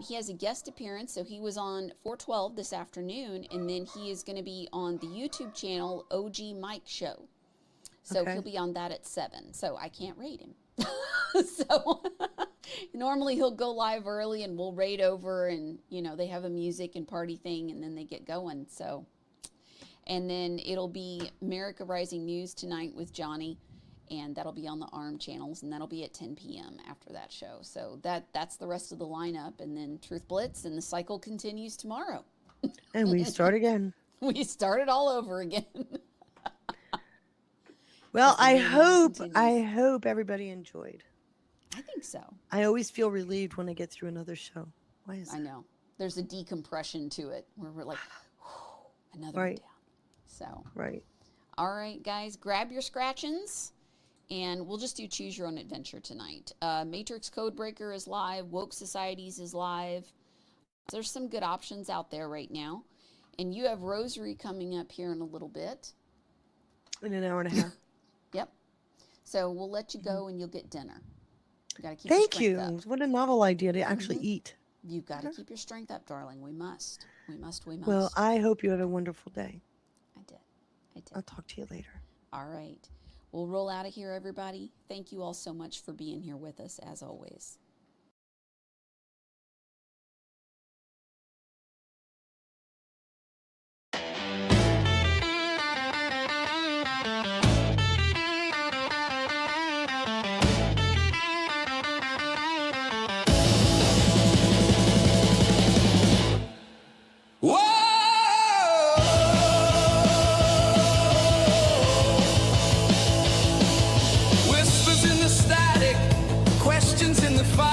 He has a guest appearance, so he was on 412 this afternoon, and then he is going to be on the YouTube channel OG Mike Show. So Okay. he'll be on that at 7. So I can't rate him. So normally he'll go live early and we'll raid over, and they have a music and party thing and then they get going. So, and then it'll be America Rising News tonight with Johnny, and that'll be on the ARM channels, and that'll be at 10 p.m. after that show. So that's the rest of the lineup, and then Truth Blitz, and the cycle continues tomorrow. And we start again. We start it all over again. Well, As the I mayhem hope continues. everybody enjoyed. I think so. I always feel relieved when I get through another show. Why is I know. There's a decompression to it where we're like, another Right. one down. So, right? all right, guys, grab your scratchins, and we'll just do choose your own adventure tonight. Matrix Codebreaker is live. Woke Societies is live. There's some good options out there right now. And you have Rosary coming up here in a little bit. In an hour and a half. Yep. So we'll let you go and you'll get dinner. You gotta keep Thank your you. strength up. What a novel idea to actually Mhm. eat. You gotta keep your strength up, darling. We must. We must. Well, I hope you have a wonderful day. I did. I'll talk to you later. All right. We'll roll out of here, everybody. Thank you all so much for being here with us, as always. Whispers in the static, questions in the fire.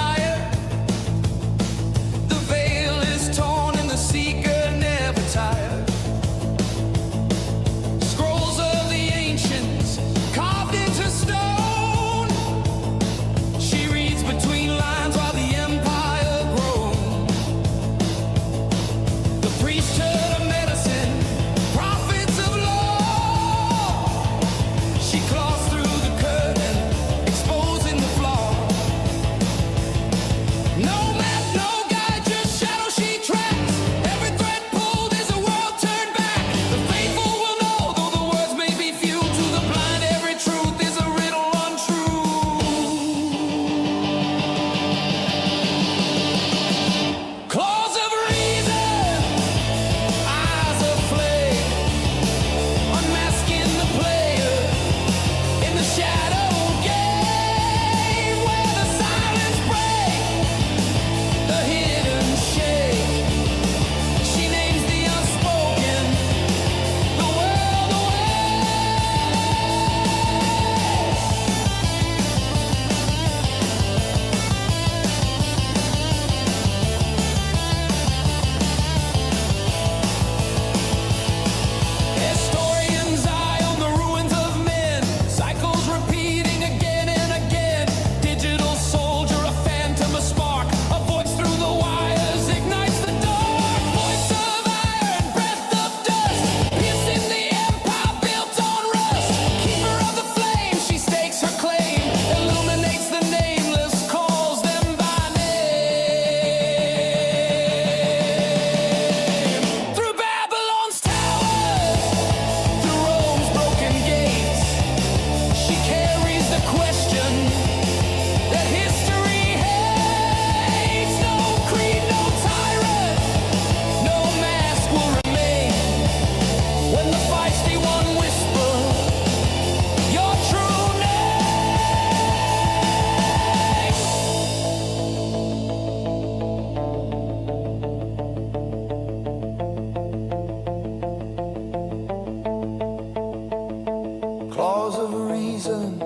Claws of reason,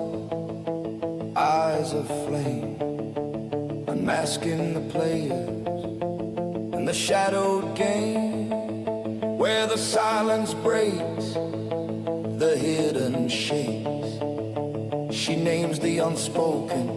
eyes of flame, unmasking the players in the shadowed game, where the silence breaks, the hidden shakes. She names the unspoken,